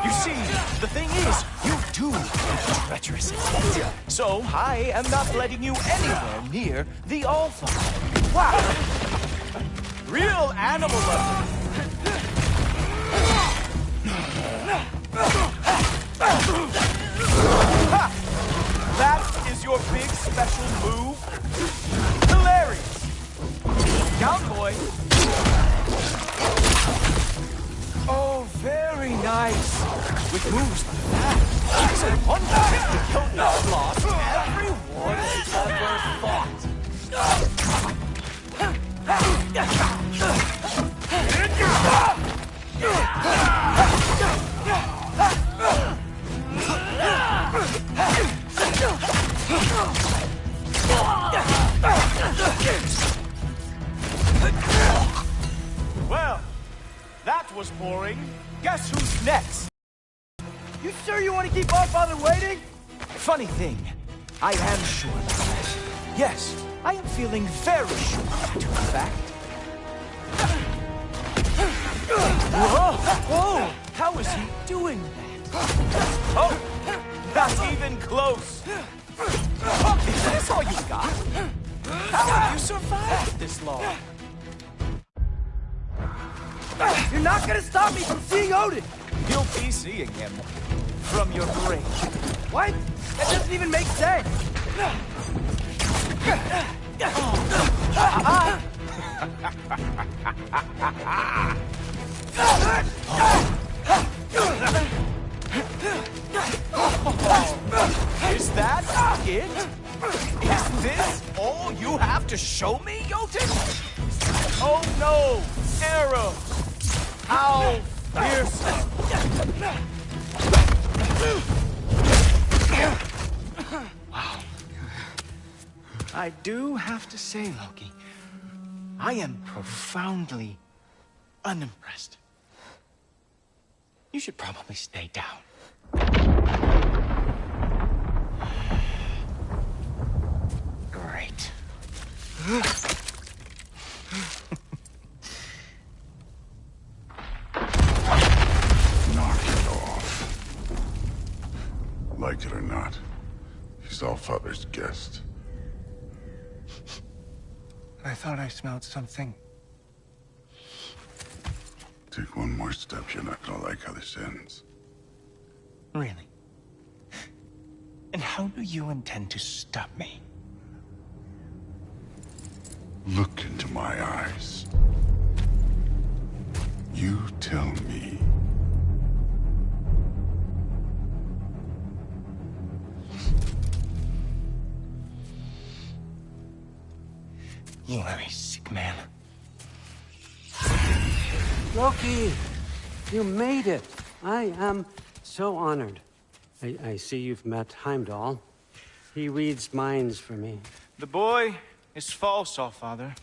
You see, the thing is, you do have treacherous intent. So, I am not letting you anywhere near the All-Father. Wow! Real animal loving. Ha! That is your big special move? Hilarious! Down, boy! Oh, very nice. With moves like that, it's a wonder you'll not lost every war they've ever fought. Well, that was boring. Guess who's next? You sure you want to keep Allfather waiting? Funny thing, I am sure about that. Yes, I am feeling very sure, in fact. Whoa! Whoa! How is he doing that? Oh! Not even close! Is this all you got? How have you survived this long? You're not gonna stop me from seeing Odin! You'll be seeing him from your grave. What? That doesn't even make sense! Is that it? Is this all you have to show me, Jotun? Oh no! Arrows! How fearsome! Wow. I do have to say, Loki, I am profoundly unimpressed. You should probably stay down. Great. Knock it off. Like it or not, he's Allfather's guest. I thought I smelled something. Take one more step, you're not gonna like how this ends. Really? And how do you intend to stop me? Look into my eyes. You tell me. You are a sick man. Loki, you made it. I am so honored. I see you've met Heimdall. He reads minds for me. The boy is false, Allfather.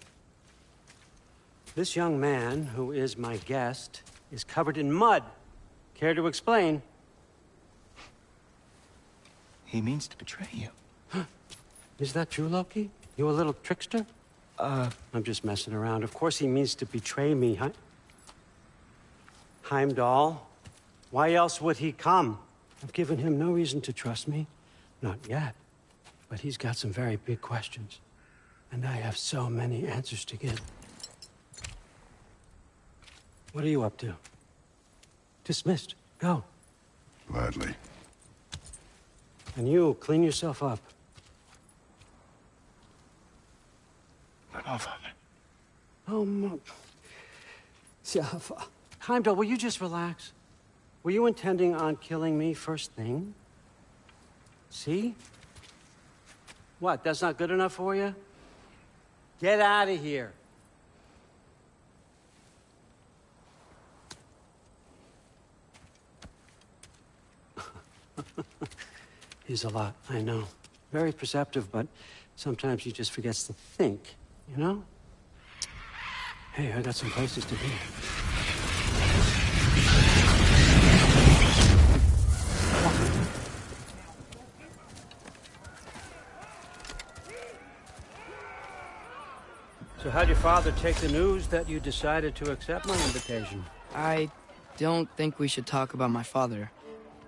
This young man, who is my guest, is covered in mud. Care to explain? He means to betray you. Is that true, Loki? You a little trickster? I'm just messing around. Of course he means to betray me, huh? Heimdall, why else would he come? I've given him no reason to trust me. Not yet. But he's got some very big questions. And I have so many answers to give. What are you up to? Dismissed. Go. Gladly. And you, clean yourself up. But Allfather. Oh, Heimdall, will you just relax? Were you intending on killing me first thing? See? What, that's not good enough for you? Get out of here. He's a lot, I know. Very perceptive, but sometimes he just forgets to think, you know? Hey, I got some places to be. So how'd your father take the news that you decided to accept my invitation? I don't think we should talk about my father.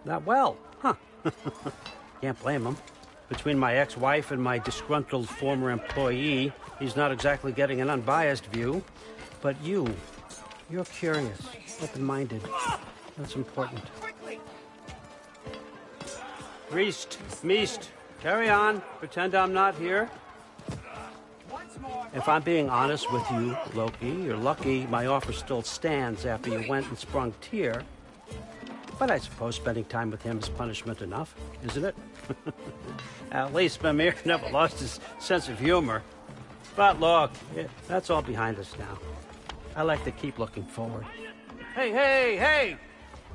Not well, huh? Can't blame him. Between my ex-wife and my disgruntled former employee, he's not exactly getting an unbiased view. But you're curious, open-minded. That's important. Meest, carry on. Pretend I'm not here. If I'm being honest with you, Loki, you're lucky my offer still stands after you went and sprung Tyr. But I suppose spending time with him is punishment enough, isn't it? At least Mimir never lost his sense of humor. But look, that's all behind us now. I like to keep looking forward. Hey!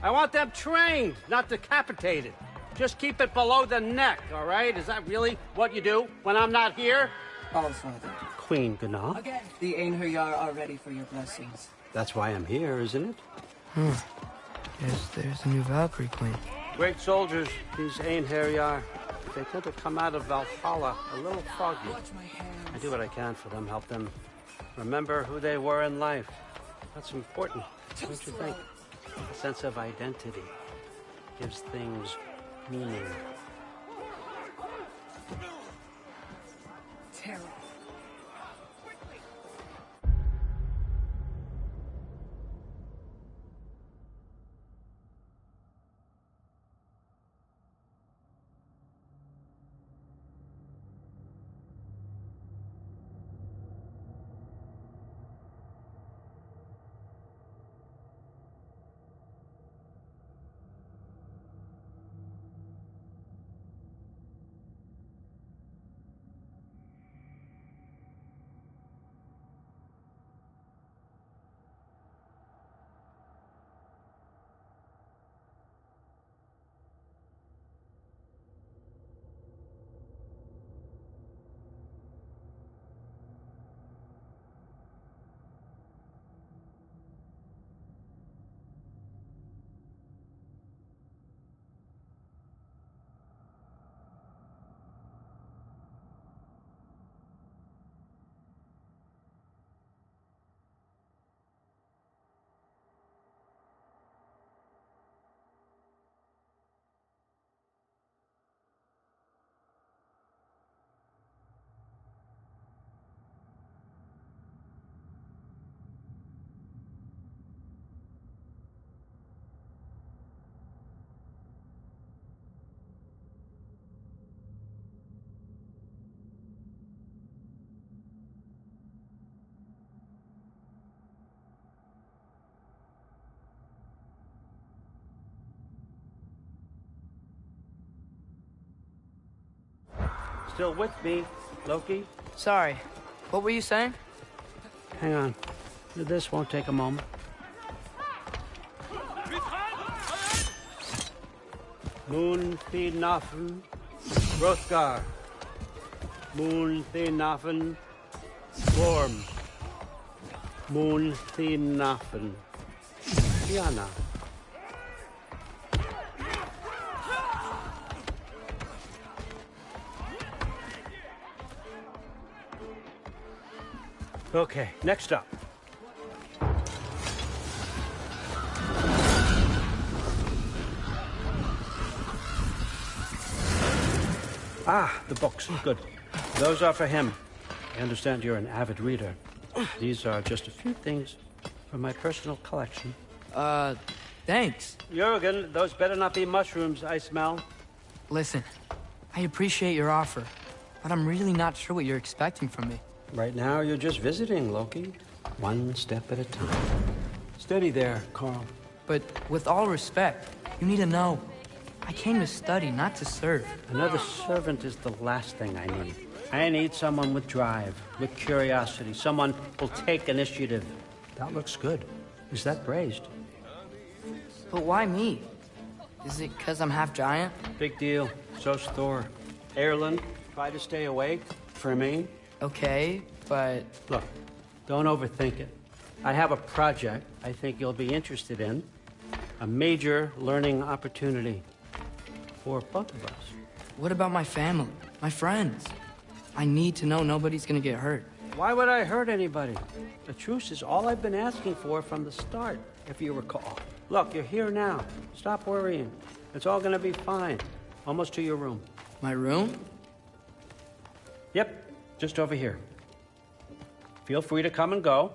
I want them trained, not decapitated. Just keep it below the neck, all right? Is that really what you do when I'm not here? Allfather. Queen Gná. The Einherjar are ready for your blessings. That's why I'm here, isn't it? There's a new Valkyrie queen. Great soldiers, these Einherjar. they tend to come out of Valhalla a little foggy. I do what I can for them, help them remember who they were in life. That's important, don't you think? A sense of identity gives things meaning. Terrible. Still with me, Loki? Sorry. What were you saying? Hang on. This won't take a moment. Moonthinafen, Hrothgar. Moonthinafen, Worm. Moonthinafen, Diana. Okay, next up. Ah, the books. Good. Those are for him. I understand you're an avid reader. These are just a few things from my personal collection. Thanks. Jurgen, those better not be mushrooms I smell. Listen, I appreciate your offer, but I'm really not sure what you're expecting from me. Right now, you're just visiting, Loki. One step at a time. Steady there, Carl. But with all respect, you need to know, I came to study, not to serve. Another servant is the last thing I need. I need someone with drive, with curiosity, someone who'll take initiative. That looks good. Is that braised? But why me? Is it because I'm half giant? Big deal. So's Thor. Erland, try to stay awake. For me. Okay, but... Look, don't overthink it. I have a project I think you'll be interested in. A major learning opportunity for both of us. What about my family? My friends? I need to know nobody's gonna get hurt. Why would I hurt anybody? The truce is all I've been asking for from the start, if you recall. Look, you're here now. Stop worrying. It's all gonna be fine. Almost to your room. My room? Yep. Just over here. Feel free to come and go.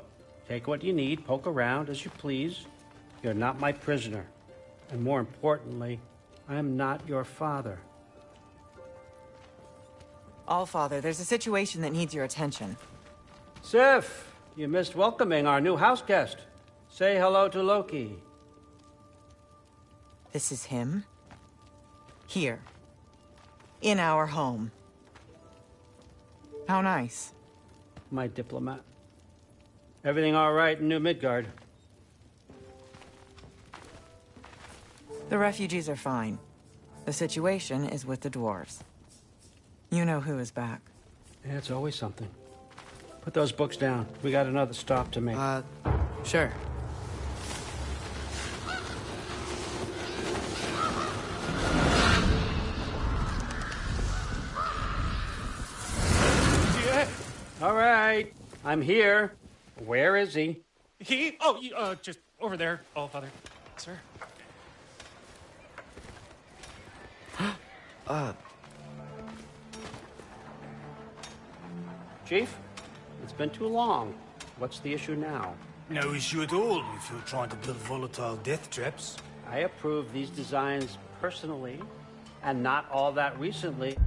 Take what you need, poke around as you please. You're not my prisoner. And more importantly, I'm not your father. Allfather, there's a situation that needs your attention. Sif, you missed welcoming our new house guest. Say hello to Loki. This is him? Here. In our home. How nice. My diplomat. Everything all right in New Midgard? The refugees are fine. The situation is with the dwarves. You know who is back. Yeah, it's always something. Put those books down. We got another stop to make. Sure. I'm here. Where is he? Just over there, Allfather. Sir. Chief, it's been too long. What's the issue now? No issue at all if you're trying to build volatile death traps. I approve these designs personally, and not all that recently.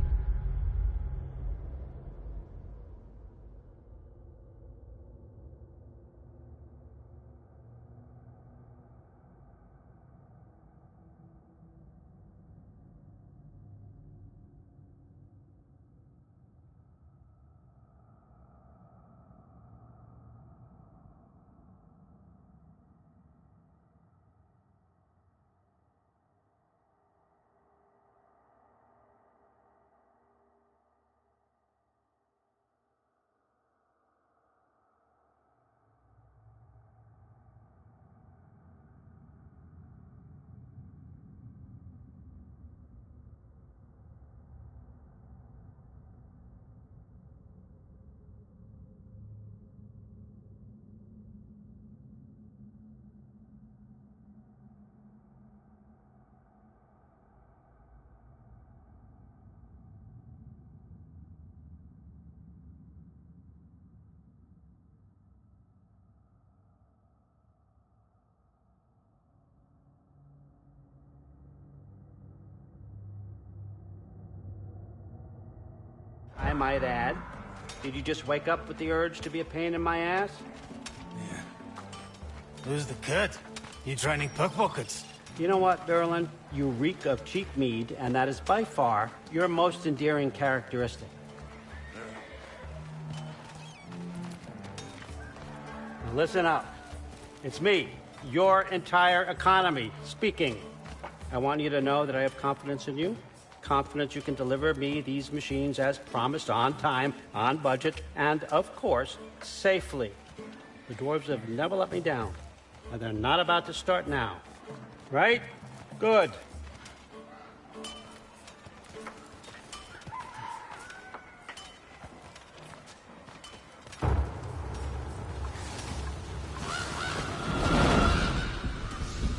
I might add, did you just wake up with the urge to be a pain in my ass? Yeah. Who's the cut? You training pickpockets? You know what, Derlin? You reek of cheap mead, and that is by far your most endearing characteristic. Now listen up. It's me, your entire economy, speaking. I want you to know that I have confidence in you. Confidence you can deliver me these machines as promised, on time, on budget, and, of course, safely. The dwarves have never let me down, and they're not about to start now. Right? Good.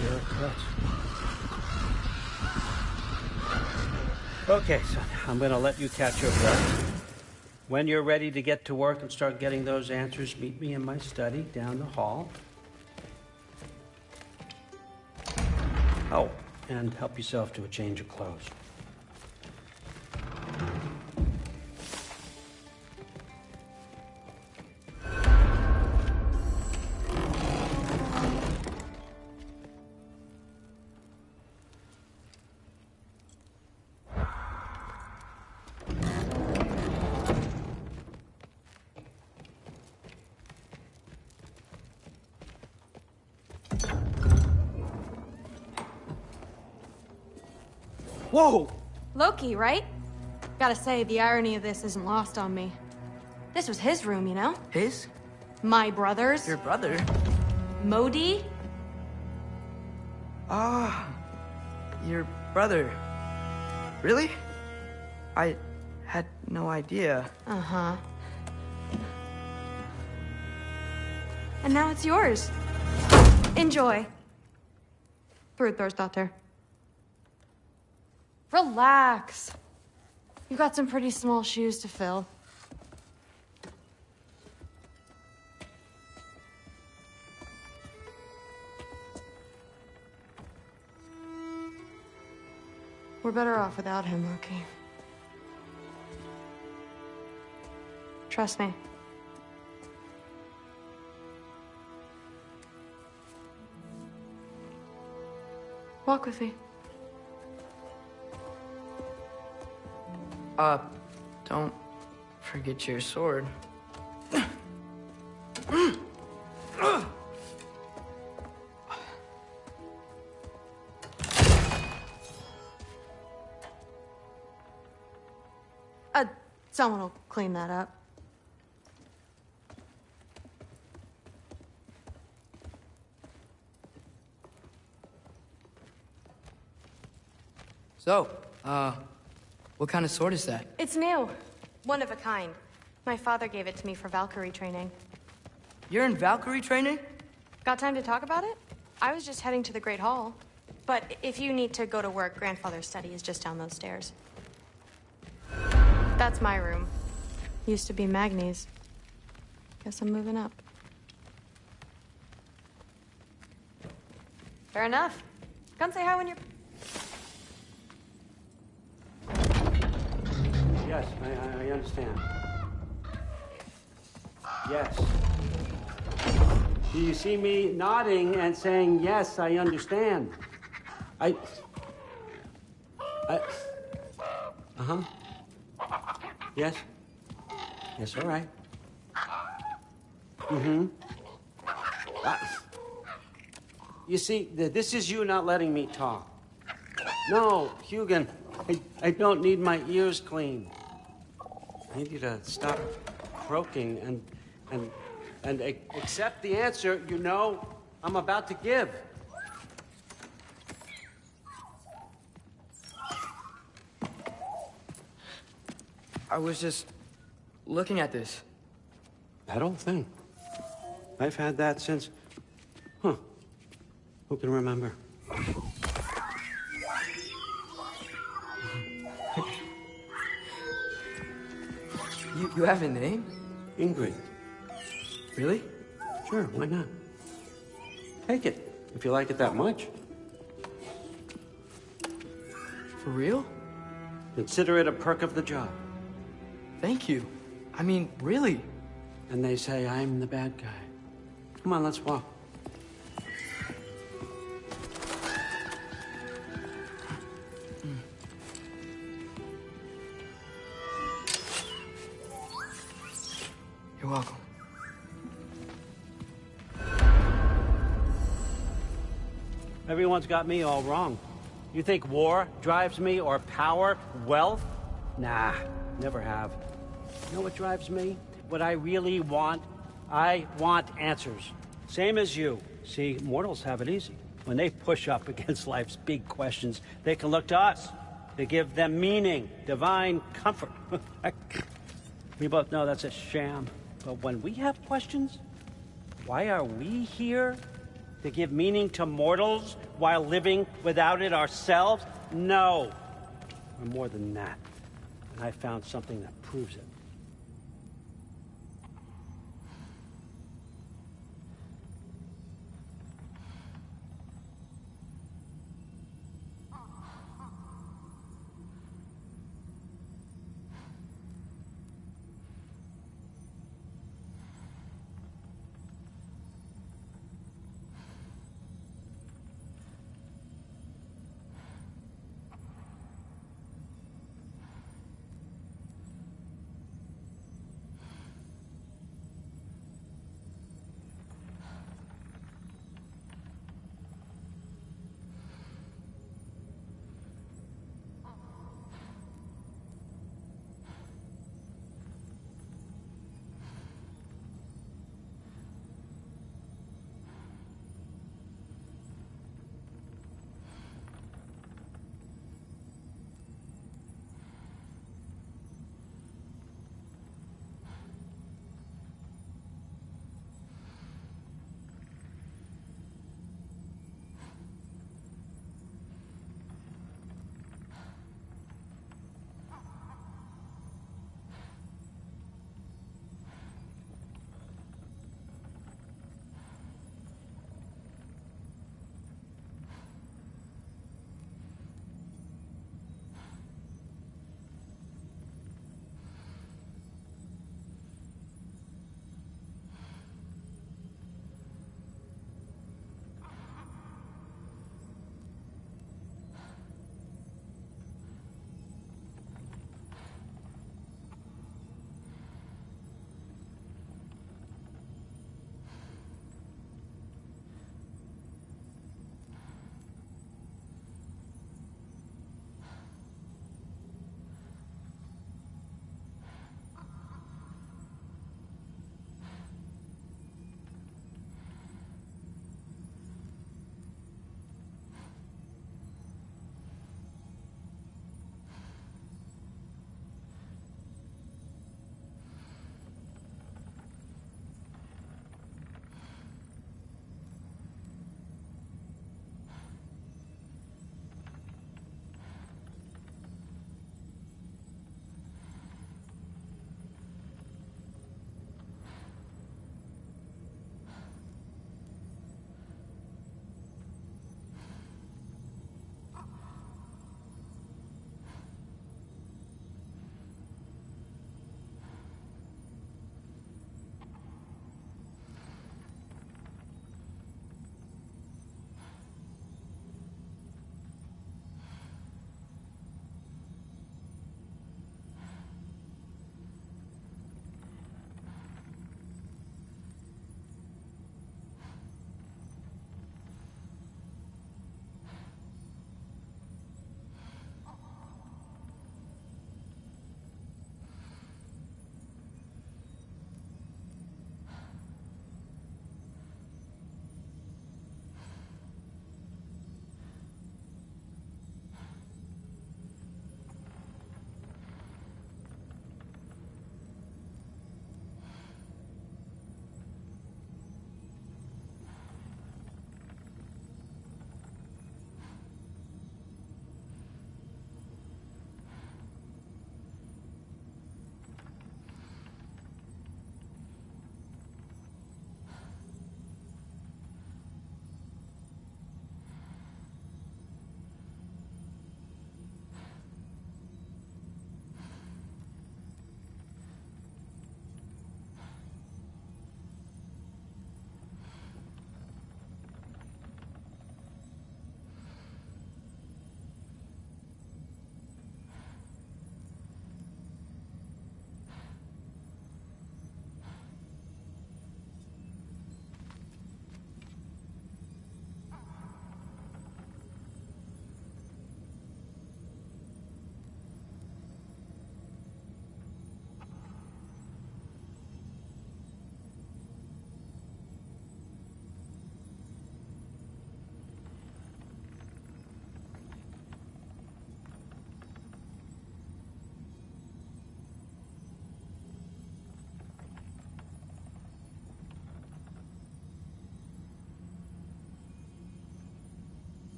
You're cut. Okay, son, I'm going to let you catch your breath. When you're ready to get to work and start getting those answers, meet me in my study down the hall. Oh, and help yourself to a change of clothes. Whoa! Loki, right? Gotta say, the irony of this isn't lost on me. This was his room, you know? His? My brother's. Your brother? Modi? Ah, your brother. Really? I had no idea. Uh-huh. And now it's yours. Enjoy. Brudthorstdotter. Relax. You've got some pretty small shoes to fill. We're better off without him, Loki. Trust me. Walk with me. Don't forget your sword. Someone will clean that up. So, what kind of sword is that? It's new. One of a kind. My father gave it to me for Valkyrie training. You're in Valkyrie training? Got time to talk about it? I was just heading to the Great Hall. But if you need to go to work, Grandfather's study is just down those stairs. That's my room. Used to be Magni's. Guess I'm moving up. Fair enough. Come say hi when you're... Yes, I understand. Yes. Do you see me nodding and saying, yes, I understand? Uh-huh. Yes. Yes, all right. Mm-hmm. You see, this is you not letting me talk. No, Hugin, I don't need my ears cleaned. I need you to stop croaking and accept the answer you know I'm about to give. I was just looking at this. That old thing. I've had that since... Huh. Who can remember? You have a name? Ingrid. Really? Sure, why not? Take it, if you like it that much. For real? Consider it a perk of the job. Thank you. I mean, really. And they say I'm the bad guy. Come on, let's walk. You're welcome. Everyone's got me all wrong. You think war drives me, or power, wealth? Nah, never have. You know what drives me? What I really want? I want answers. Same as you. See, mortals have it easy. When they push up against life's big questions, they can look to us. They give them meaning, divine comfort. We both know that's a sham. But when we have questions, why are we here? To give meaning to mortals while living without it ourselves? No. We're more than that. And I found something that proves it.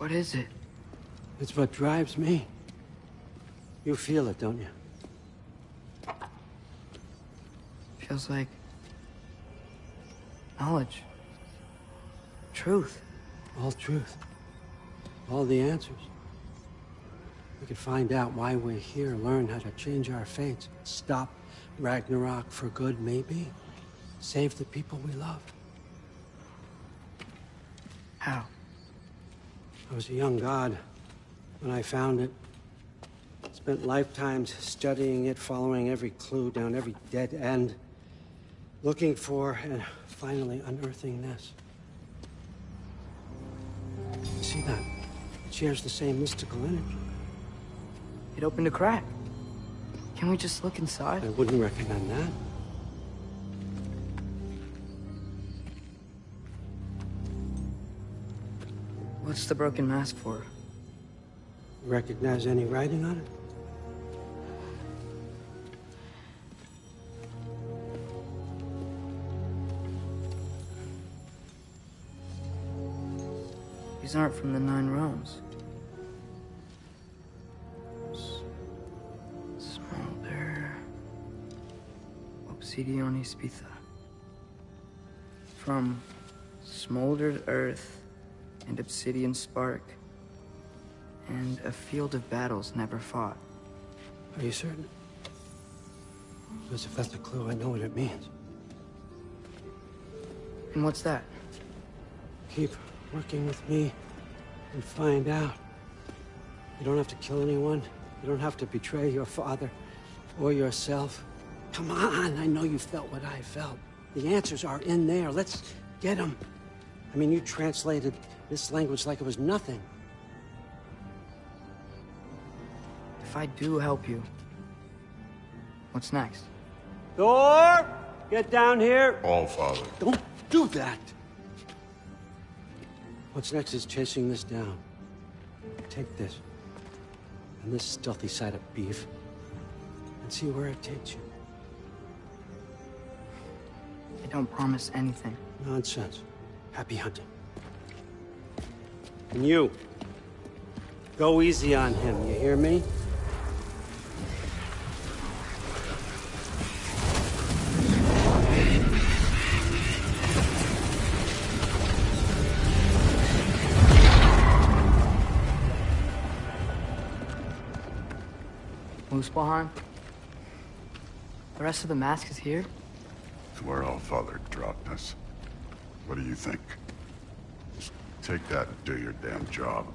What is it? It's what drives me. You feel it, don't you? Feels like knowledge. Truth. All truth. All the answers. We could find out why we're here, learn how to change our fates, stop Ragnarok for good, maybe. Save the people we love. How? I was a young god when I found it. Spent lifetimes studying it, following every clue down every dead end, looking for and finally unearthing this. You see that? It shares the same mystical energy. It opened a crack. Can we just look inside? I wouldn't recommend that. What's the broken mask for? Recognize any writing on it? These aren't from the 9 realms. Smolder. Obsidione Spitha. From smoldered earth and obsidian spark. And a field of battles never fought. Are you certain? Because if that's a clue, I know what it means. And what's that? Keep working with me and find out. You don't have to kill anyone. You don't have to betray your father or yourself. Come on, I know you felt what I felt. The answers are in there. Let's get them. I mean, you translated this language like it was nothing. If I do help you, what's next? Thor! Get down here! All Father. Don't do that! What's next is chasing this down. Take this, and this stealthy side of beef, and see where it takes you. I don't promise anything. Nonsense. Happy hunting. And you, go easy on him, you hear me? Muspelheim? The rest of the mask is here? It's where All Father dropped us. What do you think? Just take that and do your damn job.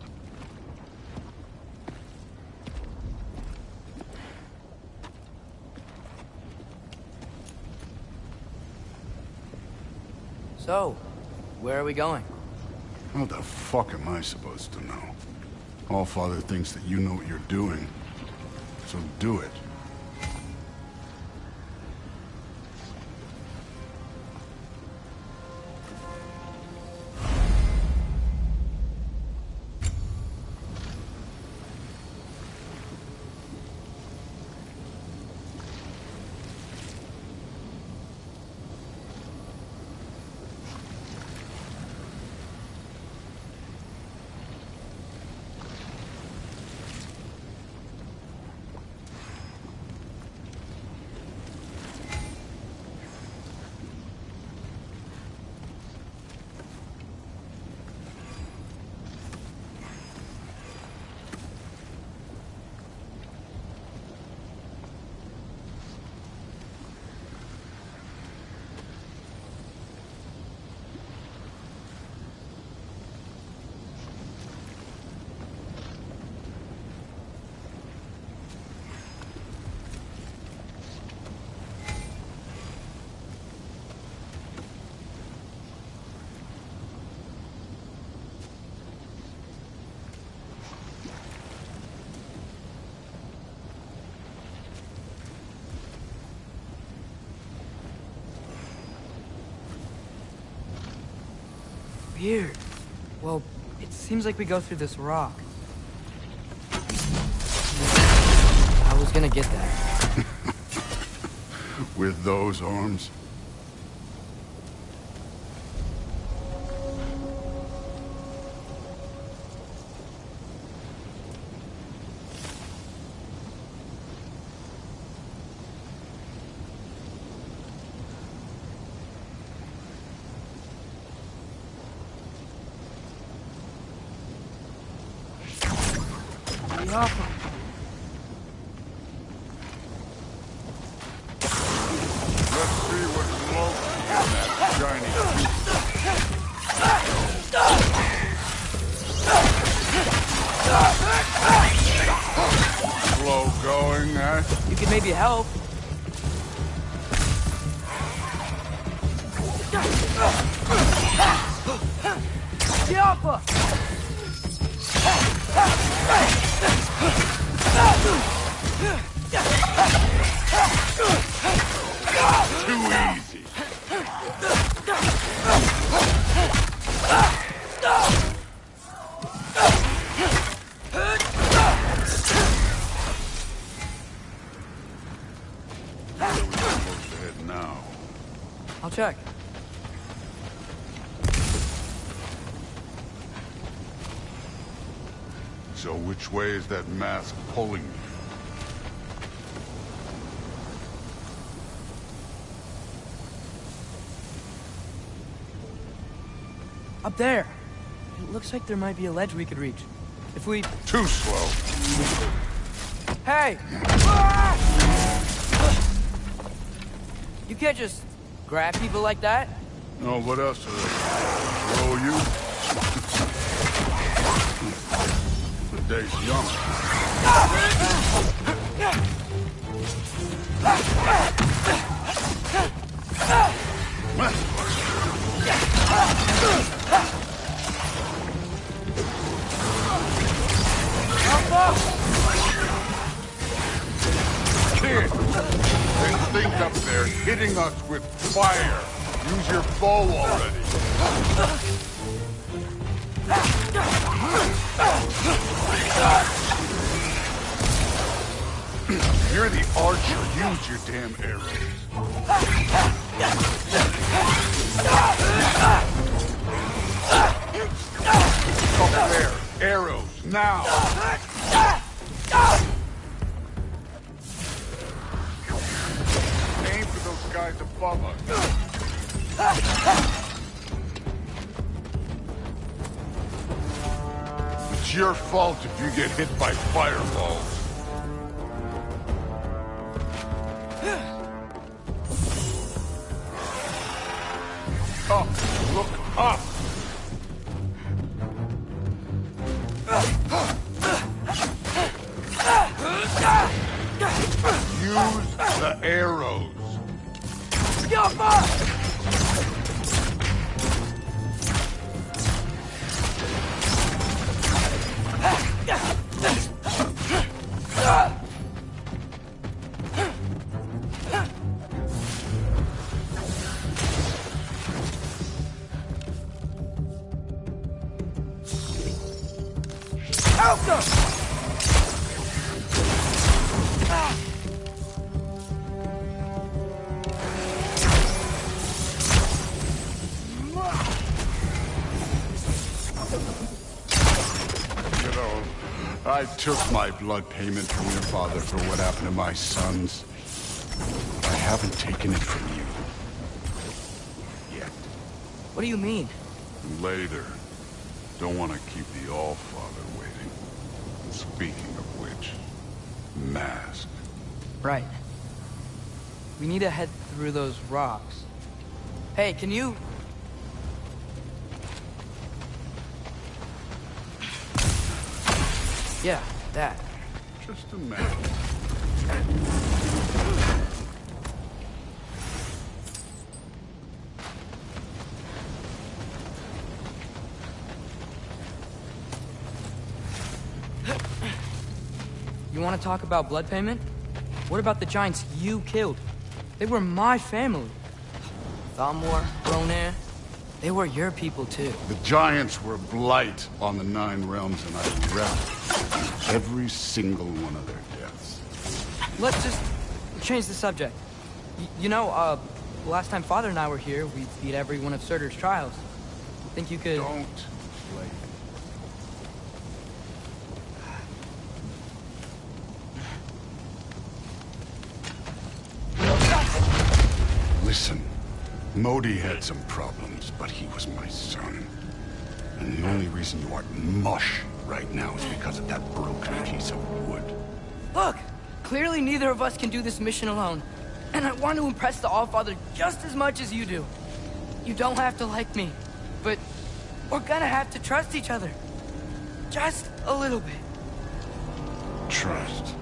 So, where are we going? How the fuck am I supposed to know? All Father thinks that you know what you're doing. So do it. Weird. Well, it seems like we go through this rock. I was gonna get that. With those arms? Let's see what's local in that shiny. Slow going, huh? You could maybe help. Diapa! Too easy. Where are we supposed to head now? I'll check. So which way is that mask pulling me? Up there. It looks like there might be a ledge we could reach. If we... Too slow. Hey! You can't just grab people like that. No, what else are they? Throw you? The day's young. Kid, there's things up there hitting us with fire. Use your bow already. You're the archer. Use your damn arrows. Up there. Arrows, now. Aim for those guys above us. It's your fault if you get hit by fireballs. Up! Look up! Use the arrows. I took my blood payment from your father for what happened to my sons. I haven't taken it from you. Yet. What do you mean? Later. Don't want to keep the Allfather waiting. And speaking of which, mask. Right. We need to head through those rocks. Hey, can you... Yeah, that. Just a minute. You want to talk about blood payment? What about the giants you killed? They were my family. Thamor, Ronair, they were your people too. The giants were blight on the 9 realms, and I read every single one of their deaths. Let's just change the subject. You know, last time Father and I were here, we beat every one of Surtur's trials. Think you could... Don't play. Listen, Modi had some problems, but he was my son. And the only reason you aren't mush right now is because of that broken piece of wood. Look! Clearly neither of us can do this mission alone. And I want to impress the Allfather just as much as you do. You don't have to like me, but we're gonna have to trust each other. Just a little bit. Trust.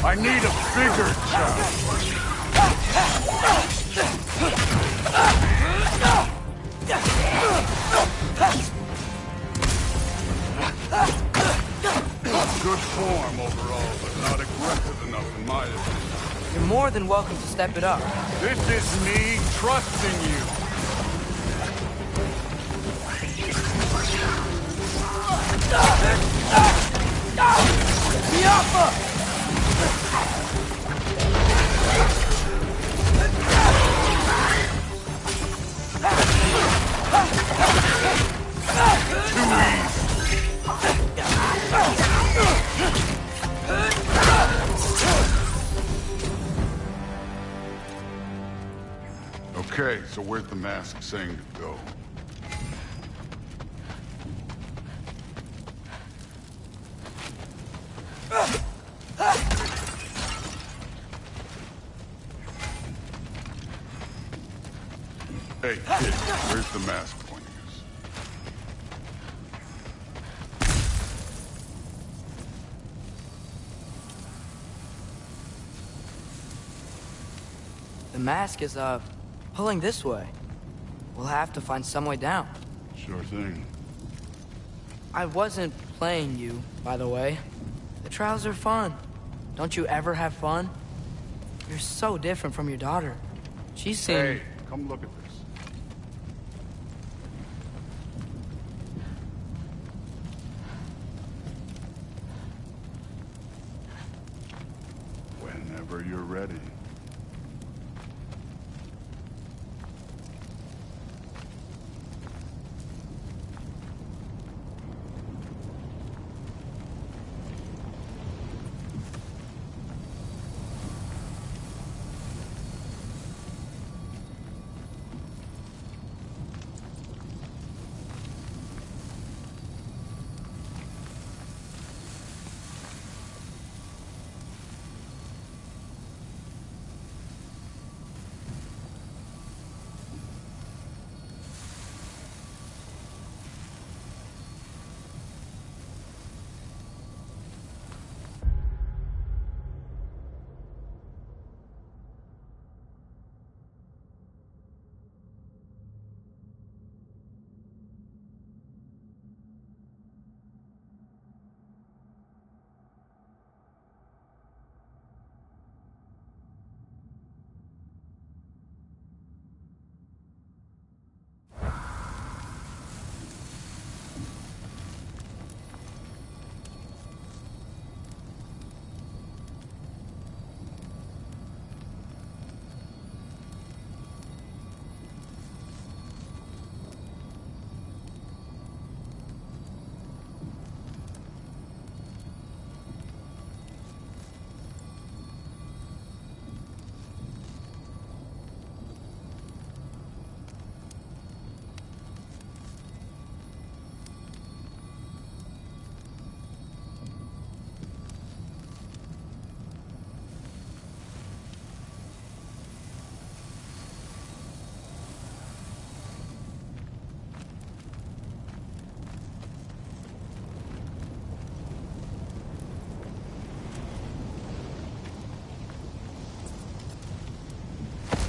I need a bigger chop. Good form overall, but not aggressive enough in my opinion. You're more than welcome to step it up. This is me trusting you. Miappa! Okay, so where's the mask saying to go? Hey, kid, where's the mask pointing us? The mask is, pulling this way. We'll have to find some way down. Sure thing. I wasn't playing you, by the way. The trials are fun. Don't you ever have fun? You're so different from your daughter. She's seen... Hey, come look at this. Whenever you're ready.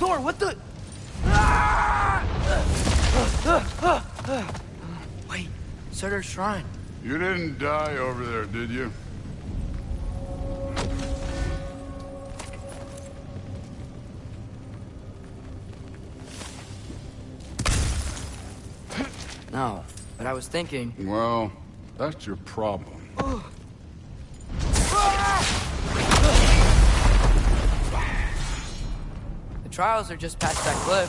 Thor, what the... Wait, Surtur's shrine. You didn't die over there, did you? No, but I was thinking... Well, that's your problem. The trials are just past that cliff.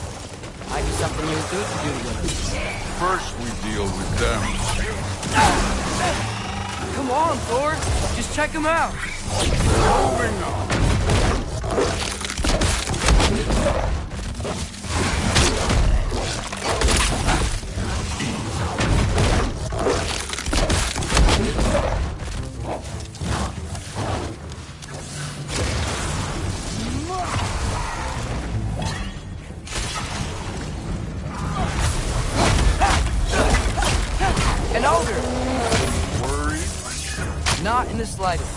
Might be something you and Dude can do together. First we deal with them. Come on, Thor. Just check him out. Moving on. An ogre. Worried? Not in the slightest.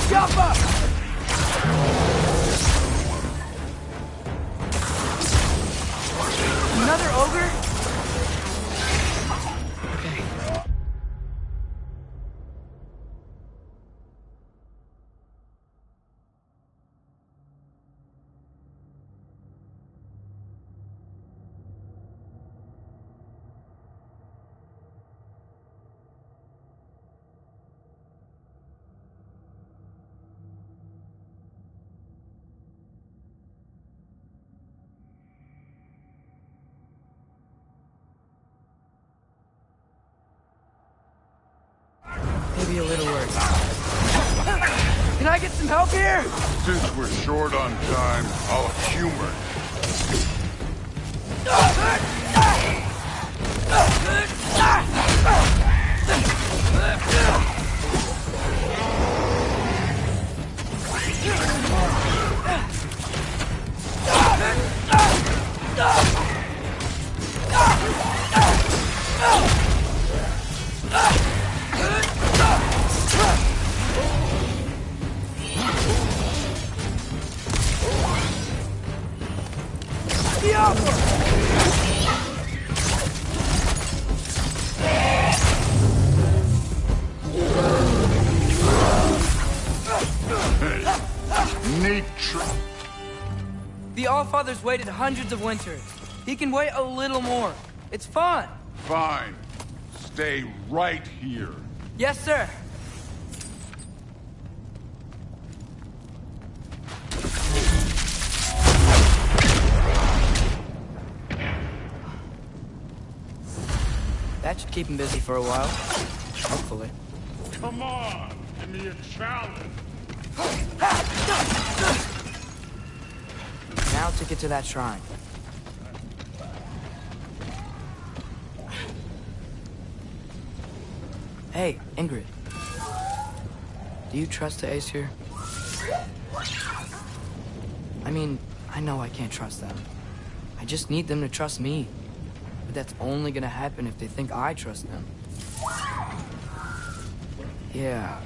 Jump up! Another ogre? Okay. Maybe a little worse. Can I get some help here? Since we're short on time, I'll humor. Neat trick. The Allfather's waited hundreds of winters. He can wait a little more. It's fun. Fine. Stay right here. Yes, sir. That should keep him busy for a while. Hopefully. Come on, give me a challenge. Now to get to that shrine. Hey, Ingrid. Do you trust the Aesir? I mean, I know I can't trust them. I just need them to trust me. But that's only gonna happen if they think I trust them. Yeah.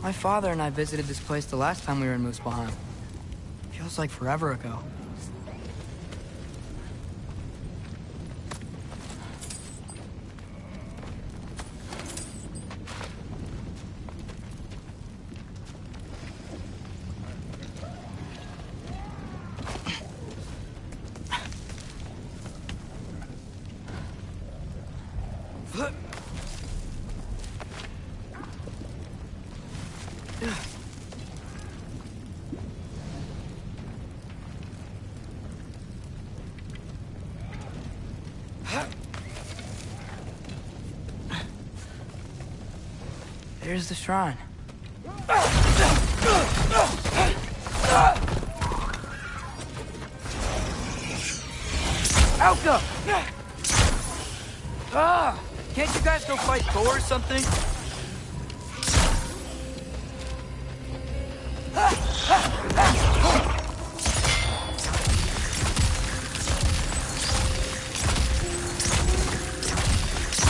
My father and I visited this place the last time we were in Muspelheim. Feels like forever ago. There's the shrine. Alka! Can't you guys go fight Thor or something?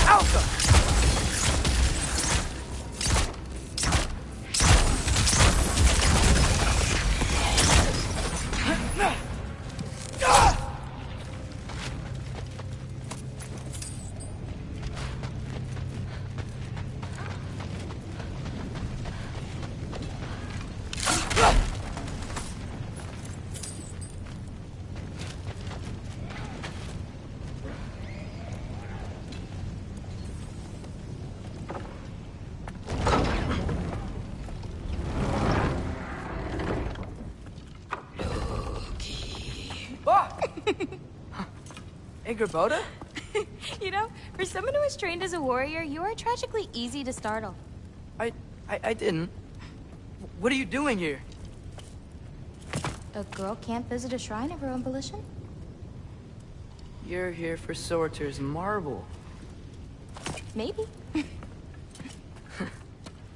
Alka! Hey, Gerboda? You know, for someone who was trained as a warrior, you are tragically easy to startle. I didn't. What are you doing here? A girl can't visit a shrine of her own volition? You're here for Sorter's marble. Maybe.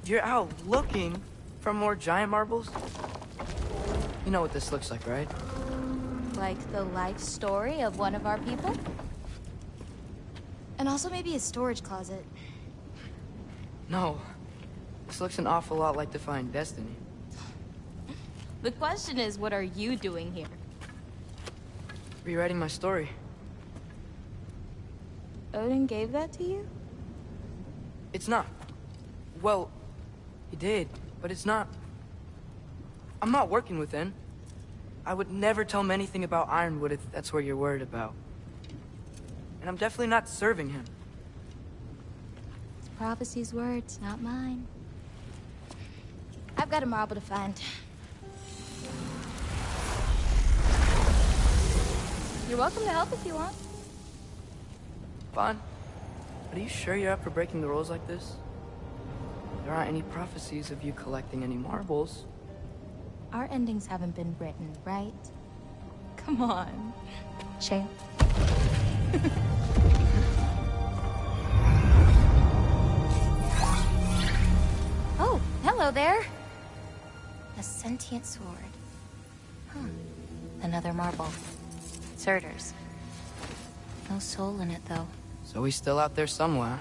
You're out looking for more giant marbles? You know what this looks like, right? Like the life story of one of our people? And also maybe a storage closet. No. This looks an awful lot like Defying Destiny. The question is, what are you doing here? Rewriting my story. Odin gave that to you? It's not. Well, he did, but it's not. I'm not working with him. I would never tell him anything about Ironwood if that's what you're worried about. And I'm definitely not serving him. It's prophecy's words, not mine. I've got a marble to find. You're welcome to help if you want. Vaughn, are you sure you're up for breaking the rules like this? There aren't any prophecies of you collecting any marbles. Our endings haven't been written, right? Come on, champ. Oh, hello there. A sentient sword. Huh. Another marble. Surtur's. No soul in it, though. So he's still out there somewhere.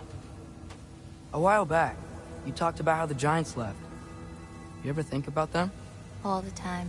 A while back, you talked about how the Giants left. You ever think about them? All the time.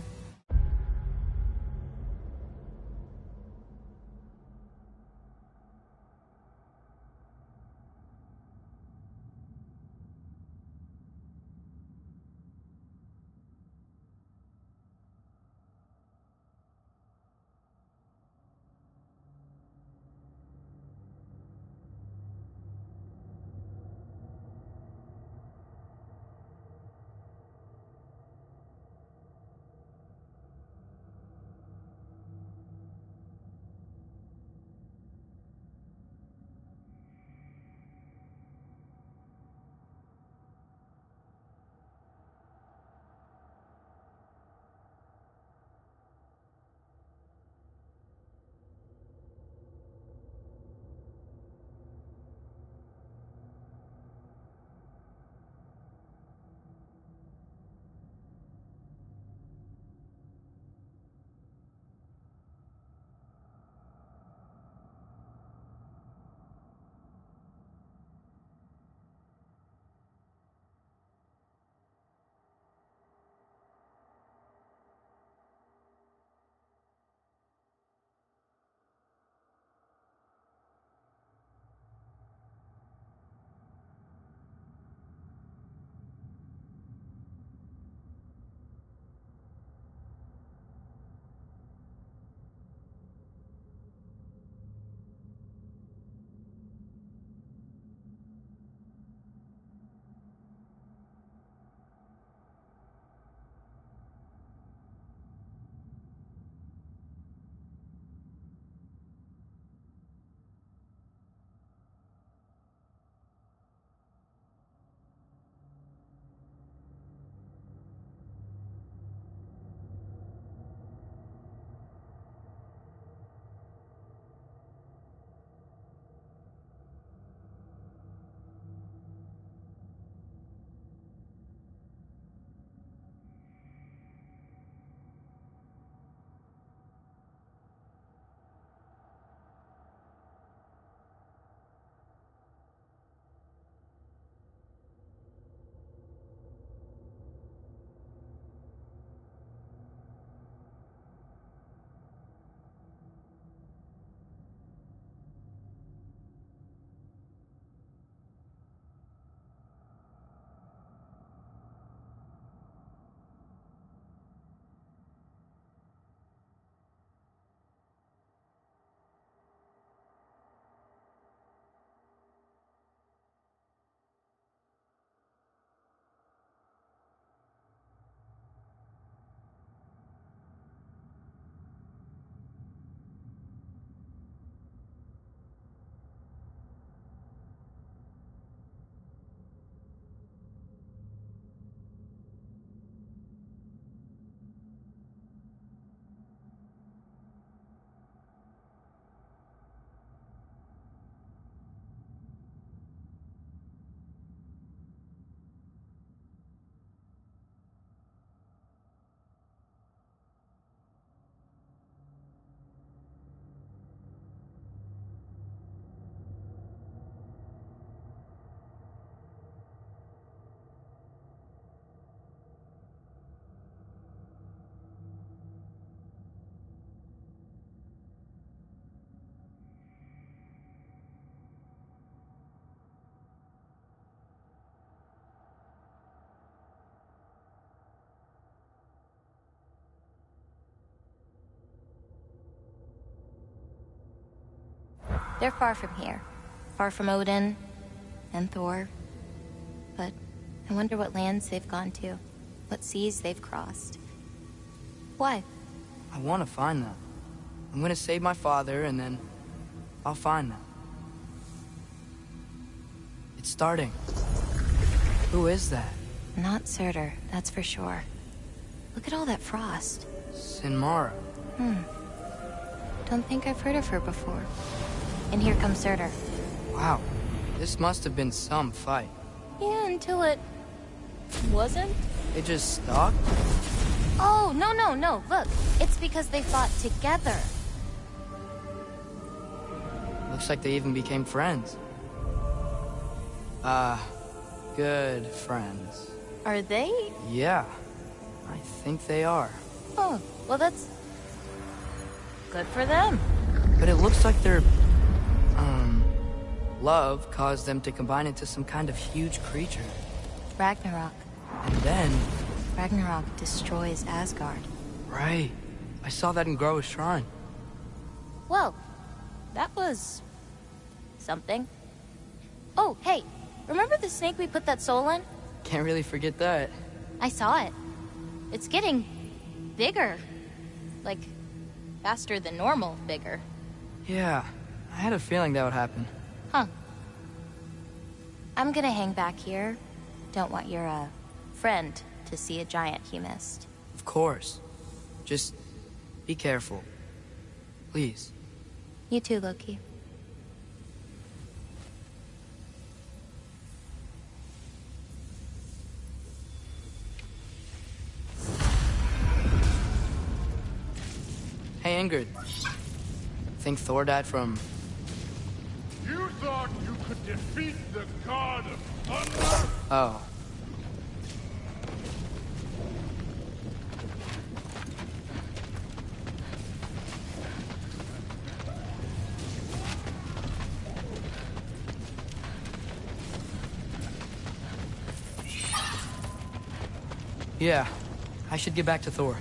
They're far from here. Far from Odin and Thor. But I wonder what lands they've gone to. What seas they've crossed. Why? I want to find them. I'm gonna save my father, and then I'll find them. It's starting. Who is that? Not Surtur, that's for sure. Look at all that frost. Sinmara. Don't think I've heard of her before. And here comes Surtur. Wow. This must have been some fight. Yeah, until it... wasn't? They just stalked? Oh, no. Look, it's because they fought together. Looks like they even became friends. Good friends. Are they? Yeah, I think they are. Oh, well that's... good for them. But it looks like their... love caused them to combine into some kind of huge creature. Ragnarok. And then... Ragnarok destroys Asgard. Right. I saw that in Groa's shrine. Well, that was... something. Oh, hey, remember the snake we put that soul in? Can't really forget that. I saw it. It's getting... bigger. Like, faster than normal bigger. Yeah, I had a feeling that would happen. Huh. I'm gonna hang back here. Don't want your, friend to see a giant he missed. Of course. Just be careful. Please. You too, Loki. Hey, Ingrid. Think Thor died from... You thought you could defeat the god of thunder? Oh. Yeah, I should get back to Thor.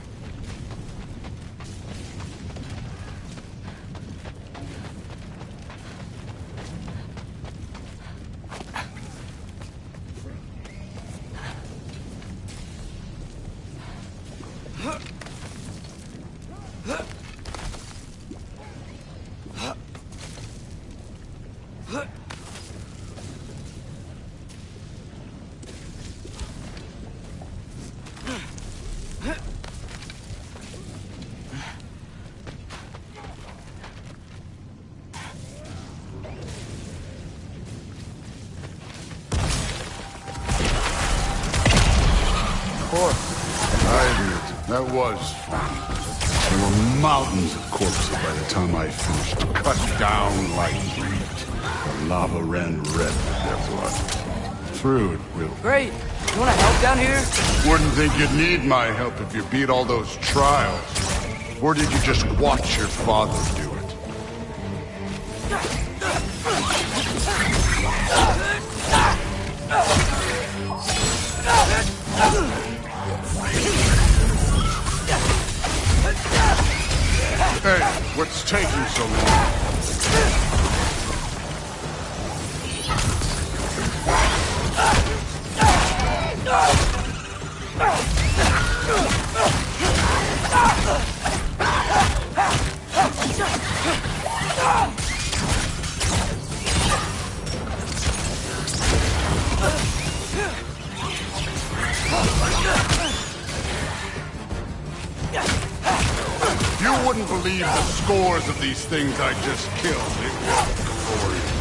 I admit, that was fun. There were mountains of corpses by the time I finished, cut down like wheat. The lava ran red with their blood. Through it will. Great! You wanna help down here? Wouldn't think you'd need my help if you beat all those trials. Or did you just watch your father do it? Hey, what's taking so long? You wouldn't believe the scores of these things I just killed. It was glorious.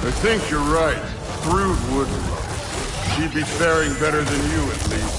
I think you're right. Thrud wouldn't. She'd be faring better than you, at least.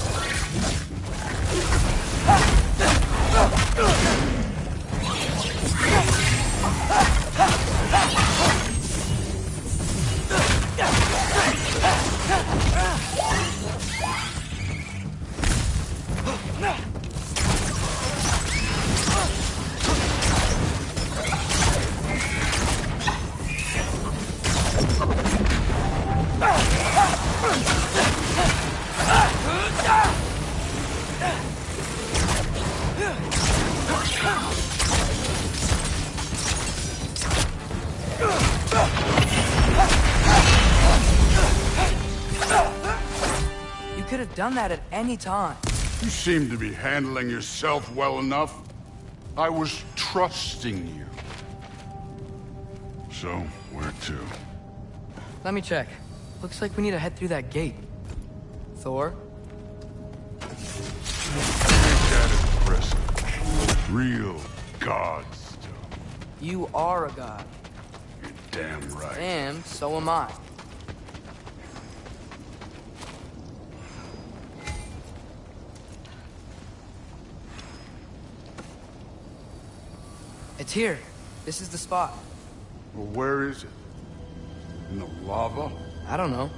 have done that at any time. You seem to be handling yourself well enough. I was trusting you. So, where to? Let me check. Looks like we need to head through that gate. Thor? Ain't that impressive? Real god stuff. You are a god. You're damn right. And so am I. It's here. This is the spot. Well, where is it? In the lava? I don't know.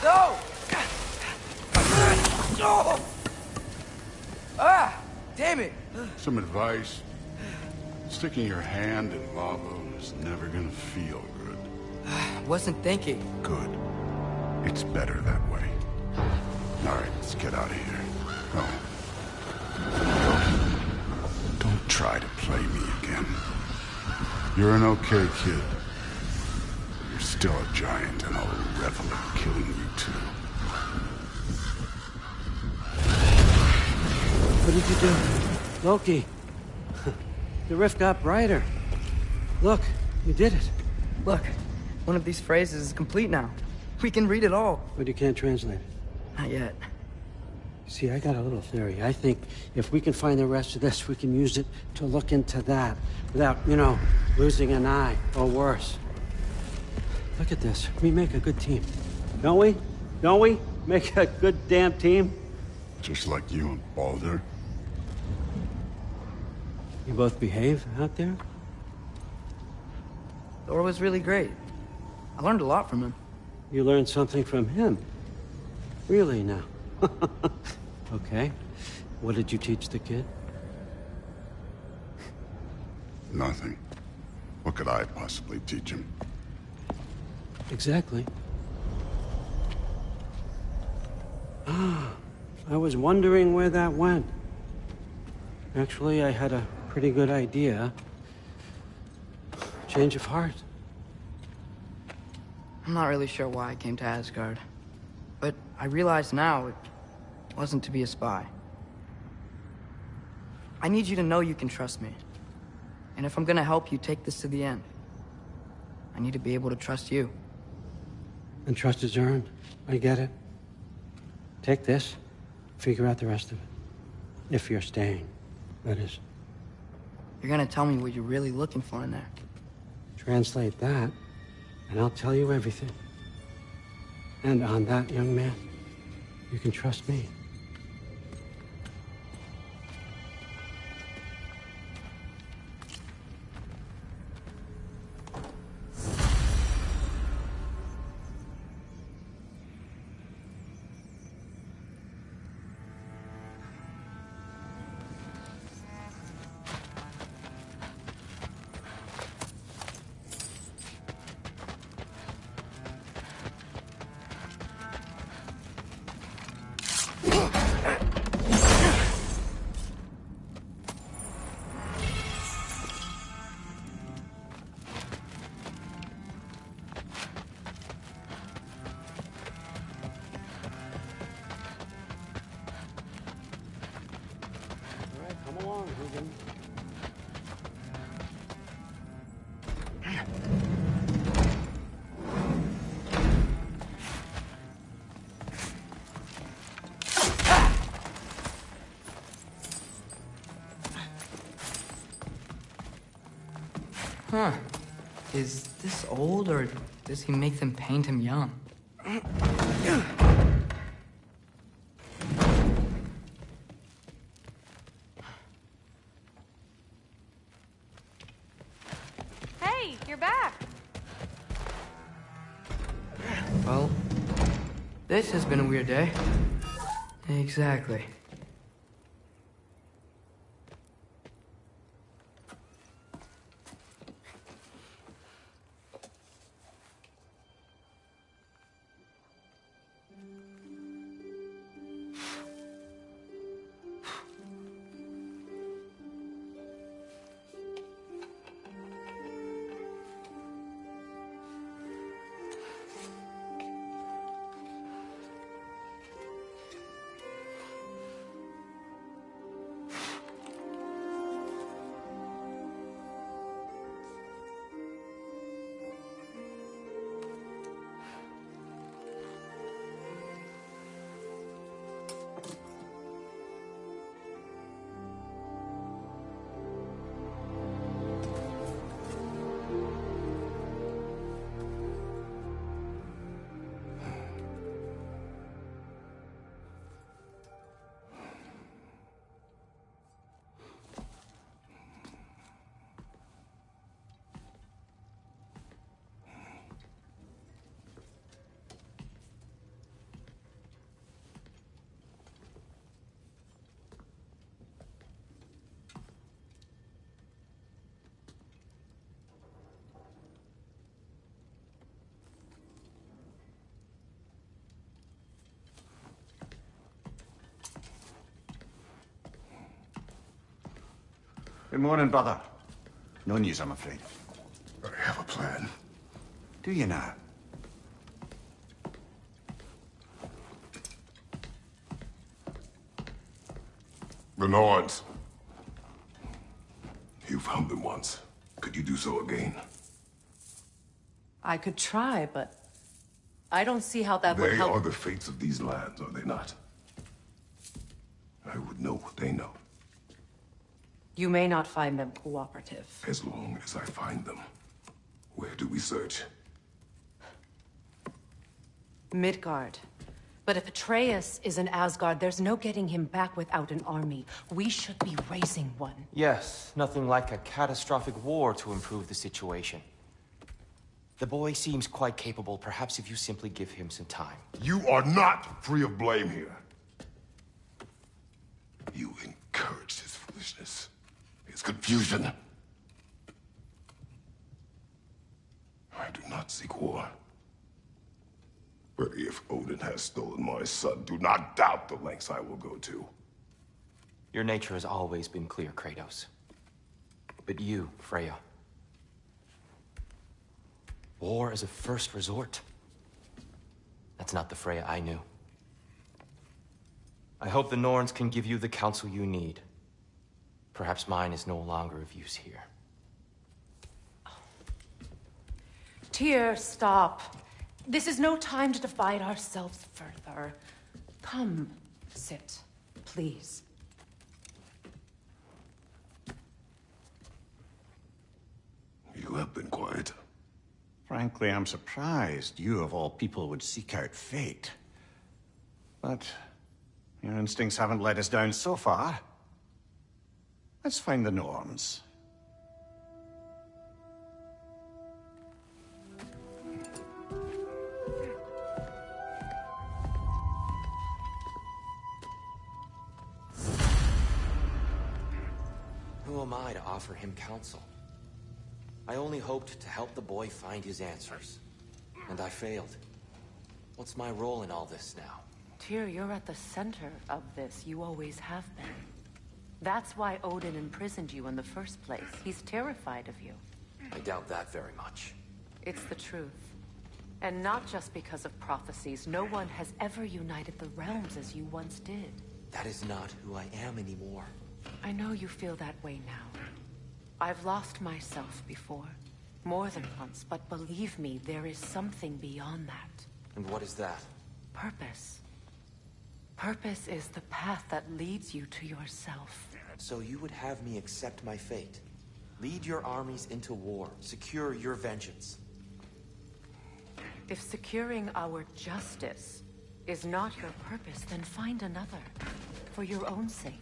No! Ah! Damn it! Some advice. Sticking your hand in lava is never gonna feel good. Wasn't thinking. Good. It's better that way. All right, let's get out of here. Oh. Don't try to play me again. You're an okay kid. You're still a giant, and I'll revel in killing you too. What did you do? Loki. The rift got brighter. Look, you did it. Look, one of these phrases is complete now. We can read it all. But you can't translate it. Not yet. See, I got a little theory. I think if we can find the rest of this, we can use it to look into that without, you know, losing an eye or worse. Look at this. We make a good team. Don't we? Don't we? Make a good damn team? Just like you and Baldur. You both behave out there? Thor was really great. I learned a lot from him. You learned something from him? Really now? Okay. What did you teach the kid? Nothing. What could I possibly teach him? Exactly. Ah, I was wondering where that went. Actually, I had a pretty good idea. Change of heart. I'm not really sure why I came to Asgard. But I realize now it wasn't to be a spy. I need you to know you can trust me. And if I'm gonna help you take this to the end, I need to be able to trust you. And trust is earned. I get it. Take this, figure out the rest of it. If you're staying, that is. You're gonna tell me what you're really looking for in there. Translate that, and I'll tell you everything. And on that, young man, you can trust me. Huh. Is this old, or does he make them paint him young? Hey, you're back. Well, this has been a weird day. Exactly. Good morning, brother. No news, I'm afraid. I have a plan. Do you now? The Norns. You found them once. Could you do so again? I could try, but I don't see how that would They help. are the fates of these lands, are they not? I would know what they know. You may not find them cooperative. As long as I find them. Where do we search? Midgard. But if Atreus is in Asgard, there's no getting him back without an army. We should be raising one. Yes, nothing like a catastrophic war to improve the situation. The boy seems quite capable. Perhaps if you simply give him some time. You are not free of blame here. You encouraged his foolishness, his confusion. I do not seek war. But if Odin has stolen my son, do not doubt the lengths I will go to. Your nature has always been clear, Kratos. But you, Freya. War is a first resort. That's not the Freya I knew. I hope the Norns can give you the counsel you need. Perhaps mine is no longer of use here. Tyr, stop. This is no time to divide ourselves further. Come, sit, please. You have been quiet. Frankly, I'm surprised you, of all people, would seek out fate. But your instincts haven't let us down so far. Let's find the Norns. Who am I to offer him counsel? I only hoped to help the boy find his answers. And I failed. What's my role in all this now? Tyr, you're at the center of this. You always have been. That's why Odin imprisoned you in the first place. He's terrified of you. I doubt that very much. It's the truth. And not just because of prophecies. No one has ever united the realms as you once did. That is not who I am anymore. I know you feel that way now. I've lost myself before. More than once, but believe me, there is something beyond that. And what is that? Purpose. Purpose is the path that leads you to yourself. So you would have me accept my fate? Lead your armies into war, secure your vengeance. If securing our justice is not your purpose, then find another. For your own sake.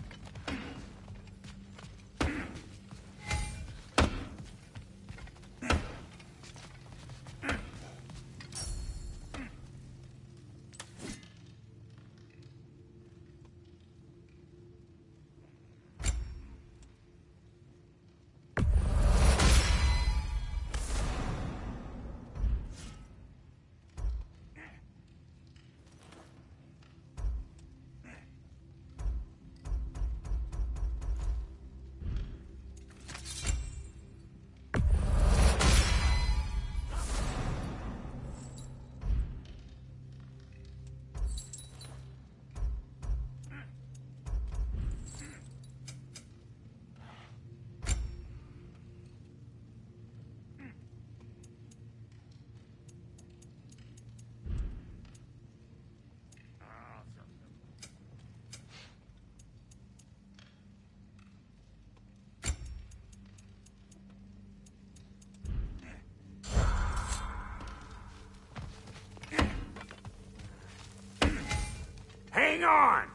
Hang on!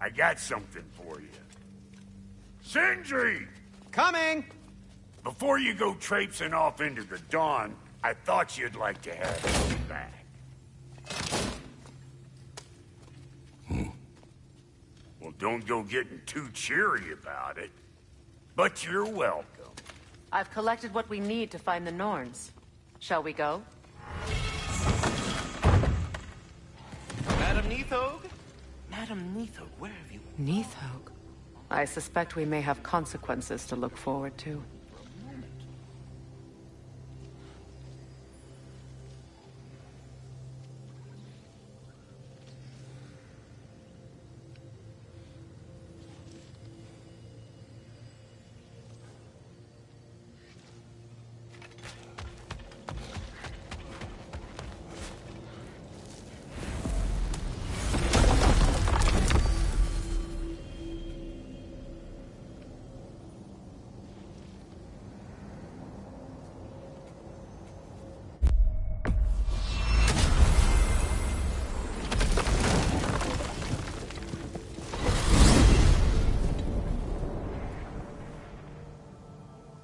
I got something for you. Sindri! Coming! Before you go traipsing off into the dawn, I thought you'd like to have me back. Well, don't go getting too cheery about it. But you're welcome. I've collected what we need to find the Norns. Shall we go? Madam Neathog? Madam Neathog, where have you... Neathog? I suspect we may have consequences to look forward to.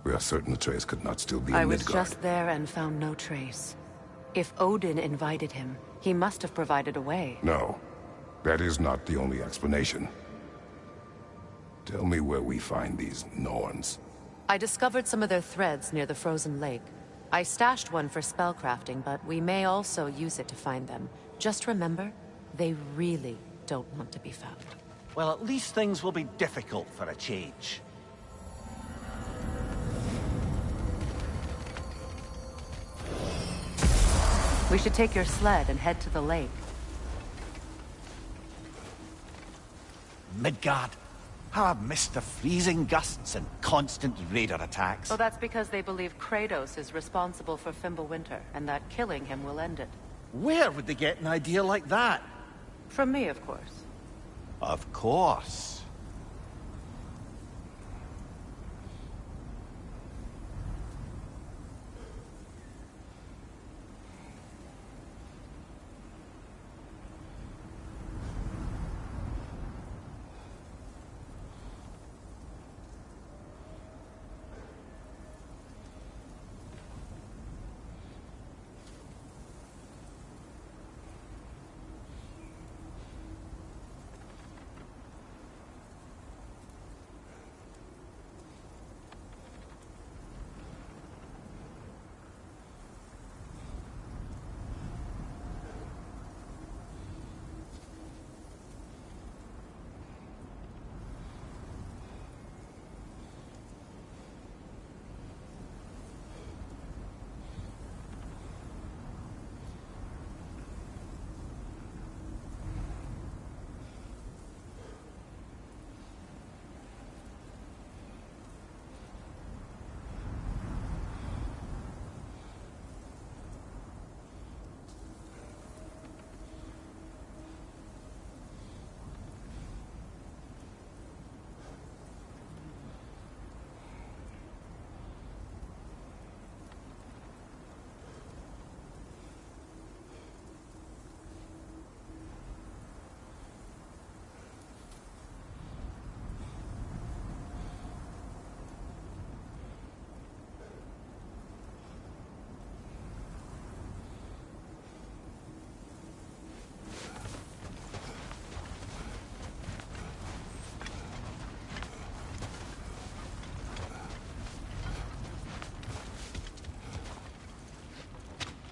We are certain the trace could not still be in I was Midgard. just there and found no trace. If Odin invited him, he must have provided a way. No, that is not the only explanation. Tell me where we find these Norns. I discovered some of their threads near the frozen lake. I stashed one for spellcrafting, but we may also use it to find them. Just remember, they really don't want to be found. Well, at least things will be difficult for a change. We should take your sled and head to the lake. Midgard. How I've missed the freezing gusts and constant raider attacks. So that's because they believe Kratos is responsible for Fimbulwinter, and that killing him will end it. Where would they get an idea like that? From me, of course. Of course.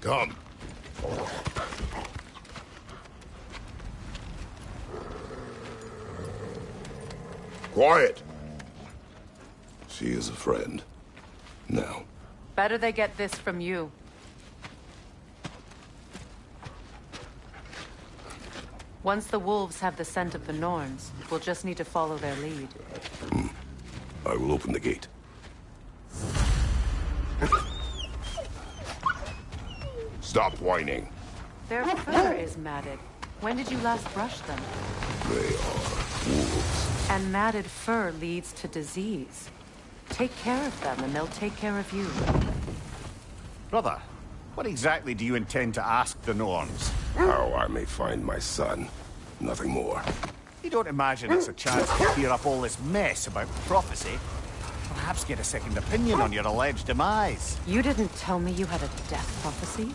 Come. Quiet. She is a friend. Now. Better they get this from you. Once the wolves have the scent of the Norns, we'll just need to follow their lead. I will open the gate. Stop whining. Their fur is matted. When did you last brush them? They are wolves. And matted fur leads to disease. Take care of them, and they'll take care of you. Brother, what exactly do you intend to ask the Norns? How I may find my son. Nothing more. You don't imagine it's a chance to clear up all this mess about prophecy? Perhaps get a second opinion on your alleged demise. You didn't tell me you had a death prophecy?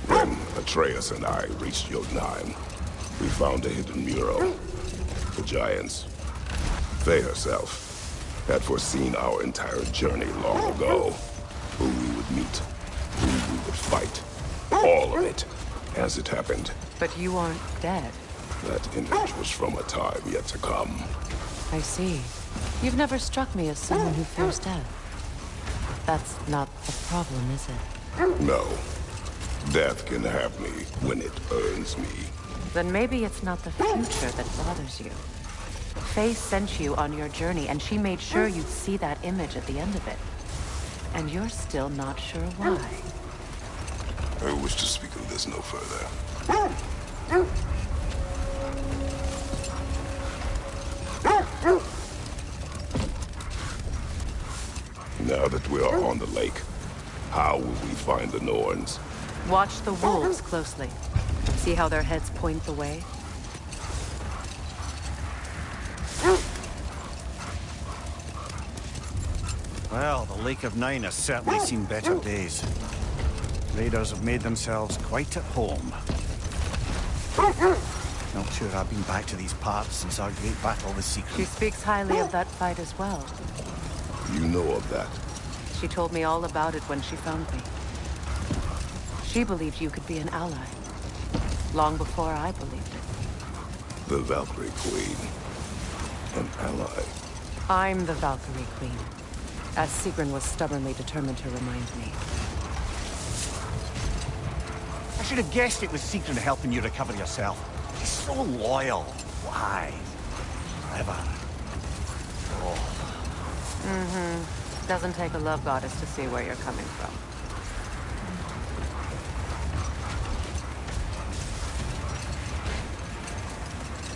When Atreus and I reached Jotunheim, we found a hidden mural. The Giants, Faye herself, had foreseen our entire journey long ago. Who we would meet, who we would fight. All of it, as it happened. But you aren't dead. That image was from a time yet to come. I see. You've never struck me as someone who fears death. That's not the problem, is it? No. Death can have me when it earns me. Then maybe it's not the future that bothers you. Faye sent you on your journey, and she made sure you'd see that image at the end of it. And you're still not sure why. I wish to speak of this no further. Now that we are on the lake, how will we find the Norns? Watch the wolves closely. See how their heads point the way? Well, the Lake of Nine has certainly seen better days. Raiders have made themselves quite at home. Not sure I've been back to these parts since our great battle with Secret. She speaks highly of that fight as well. You know of that? She told me all about it when she found me. She believed you could be an ally. Long before I believed it. The Valkyrie Queen. An ally. I'm the Valkyrie Queen. As Sigrun was stubbornly determined to remind me. I should have guessed it was Secret helping you recover yourself. He's so loyal. Why? Clever. Oh. Mm-hmm. Doesn't take a love goddess to see where you're coming from.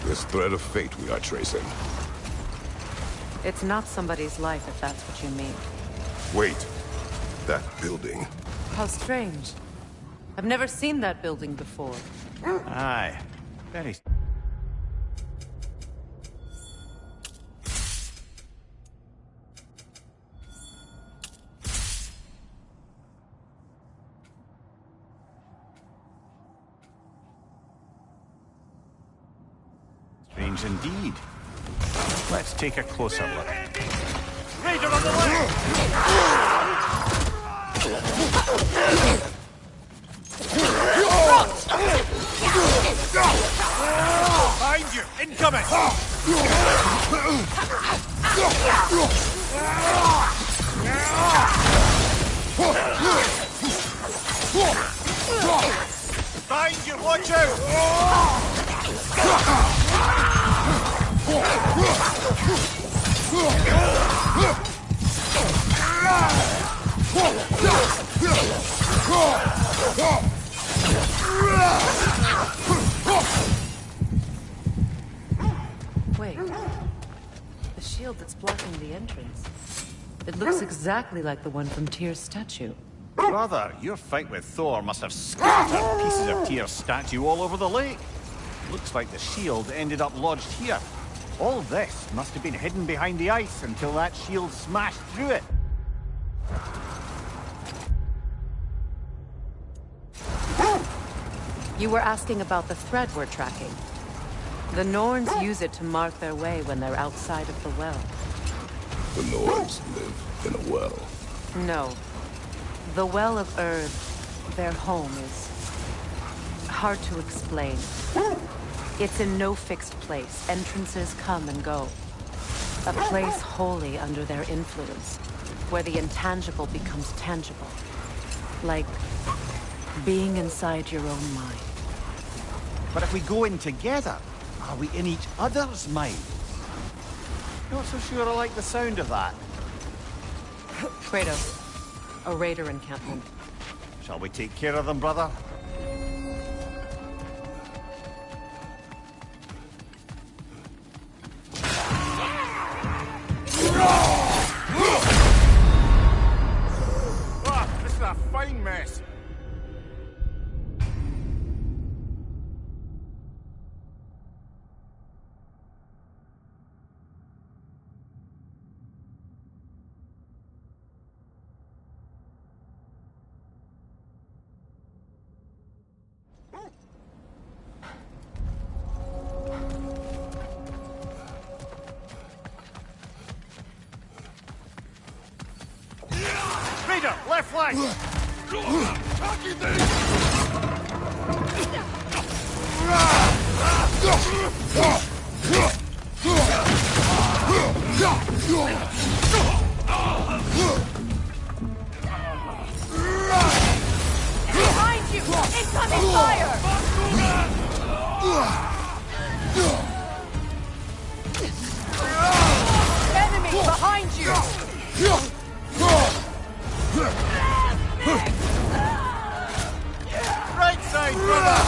This thread of fate we are tracing. It's not somebody's life, if that's what you mean. Wait. That building. How strange. I've never seen that building before. Aye. Very... strange indeed. Let's take a closer look. Raider on the left! Behind you! Incoming! Behind you! Watch out! Wait. The shield that's blocking the entrance. It looks exactly like the one from Tyr's statue. Brother, your fight with Thor must have scattered pieces of Tyr's statue all over the lake. Looks like the shield ended up lodged here. All this must have been hidden behind the ice until that shield smashed through it. You were asking about the thread we're tracking. The Norns use it to mark their way when they're outside of the well. The Norns live in a well. No. The Well of Earth, their home, is hard to explain. It's in no fixed place. Entrances come and go. A place wholly under their influence, where the intangible becomes tangible. Like being inside your own mind. But if we go in together, are we in each other's mind? Not so sure I like the sound of that. Kratos, a raider encampment. Shall we take care of them, brother? This is a fine mess. Raider, left flank! Behind you! Incoming fire! Enemy behind you! Right side, brother!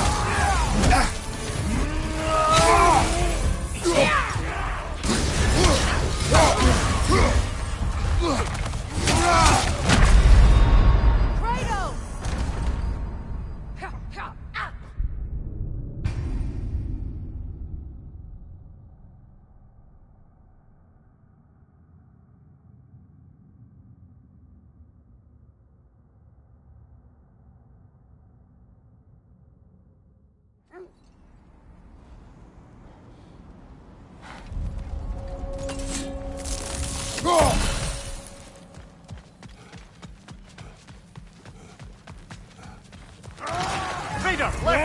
Vader, left flank!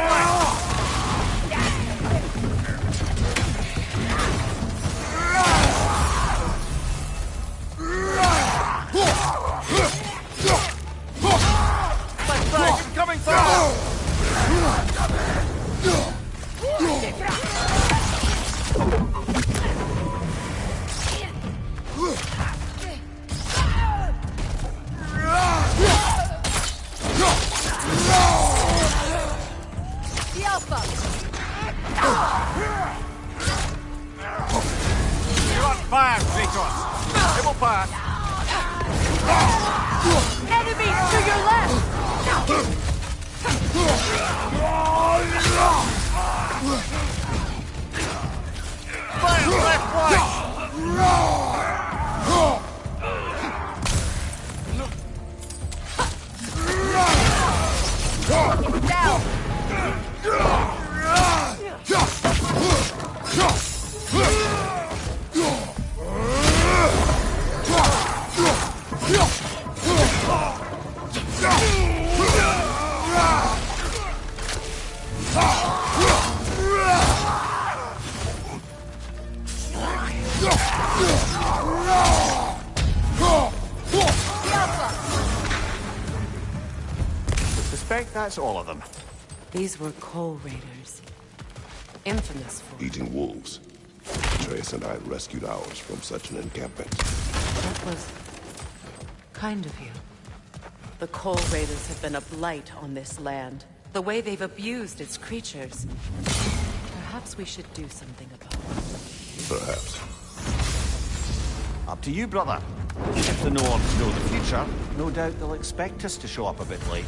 Left flank, incoming fire! The Alpha! You're on fire, Kratos! It will pass! Enemies to your left! Fire, left It's down! Suspect that's all of them. These were Coal Raiders. Infamous for... Eating wolves. Trace and I rescued ours from such an encampment. That was... kind of you. The Coal Raiders have been a blight on this land. The way they've abused its creatures. Perhaps we should do something about it. Perhaps. Up to you, brother. If the Nords know the future, no doubt they'll expect us to show up a bit late.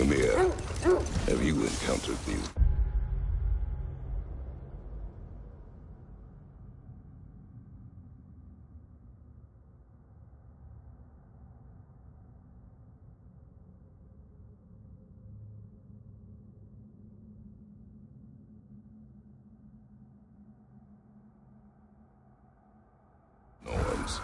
Mimir, have you encountered these? Norms.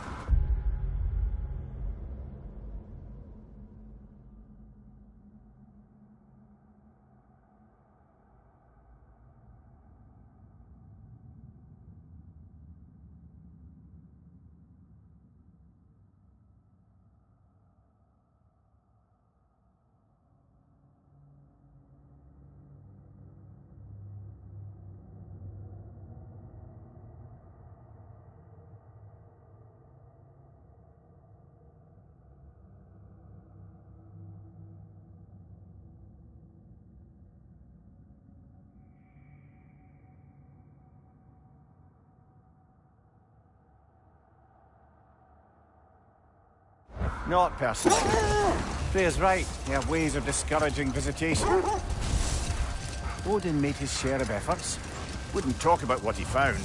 Not personal. Freya's right. They have ways of discouraging visitation. Odin made his share of efforts. Wouldn't talk about what he found.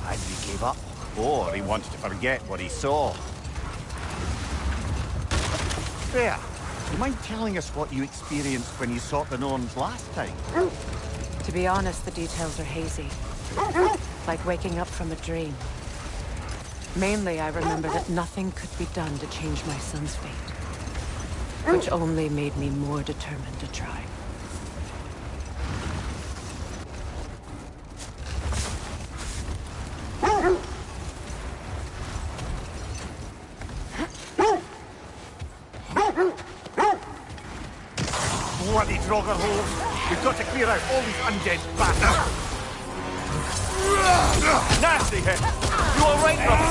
Either he gave up, or he wanted to forget what he saw. Freya, do you mind telling us what you experienced when you sought the Norns last time? To be honest, the details are hazy. Like waking up from a dream. Mainly, I remember that nothing could be done to change my son's fate. Which only made me more determined to try. Bloody Draugr holes! We've got to clear out all these undead bastards! Nasty hit! You alright, brother?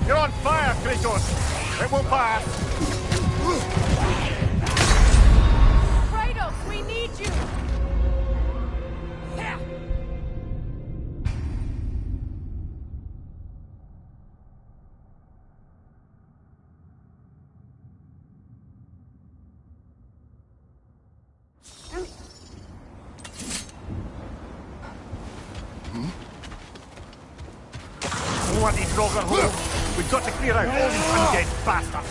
You're on fire, Kratos! It will pass! Kratos, we need you! Bloody Draugr hole! We've got to clear out all these undead bastards!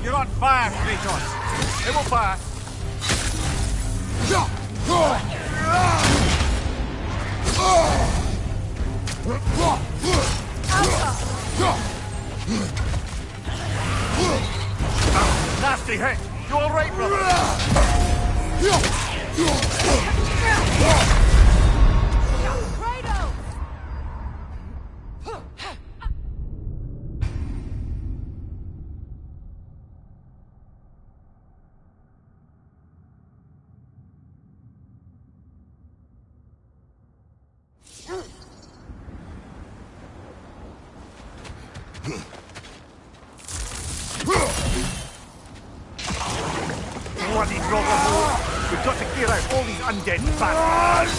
You're on fire, Kratos! It will pass! Nasty hit! You alright, brother? Bloody Draugr hole! We've got to clear out all these undead bastards!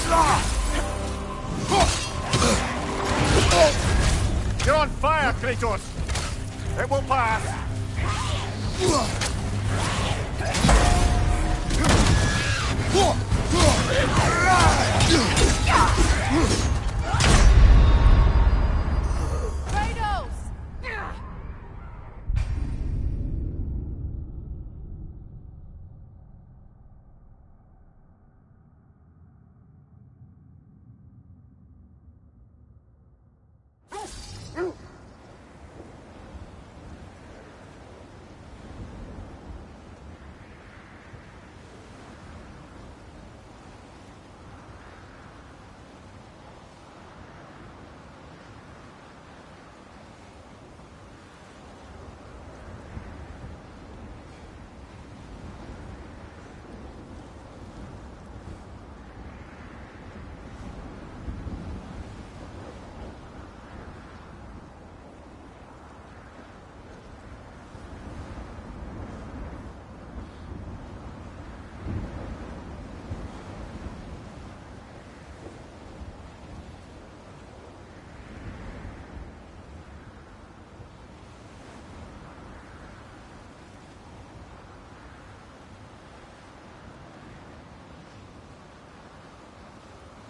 You're on fire, Kratos! It will pass!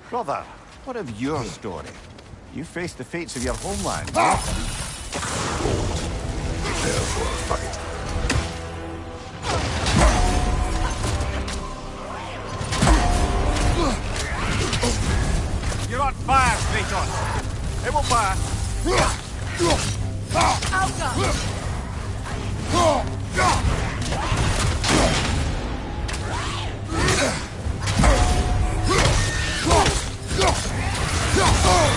Brother, what of your story? You faced the fates of your homeland. Prepare for a fight. You're on fire, Kratos. It will pass.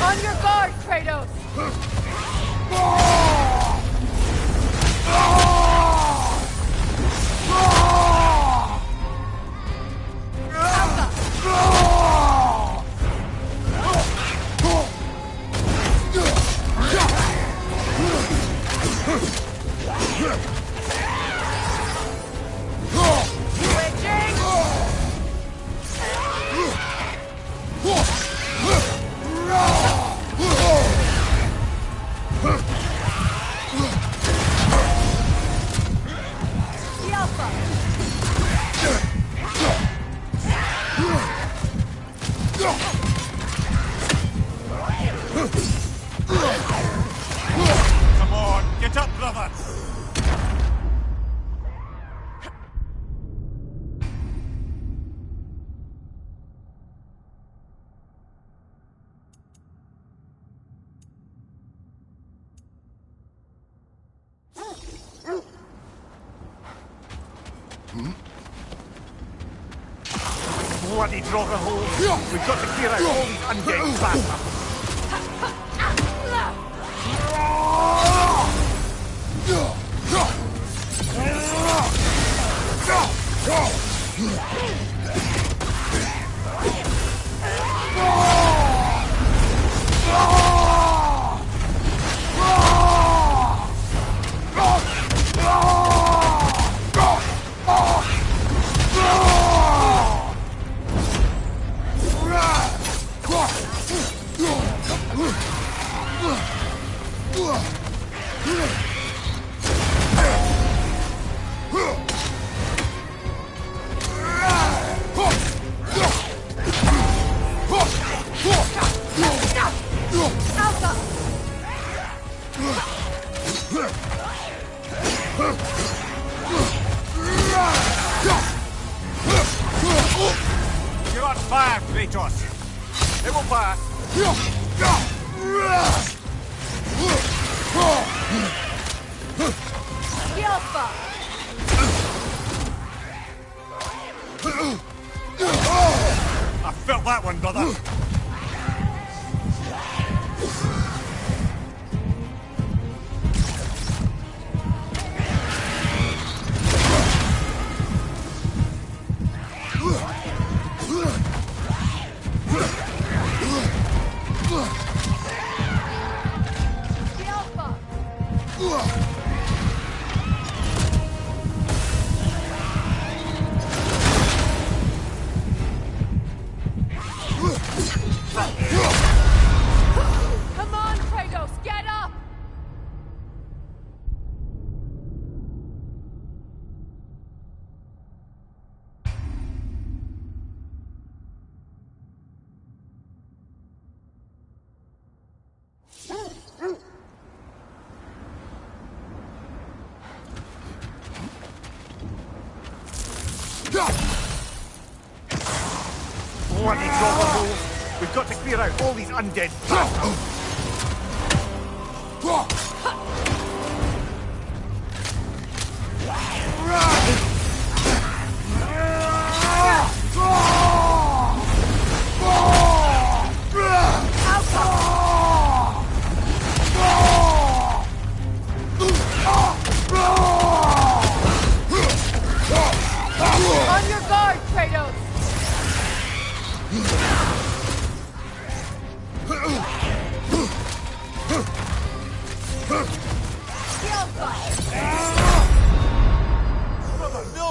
On your guard, Kratos! Come on, get up, brother! Bloody Draugr hole! We've got to clear out all these undead bastards! You're on fire, Kratos! It will pass! I felt that one, brother! Come on, Kratos, get up! Bloody Draugr hole! We've got to clear out all these undead bastards! On your guard, Kratos! Brother, no!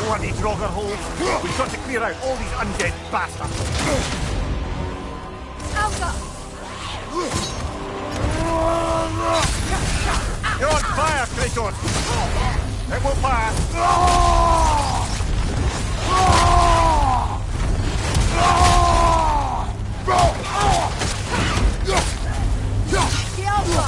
Bloody Draugr hole. We've got to clear out all these undead bastards. Alpha! You're on fire, Kratos! It will pass! The Alpha!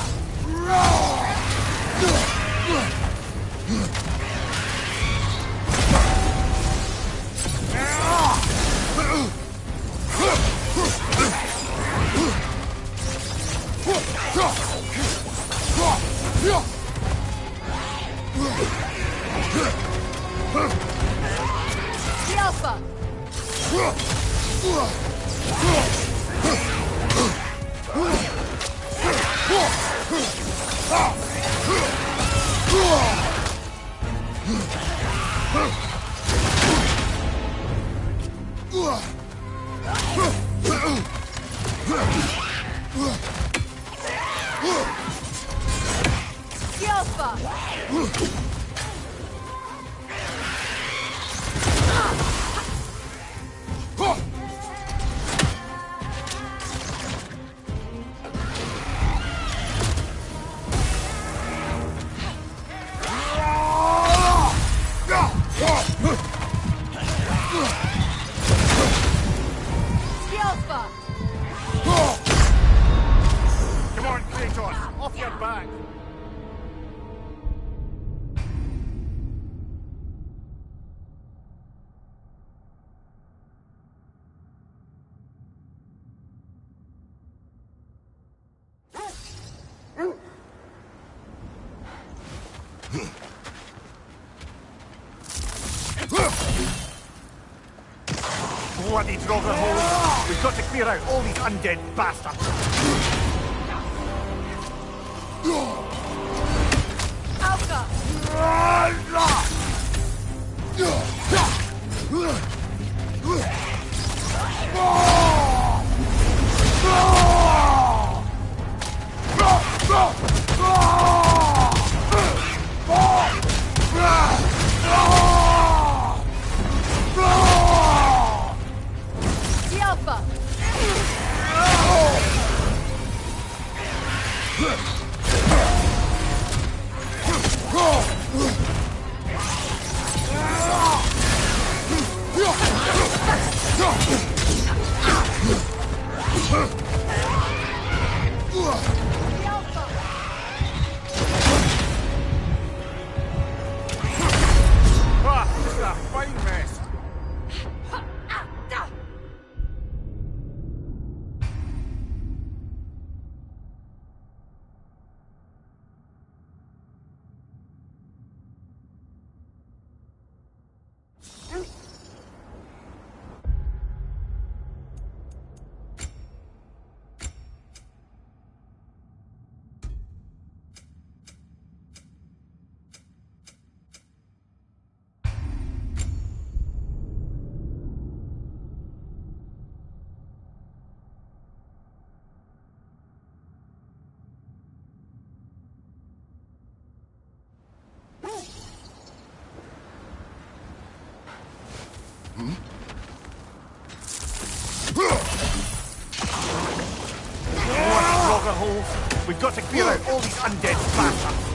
The Alpha! The Alpha! The Alpha! Come on, Kratos! Off your back! Bloody Draugr hole. We've got to clear out all these undead bastards. Alpha! The Alpha! Ah, this is a fine mess. Draugr hole. We've got to clear out all these undead bastards.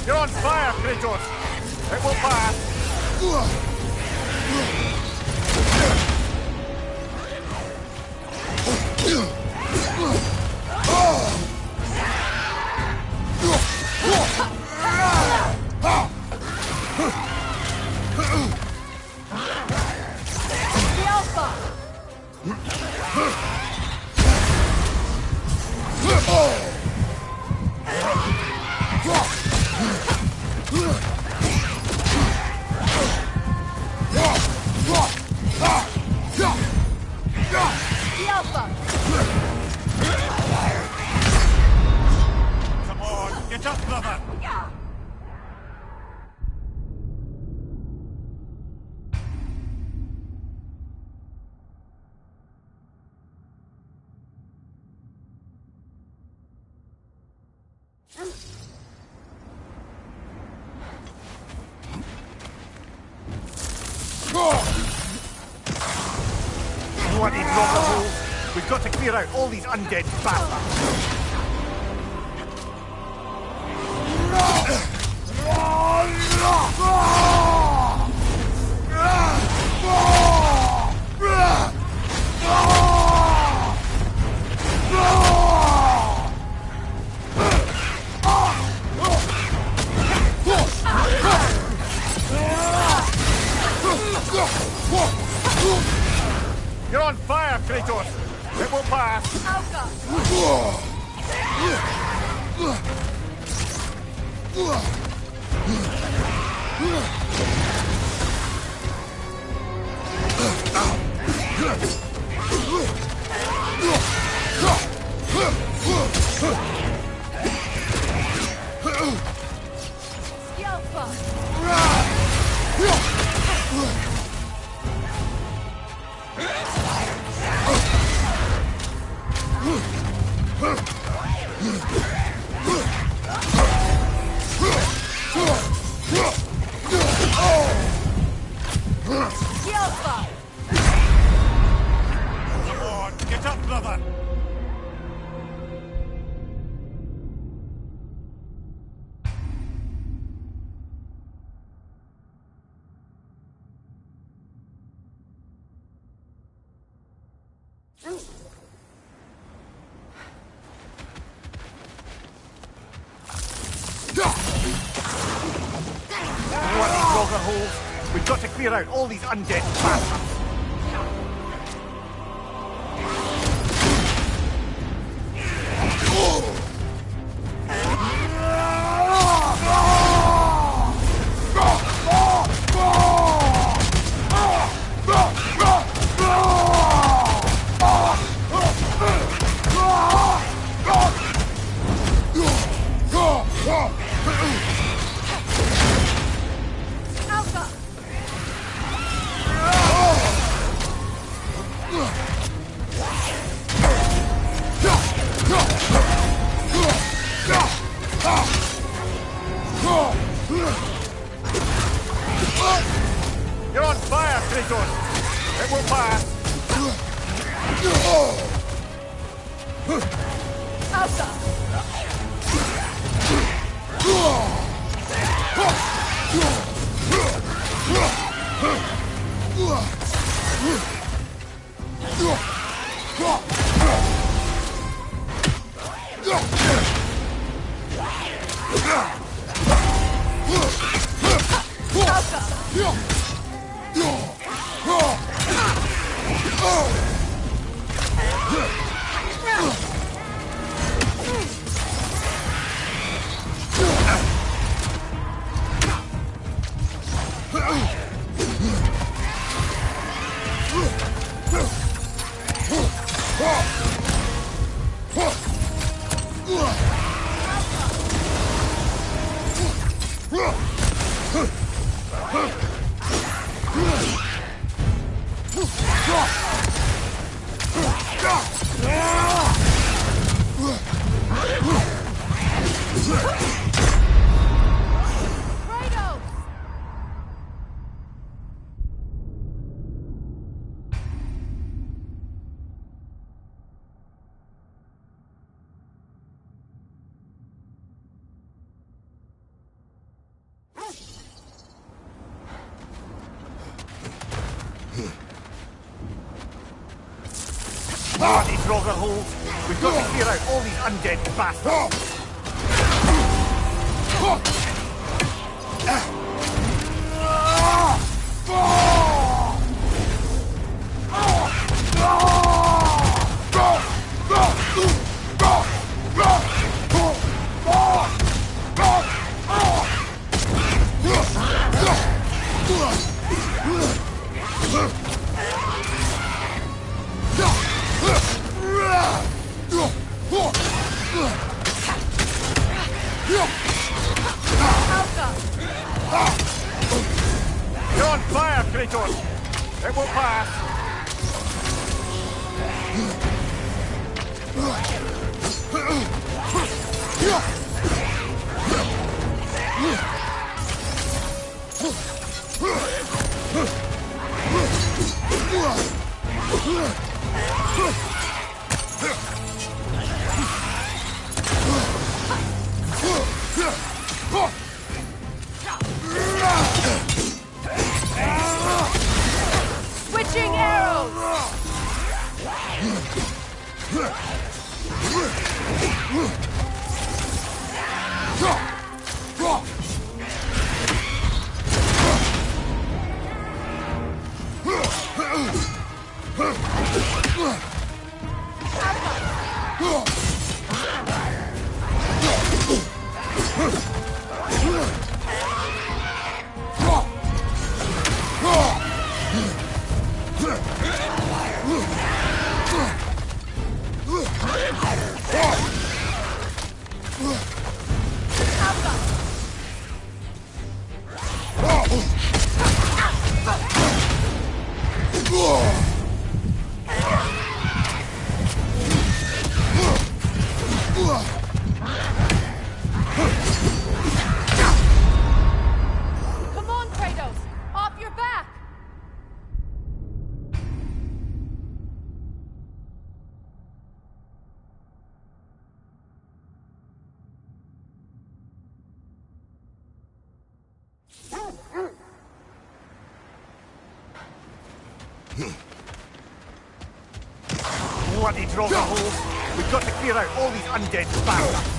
You're on fire, Kratos! It will pass! The Alpha! Bloody robber holes! We've got to clear out all these undead bastards! You're on fire, Kratos! It will pass! Get up, brother! We've got to clear out all these undead bastards! You're on fire, Kratos! It will pass! Bloody Draugr holes! We've got to clear out all these undead bastards! You're on fire, Kratos! It will pass! Switching arrows! Come on, Kratos! Off your back! Bloody Draugr holes! We've got to clear out all these undead bastards!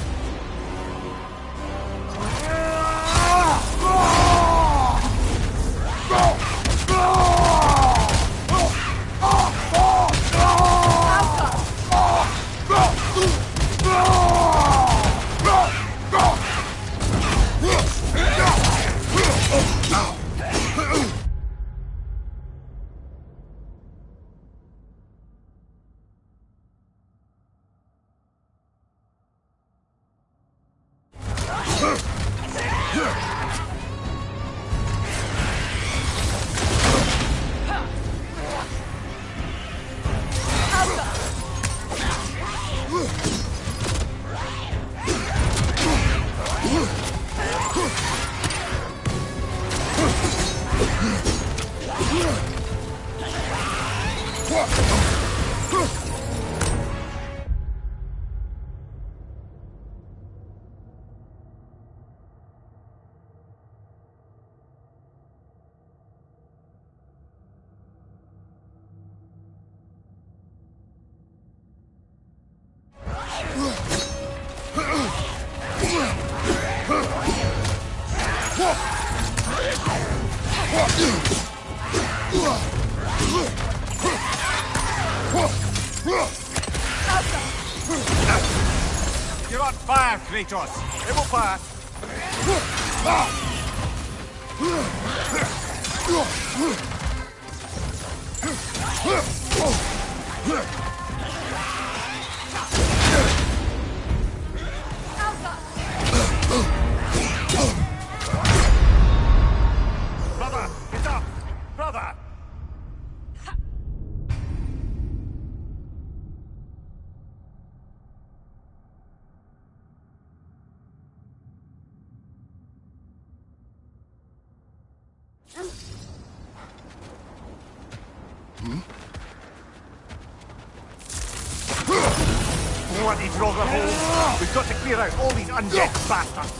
You're on fire, Kratos! It will pass! Brother! Get up! Brother! Bloody Draugr holes! We've got to clear out all these undead bastards!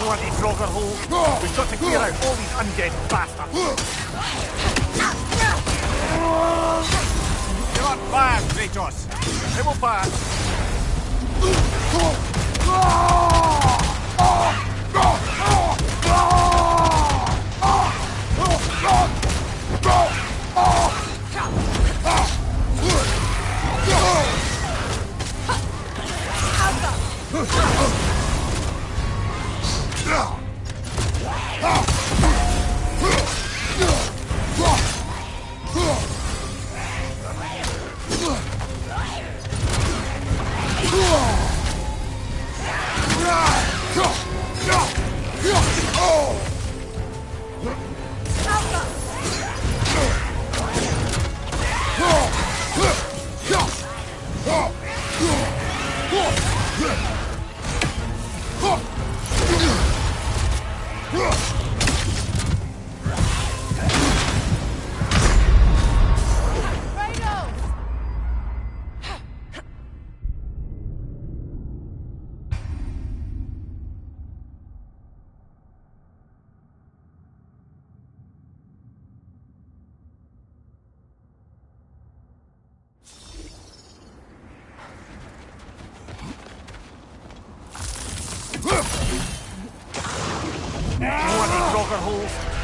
Bloody Frogger hole! We've got to clear out all these undead bastards! You're on fire, Kratos! It will pass!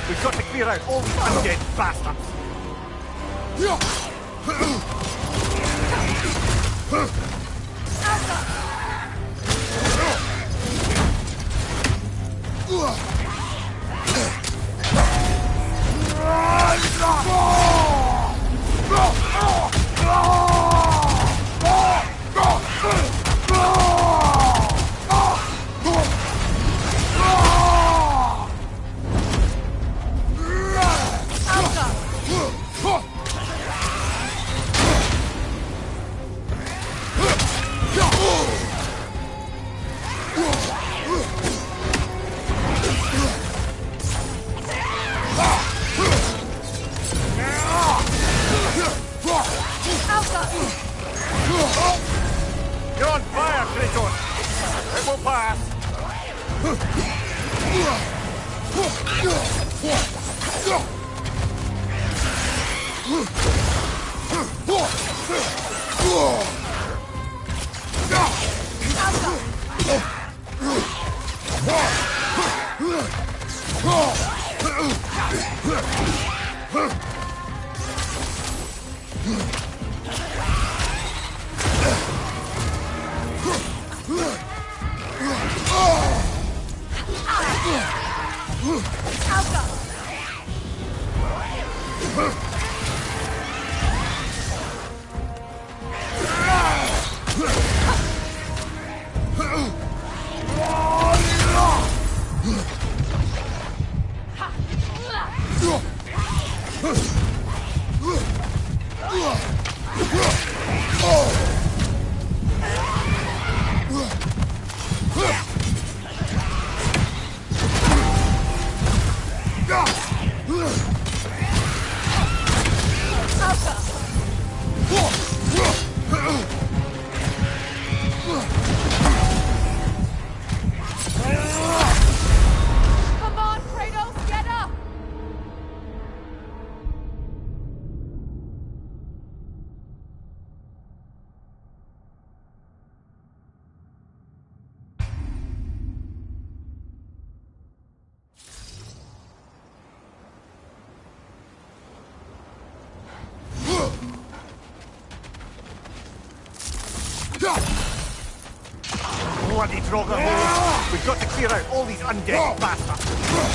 We've got to clear out all these undead bastards! You're on fire, Kratos! It will pass! Bloody Draugr hole! We've got to clear out all these undead bastards!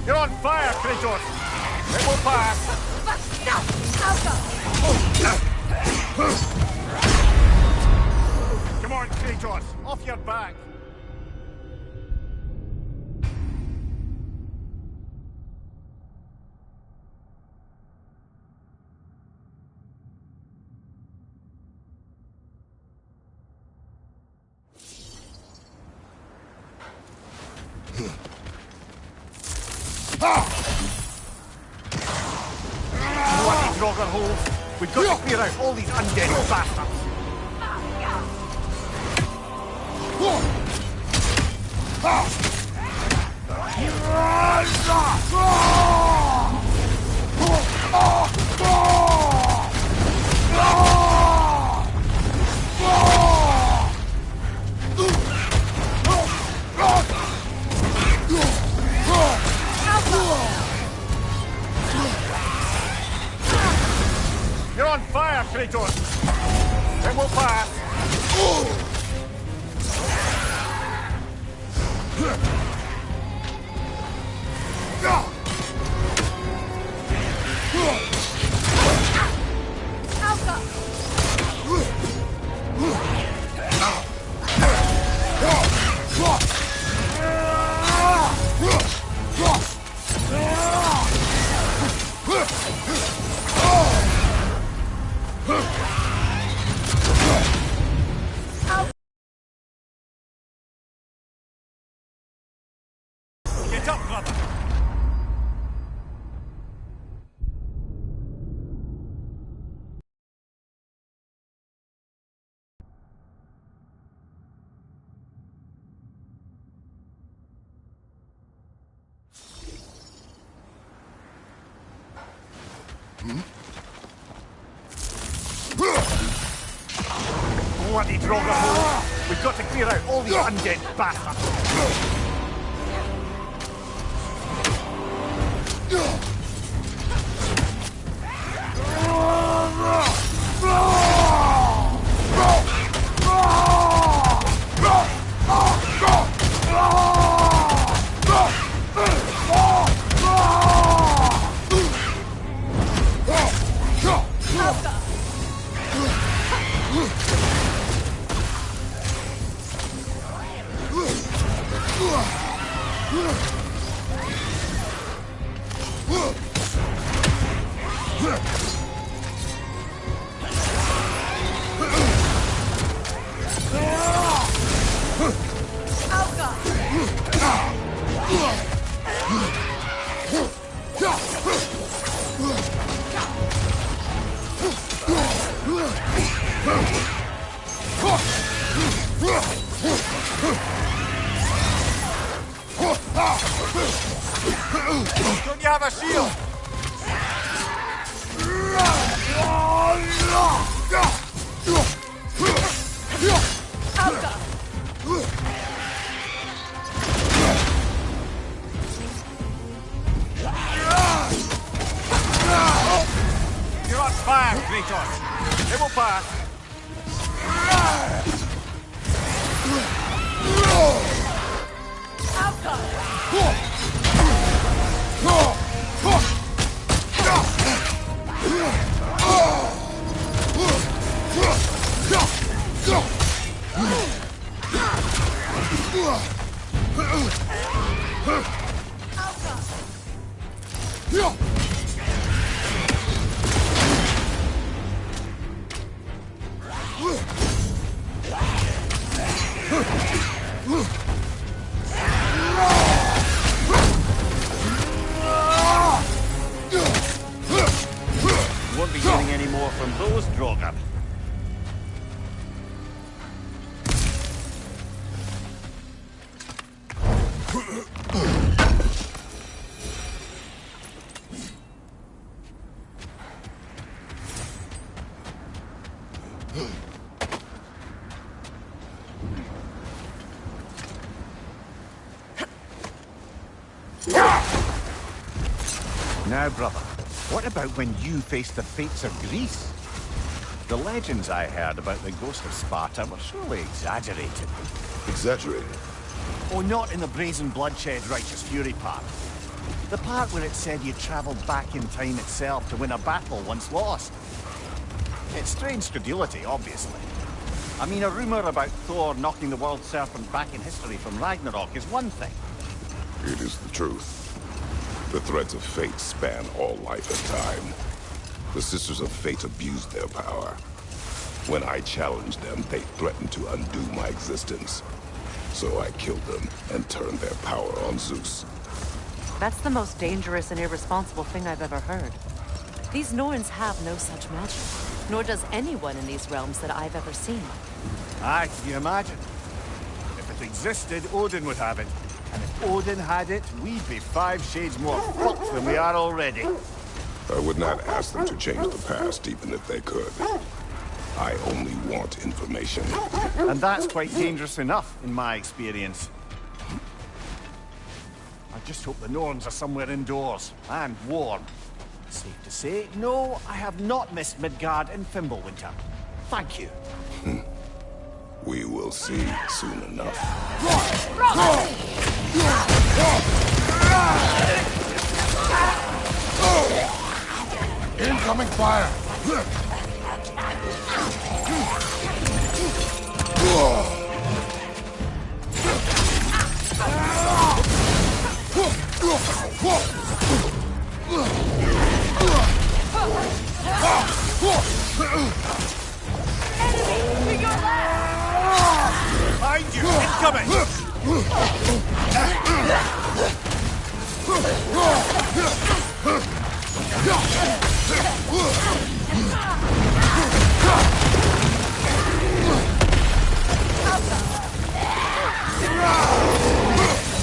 You're on fire, Kratos! It will pass! Come on, Kratos! Off your back! Bloody Draugr holes! We've got to clear out all these undead bastards! You're on fire, Kratos! It will pass! Get up, brother! Bloody Draugr hole! We've got to clear out all these undead bastards! Don't you have a shield? You're on fire, Kratos. It will pass. Won't be getting any more from those Drogon. Now, brother, what about when you faced the fates of Greece? The legends I heard about the ghost of Sparta were surely exaggerated. Exaggerated? Oh, not in the brazen bloodshed righteous fury part. The part where it said you travelled back in time itself to win a battle once lost. It's strange credulity, obviously. I mean, a rumour about Thor knocking the world serpent back in history from Ragnarok is one thing. It is the truth. The threads of fate span all life and time. The Sisters of Fate abused their power. When I challenged them, they threatened to undo my existence. So I killed them and turned their power on Zeus. That's the most dangerous and irresponsible thing I've ever heard. These Norns have no such magic, nor does anyone in these realms that I've ever seen. Aye, can you imagine? If it existed, Odin would have it. And if Odin had it, we'd be 5 shades more fucked than we are already. I would not ask them to change the past, even if they could. I only want information. And that's quite dangerous enough, in my experience. I just hope the Norns are somewhere indoors, and warm. Safe to say, no, I have not missed Midgard in Fimbulwinter. Thank you. We will see soon enough. Incoming fire! Enemy to your left! Behind you! Incoming!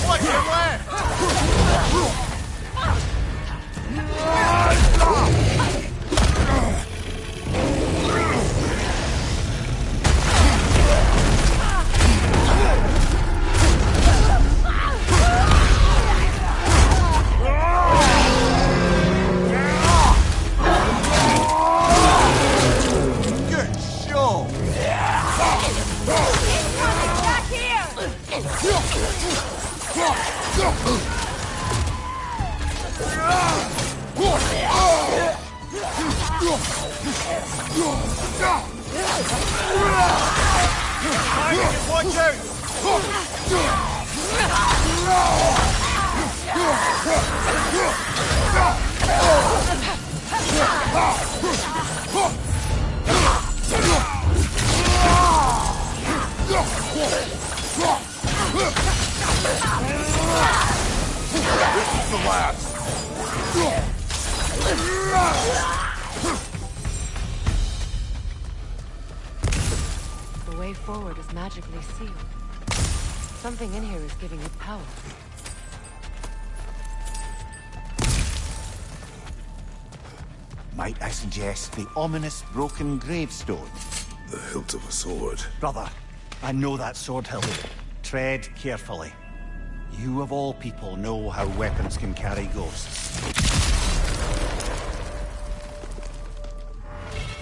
Watch your left! Watch This is the last. The way forward is magically sealed. Something in here is giving it power. Might I suggest the ominous broken gravestone? The hilt of a sword. Brother, I know that sword hilt. Tread carefully. You of all people know how weapons can carry ghosts.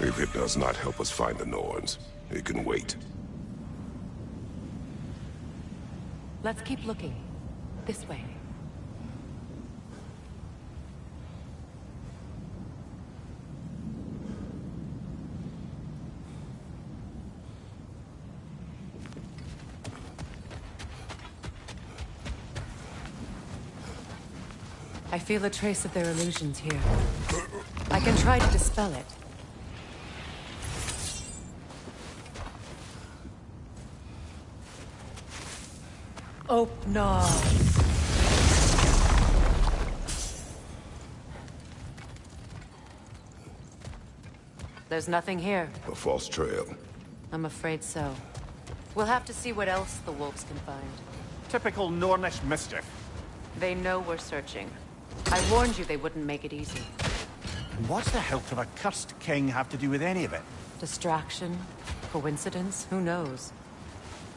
If it does not help us find the Norns, it can wait. Let's keep looking. This way. I feel a trace of their illusions here. I can try to dispel it. Oh, no. There's nothing here. A false trail. I'm afraid so. We'll have to see what else the wolves can find. Typical Nornish mischief. They know we're searching. I warned you they wouldn't make it easy. And what's the hilt of a cursed king have to do with any of it? Distraction? Coincidence? Who knows?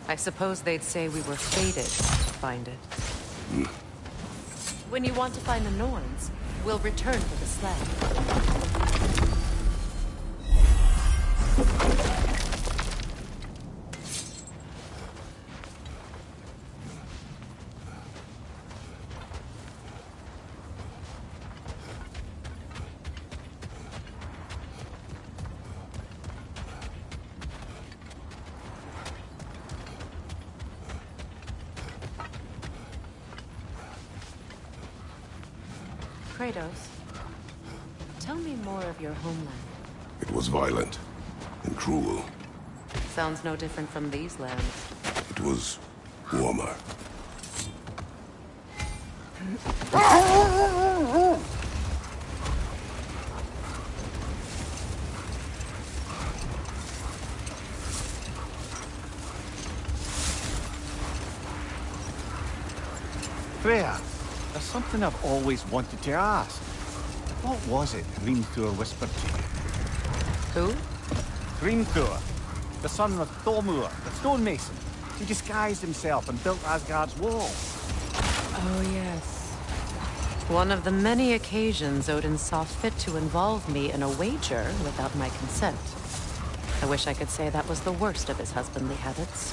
I suppose they'd say we were fated to find it. When you want to find the Norns, we'll return for the sled. Kratos, tell me more of your homeland. It was violent and cruel. Sounds no different from these lands. It was warmer. Freya, there's something I've always wanted to ask. What was it Hrimthur whispered to you? Who? Hrimthur, the son of Thormur, the stonemason. He disguised himself and built Asgard's wall. Oh, yes. One of the many occasions Odin saw fit to involve me in a wager without my consent. I wish I could say that was the worst of his husbandly habits.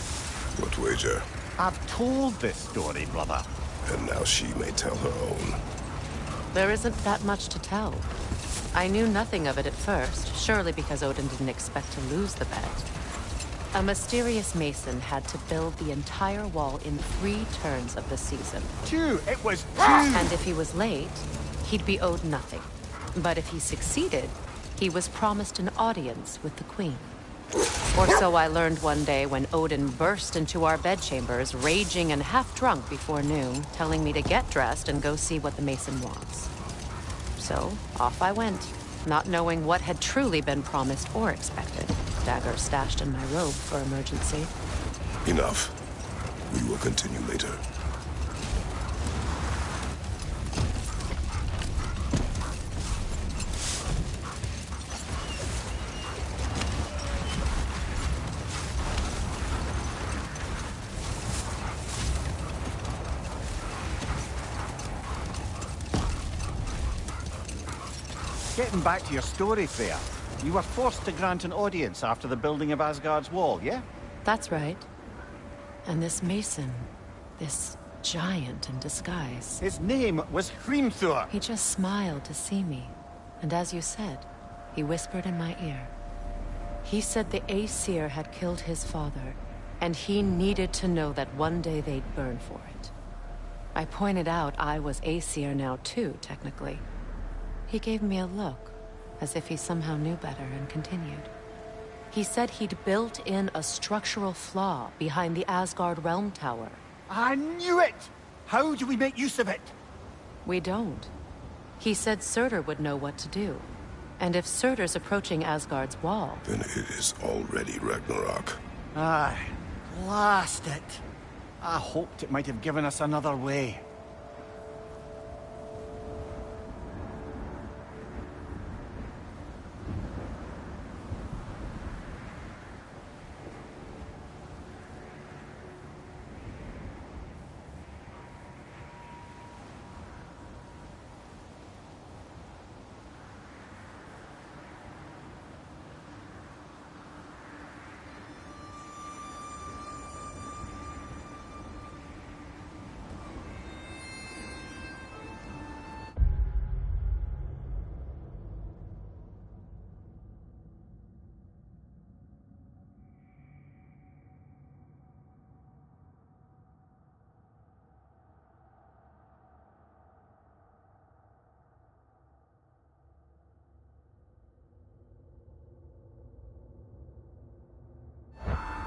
What wager? I've told this story, brother. And now she may tell her own. There isn't that much to tell. I knew nothing of it at first, surely because Odin didn't expect to lose the bet. A mysterious mason had to build the entire wall in 3 turns of the season. 2! It was 2! And if he was late, he'd be owed nothing. But if he succeeded, he was promised an audience with the queen. Or so I learned one day when Odin burst into our bedchambers, raging and half-drunk before noon, telling me to get dressed and go see what the mason wants. So, off I went, not knowing what had truly been promised or expected. Dagger stashed in my robe for emergency. Enough. We will continue later. Getting back to your story, Freya. You were forced to grant an audience after the building of Asgard's wall, yeah? That's right. And this mason, this giant in disguise. His name was Hrimthur. He just smiled to see me. And as you said, he whispered in my ear. He said the Aesir had killed his father, and he needed to know that one day they'd burn for it. I pointed out I was Aesir now too, technically. He gave me a look, as if he somehow knew better, and continued. He said he'd built in a structural flaw behind the Asgard Realm Tower. I knew it! How do we make use of it? We don't. He said Surtur would know what to do. And if Surtur's approaching Asgard's wall... Then it is already Ragnarok. Aye. Blast it. I hoped it might have given us another way.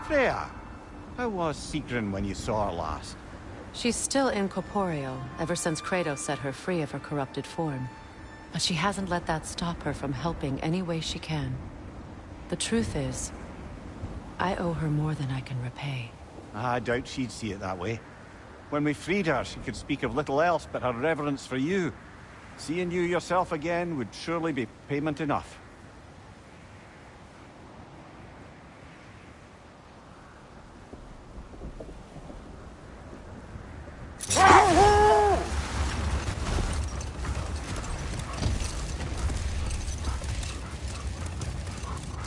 Freya, how was Sigrun when you saw her last? She's still incorporeal, ever since Kratos set her free of her corrupted form. But she hasn't let that stop her from helping any way she can. The truth is, I owe her more than I can repay. I doubt she'd see it that way. When we freed her, she could speak of little else but her reverence for you. Seeing you yourself again would surely be payment enough.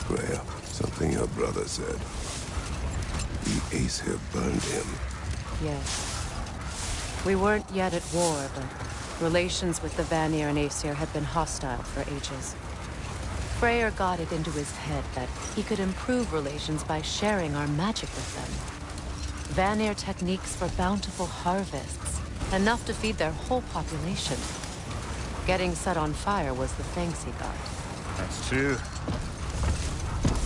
Freya, something your brother said. The Aesir burned him. Yes. We weren't yet at war, but relations with the Vanir and Aesir had been hostile for ages. Freyr got it into his head that he could improve relations by sharing our magic with them. Vanir techniques for bountiful harvests, enough to feed their whole population. Getting set on fire was the thanks he got. That's true.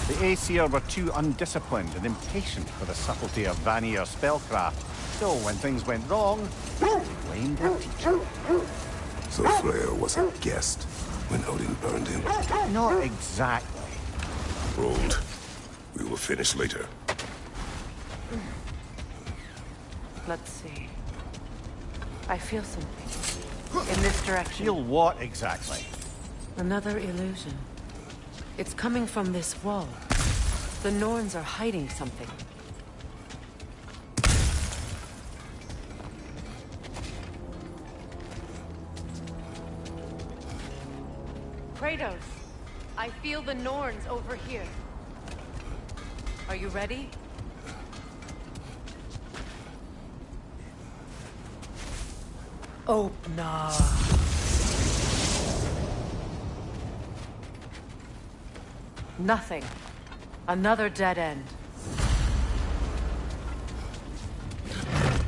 The Aesir were too undisciplined and impatient for the subtlety of Vanir spellcraft. So when things went wrong, they blamed their teacher. So Freya was a guest when Odin burned him? Not exactly. Hold. We will finish later. Let's see. I feel something. In this direction. Feel what exactly? Another illusion. It's coming from this wall. The Norns are hiding something. Kratos, I feel the Norns over here. Are you ready? Open up. Nothing. Another dead end.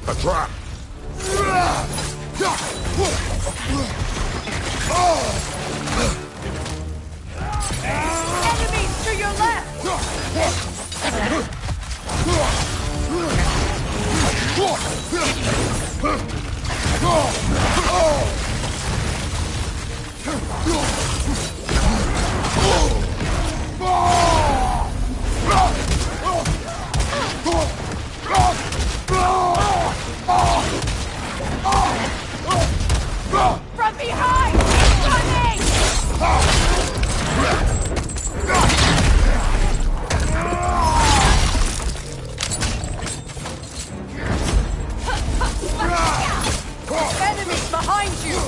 A trap! Enemies to your left! From behind! Coming! Enemies behind you!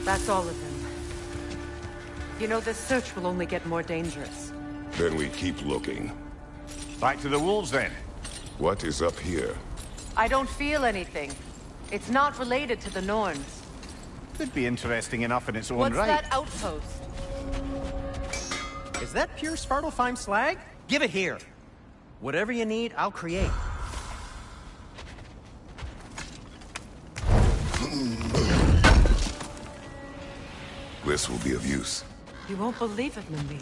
That's all of them. You know, this search will only get more dangerous. Then we keep looking. Back to the wolves, then. What is up here? I don't feel anything. It's not related to the Norns. Could be interesting enough in its own What's right. that outpost? Is that pure Svartalfheim slag? Give it here. Whatever you need, I'll create. This will be of use. You won't believe it, Mimir.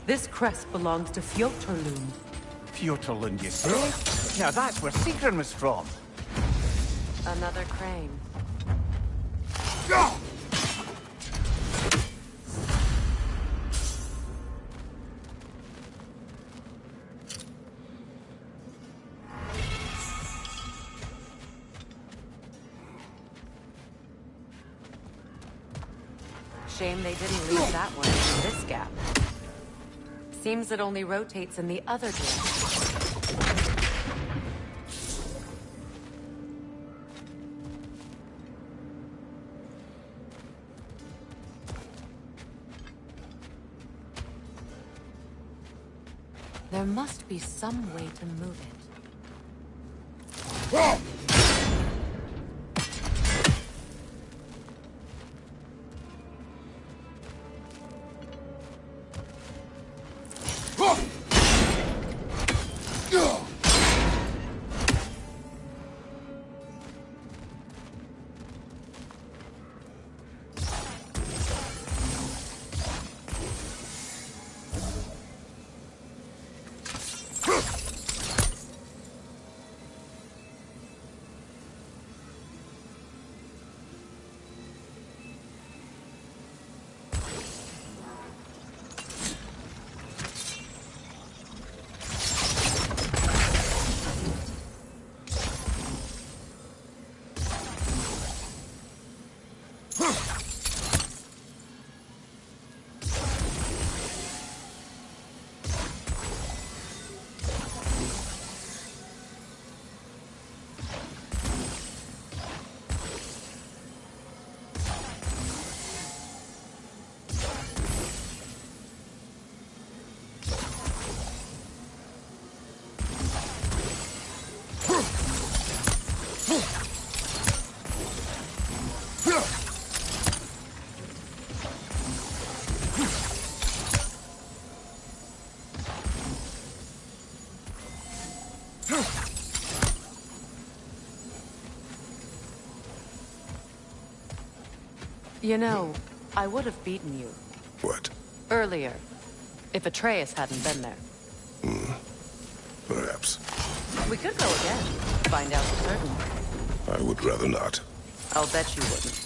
This crest belongs to Fjotorlund. Fjotorlund, you say? Now that's where Sigrun was from. Another crane. Shame they didn't leave that one in this gap. Seems it only rotates in the other direction. There must be some way to move it. You know, I would have beaten you. What? Earlier, if Atreus hadn't been there. Perhaps. We could go again. Find out for certain. I would rather not. I'll bet you wouldn't.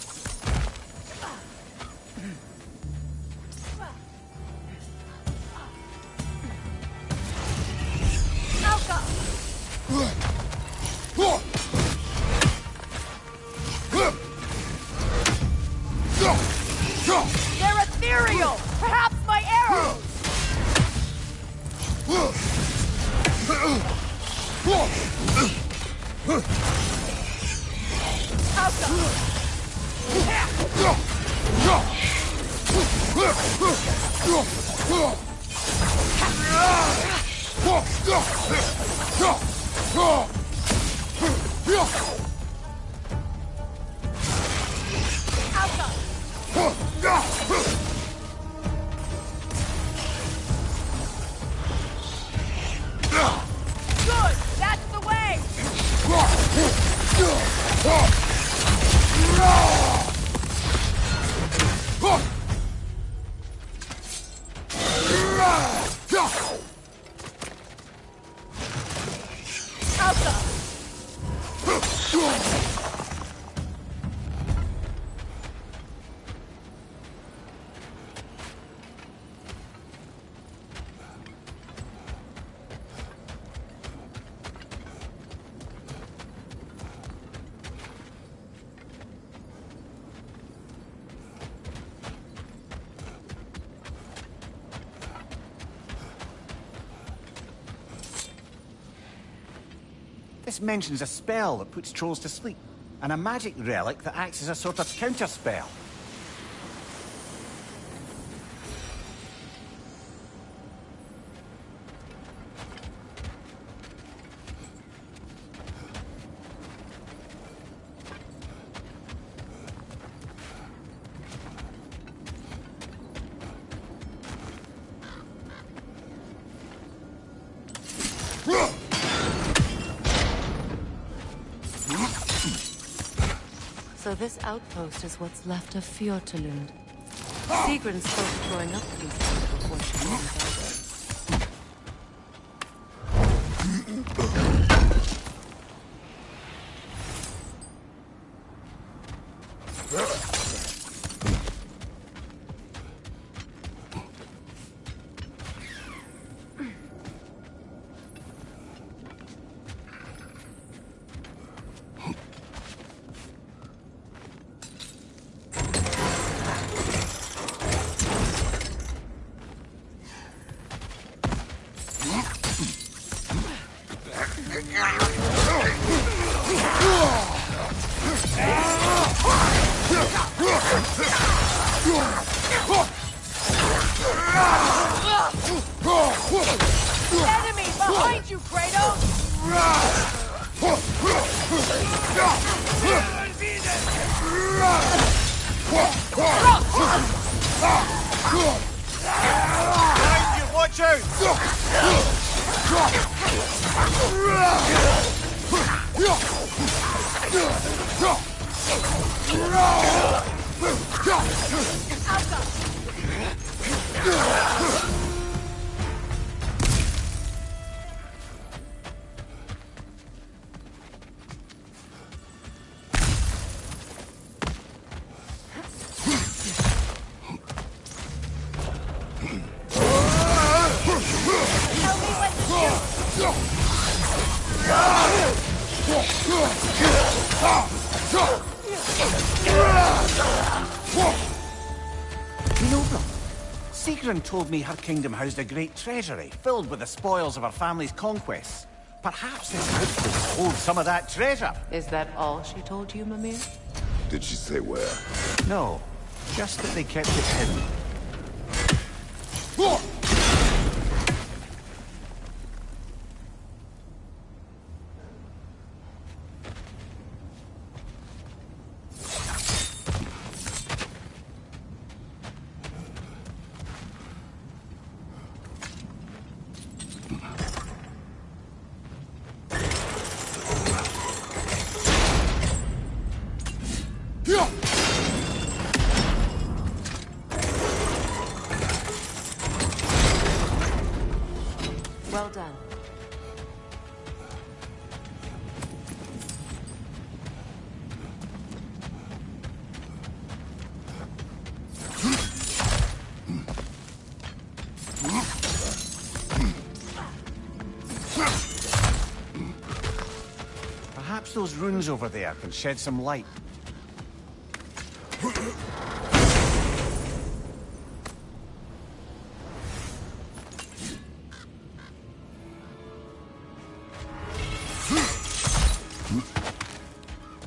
They're ethereal! Perhaps my arrows! Good! That's the way! This mentions a spell that puts trolls to sleep, and a magic relic that acts as a sort of counterspell. So this outpost is what's left of Fjortulund. Sigrun spoke of going up these things before she went over. Enemy behind you, Kratos! Behind you, watch You know, bro, Sigrun told me her kingdom housed a great treasury filled with the spoils of her family's conquests. Perhaps this outpost holds some of that treasure. Is that all she told you, Mimir? Did she say where? No, just that they kept it hidden. Well done. Perhaps those runes over there can shed some light.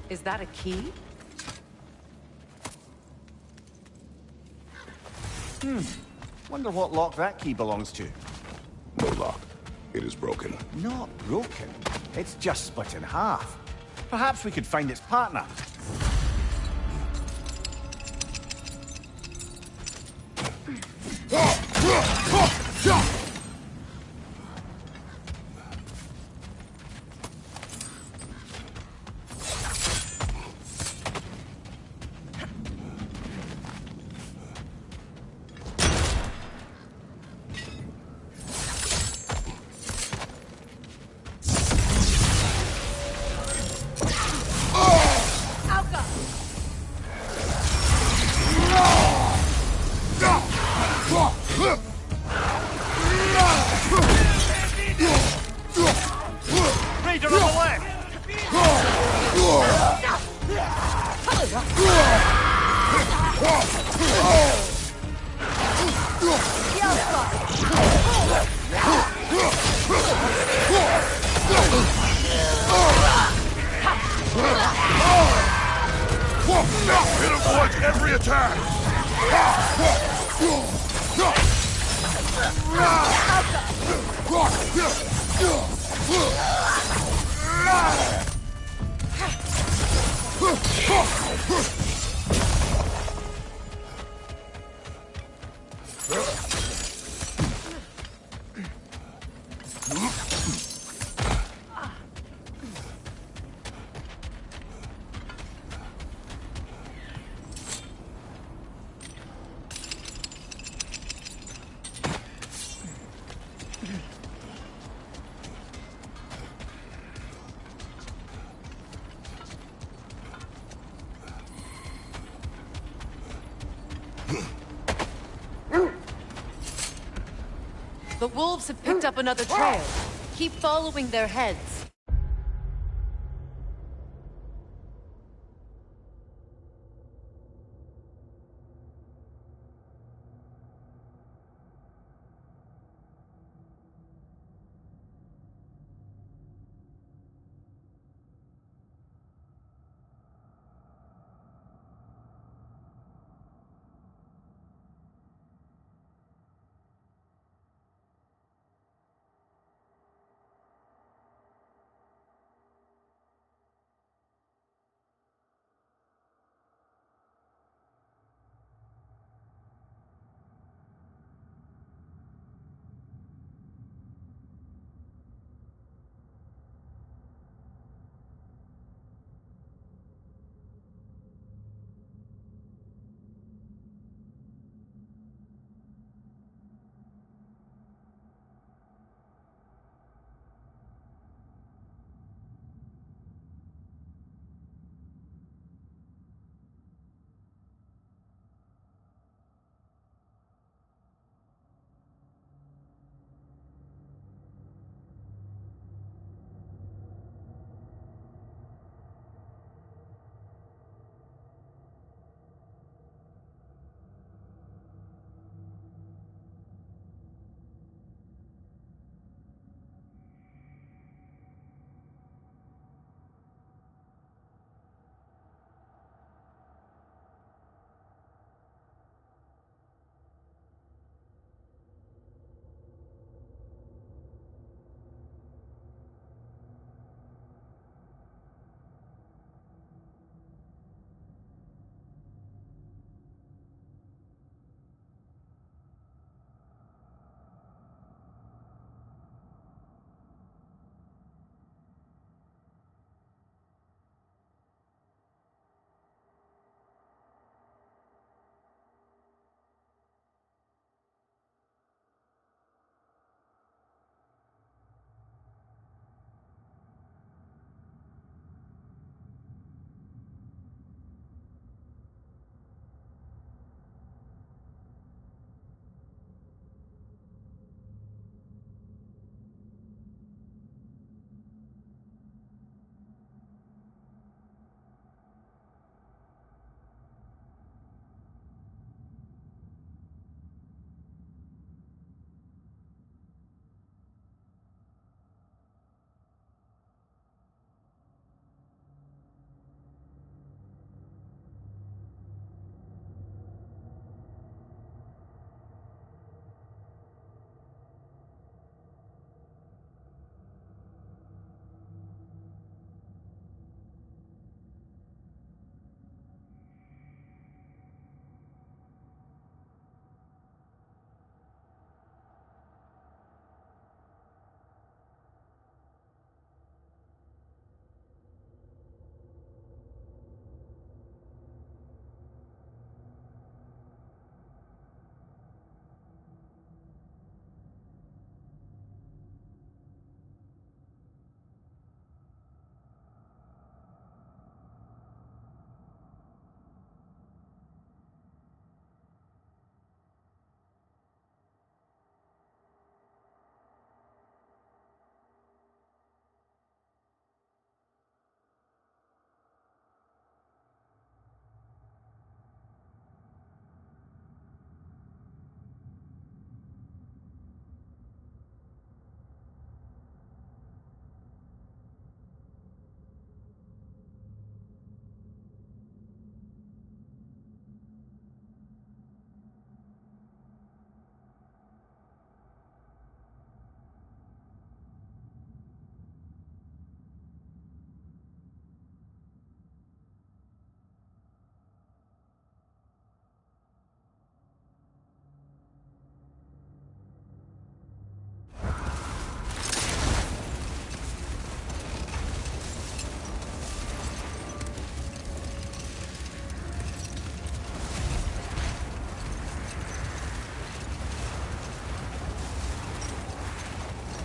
Is that a key? Wonder what lock that key belongs to. No lock. It is broken. Not broken. It's just split in half. Perhaps we could find its partner. Ranger on the left! It avoids every attack! The wolves have picked up another trail. Keep following their heads.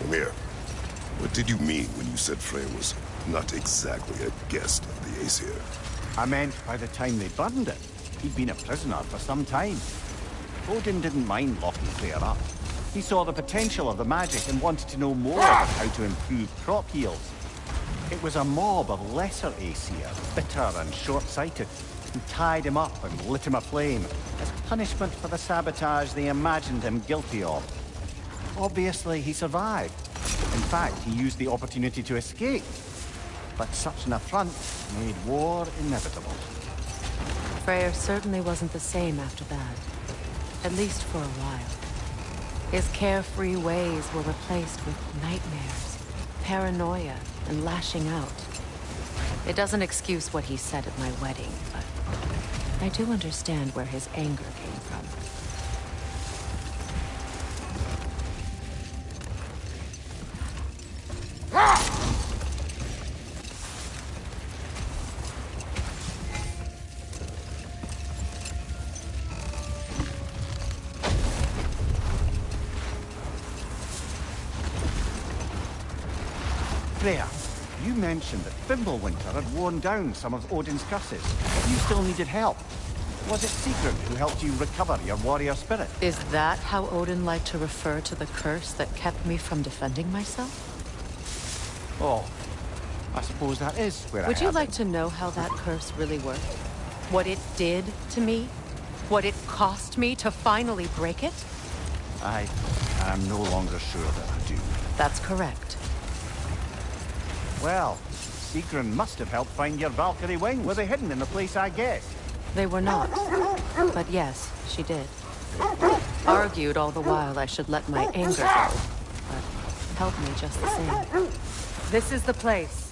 Amir, what did you mean when you said Freya was not exactly a guest of the Aesir? I meant by the time they burned it, he'd been a prisoner for some time. Odin didn't mind locking Freya up. He saw the potential of the magic and wanted to know more about how to improve crop yields. It was a mob of lesser Aesir, bitter and short-sighted, who tied him up and lit him aflame as punishment for the sabotage they imagined him guilty of. Obviously, he survived. In fact, he used the opportunity to escape. But such an affront made war inevitable. Freyr certainly wasn't the same after that. At least for a while. His carefree ways were replaced with nightmares, paranoia, and lashing out. It doesn't excuse what he said at my wedding, but I do understand where his anger came from. Freya, you mentioned that Fimbulwinter had worn down some of Odin's curses, but you still needed help. Was it Sigrun who helped you recover your warrior spirit? Is that how Odin liked to refer to the curse that kept me from defending myself? Oh, I suppose that is where Would I you have like it. to know how that curse really worked? What it did to me? What it cost me to finally break it? I am no longer sure that I do. That's correct. Well, Sigrun must have helped find your Valkyrie wings. Were they hidden in the place I guessed? They were not. But yes, she did. Argued all the while I should let my anger go, but helped me just the same. This is the place.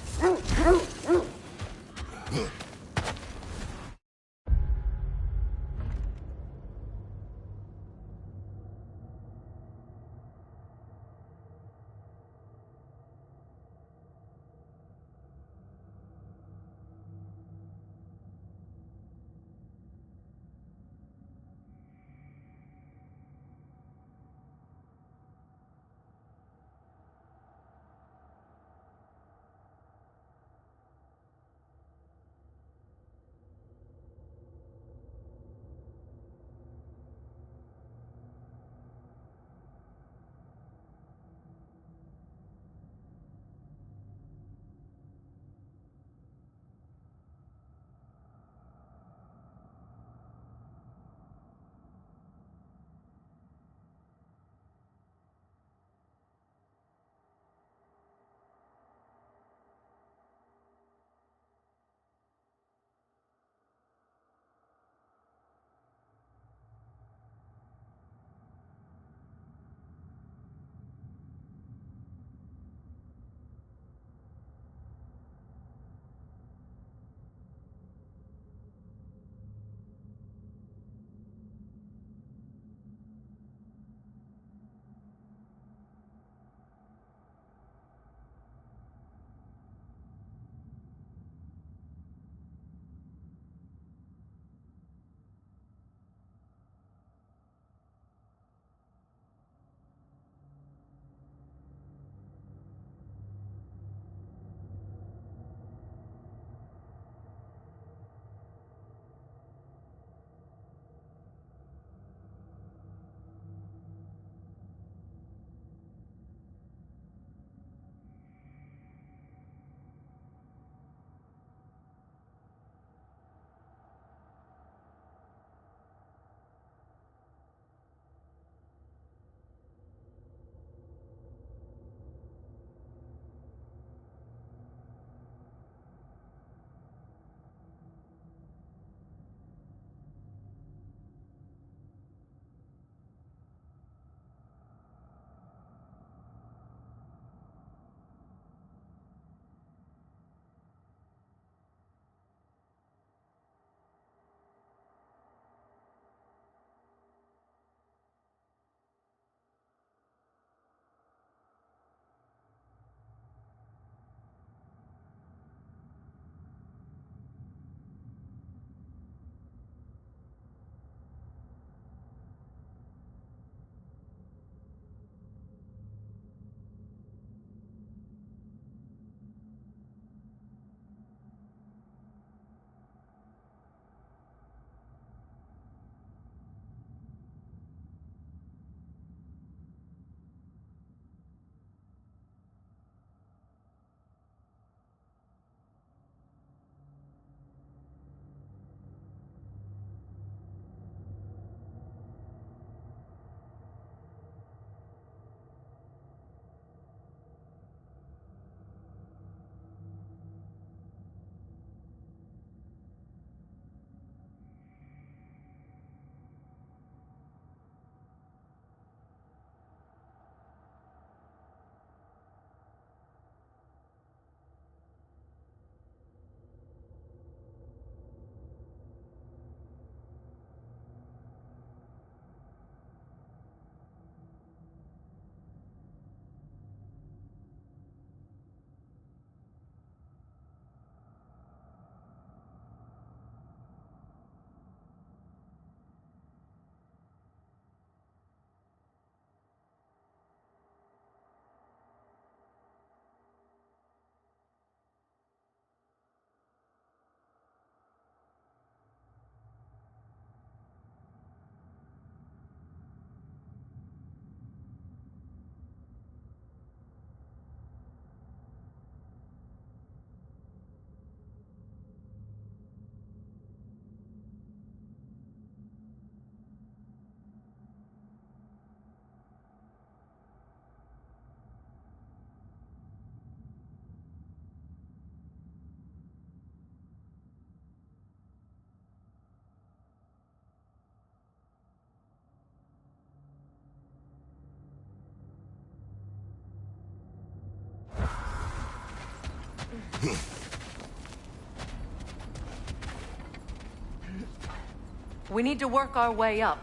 We need to work our way up.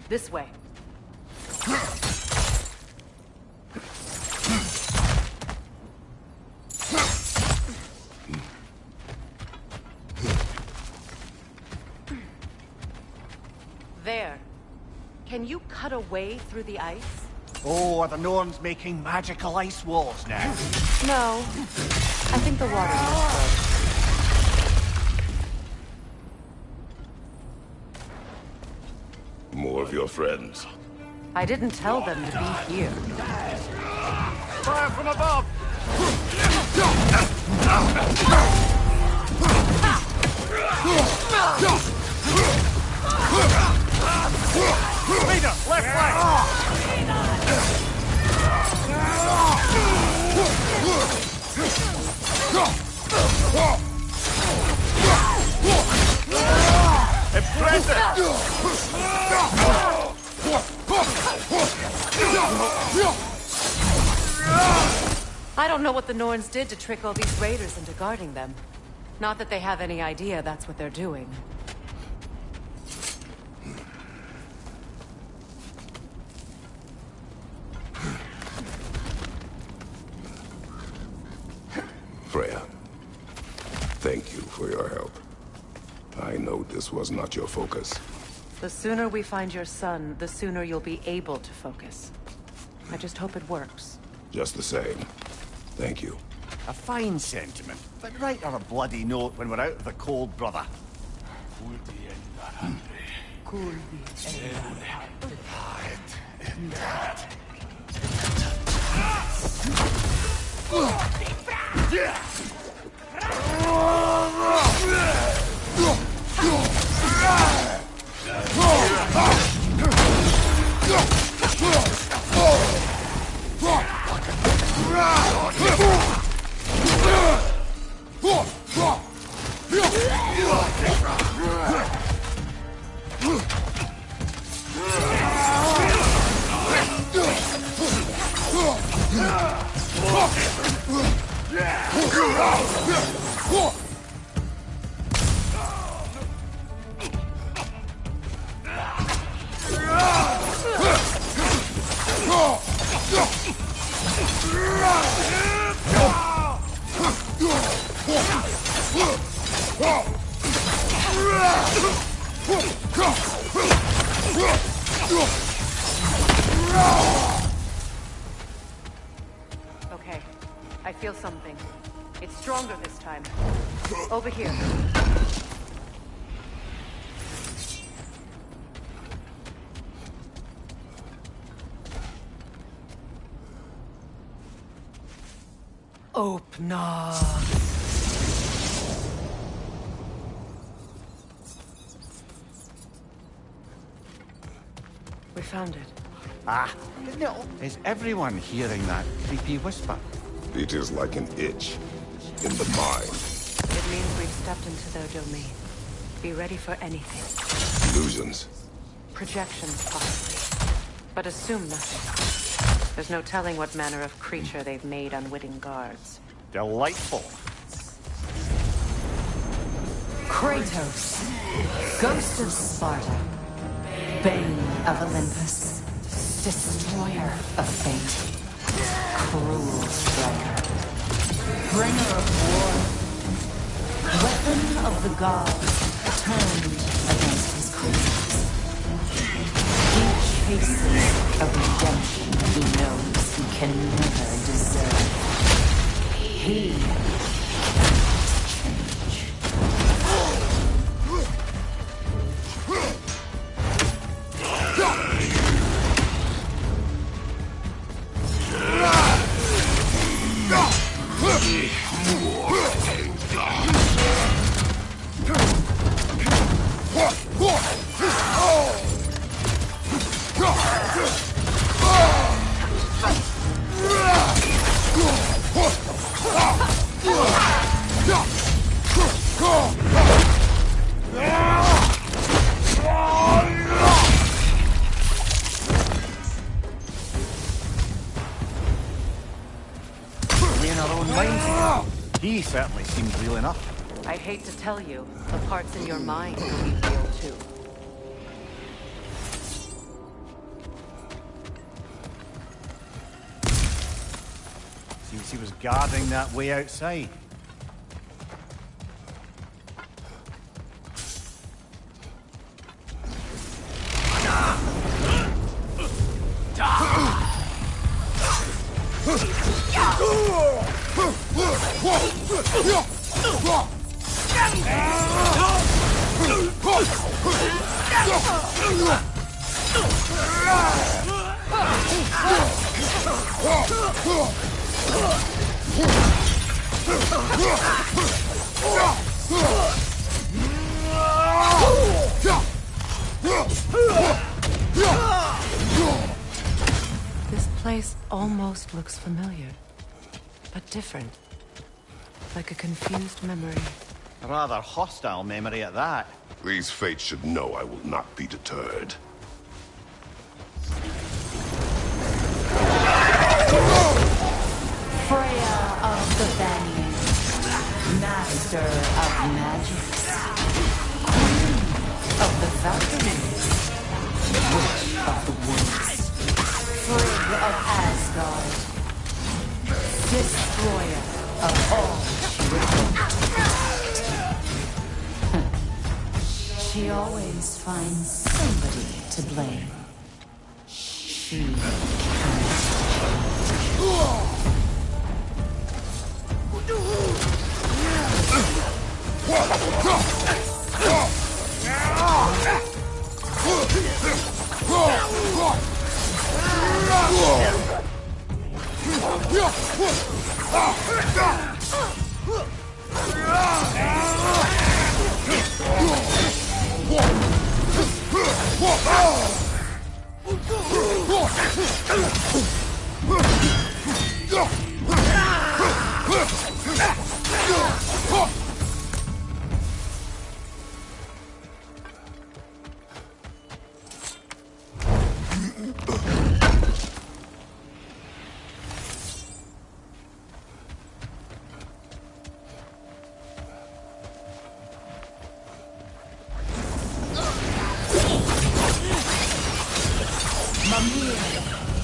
This way. There. Can you cut a way through the ice? Oh, are the Norns making magical ice walls now? No. I think the water is More of your friends. I didn't tell them to be here. Fire from above! Leader, left I don't know what the Norns did to trick all these raiders into guarding them. Not that they have any idea that's what they're doing. Freya, thank you for your help. I know this was not your focus. The sooner we find your son, the sooner you'll be able to focus. I just hope it works. Just the same. Thank you. A fine sentiment, but write her a bloody note when we're out of the cold, brother. Okay, I feel something. It's stronger this time. Over here. Opener. We found it. Ah, no. Is everyone hearing that creepy whisper? It is like an itch in the mind. It means we've stepped into their domain. Be ready for anything. Illusions. Projections, possibly. But assume nothing. There's no telling what manner of creature they've made unwitting guards. Delightful. Kratos, Ghost of Sparta, Bane of Olympus, Destroyer of Fate, Cruel Striker, Bringer of War, Weapon of the Gods, turned against his creatures. He chases a redemption he knows he can never deserve. He He certainly seems real enough. I hate to tell you, the parts in your mind will be real too. Seems he was guarding that way outside. This place almost looks familiar, but different. Like a confused memory. A rather hostile memory at that. These fates should know I will not be deterred. Freya of the Banyan, master of magics, queen of the Valkyries, witch of the woods, Frigg of Asgard, destroyer of all she She always finds somebody to blame. She can't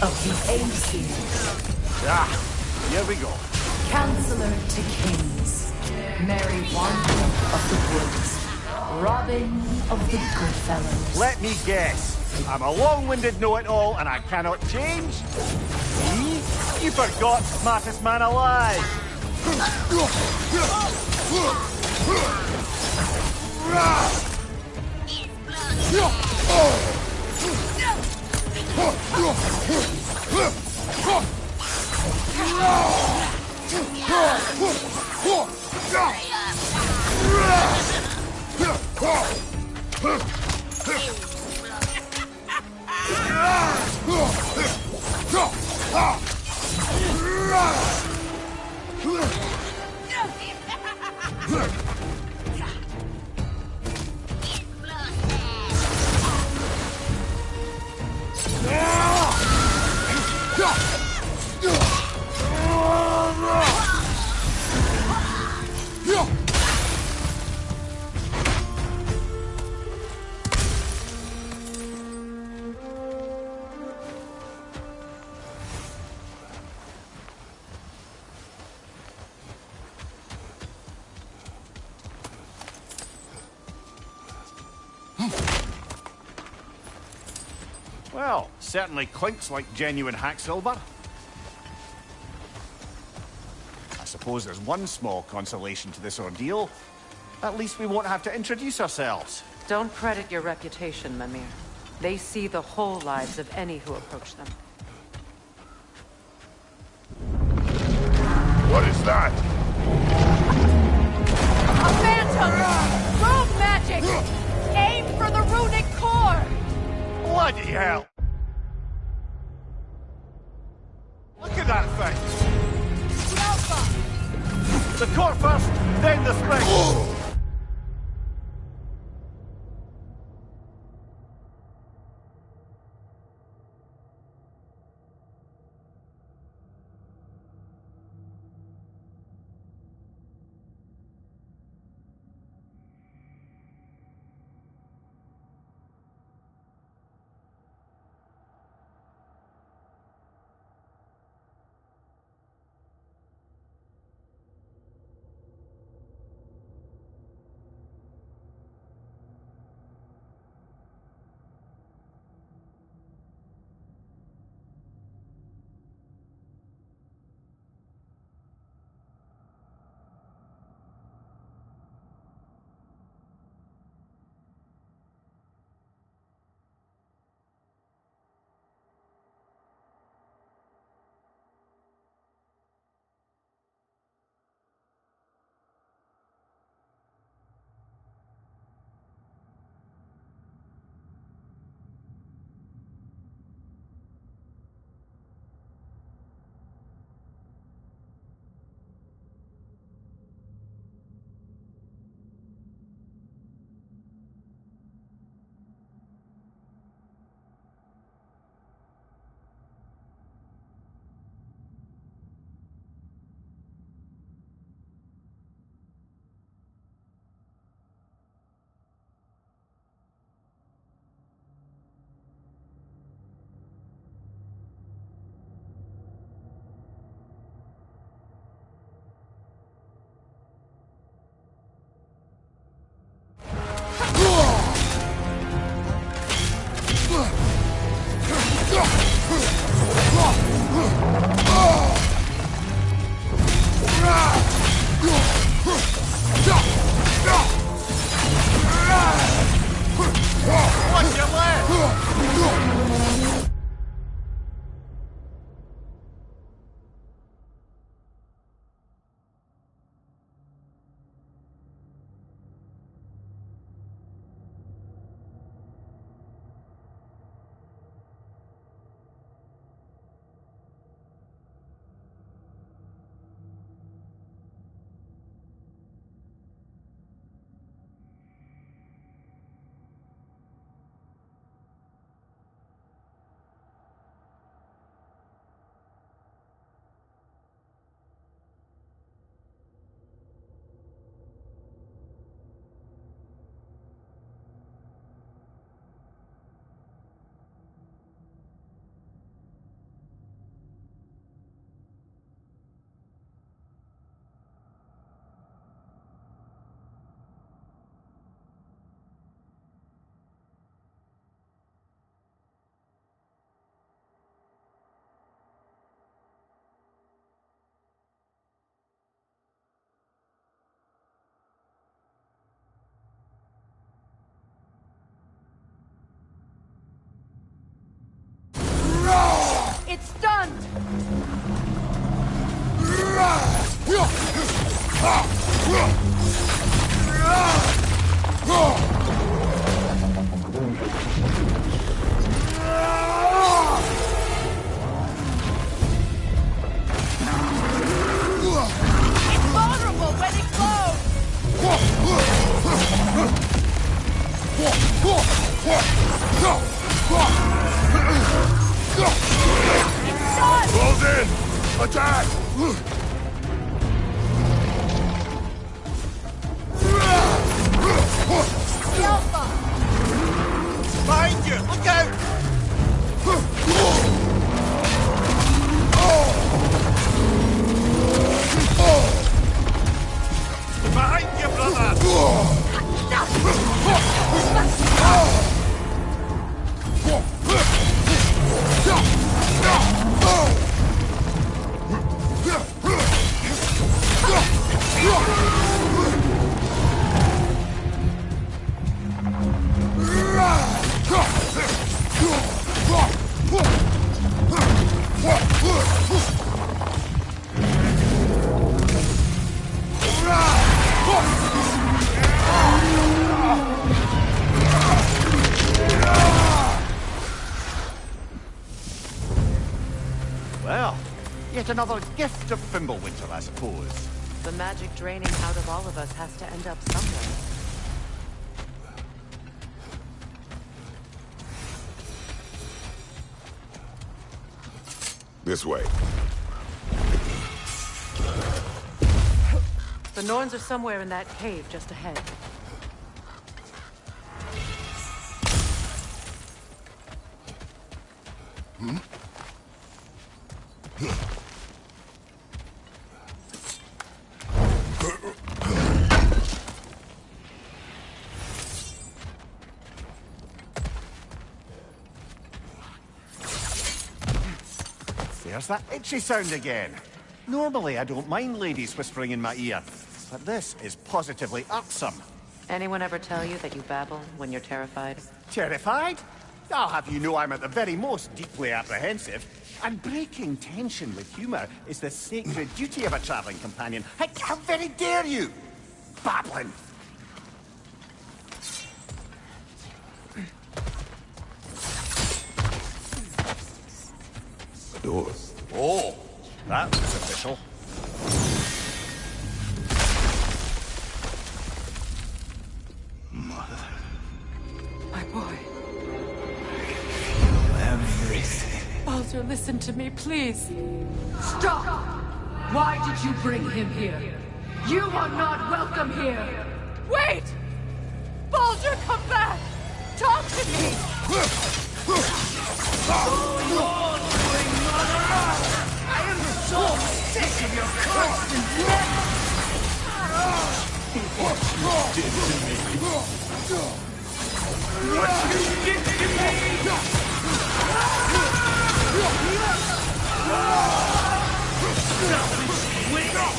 of the Ancient. Here we go. Counselor to Kings. Mary Wanderer of the Woods. Robin of the Goodfellows. Let me guess. I'm a long-winded know-it-all and I cannot change? See? You forgot smartest man alive. Well, certainly clinks like genuine hack silver. I suppose there's one small consolation to this ordeal. At least we won't have to introduce ourselves. Don't credit your reputation, Mimir. They see the whole lives of any who approach them. What is that? A phantom! Rogue magic! Aim for the runic core! Bloody hell! Look at that thing! The core first, then the spring! Vulnerable when it glows! Close in! Attack! Alpha! Behind you! Look out! Behind you, brother! Well, yet another gift of Fimbulwinter, I suppose. The magic draining out of all of us has to end up somewhere. This way. The Norns are somewhere in that cave just ahead. Hmm? There's that itchy sound again. Normally, I don't mind ladies whispering in my ear, but this is positively irksome. Anyone ever tell you that you babble when you're terrified? Terrified? I'll have you know I'm at the very most deeply apprehensive. And breaking tension with humour is the sacred duty of a travelling companion. How very dare you! Babbling! The door. Oh, that was official. My boy. Everything. Baldur, listen to me, please. Stop! Why did you bring him here? You are not welcome here! Wait! Baldur, come back! Talk to me! I am so sick of your constant What you did to me! What you did to me! Wake up!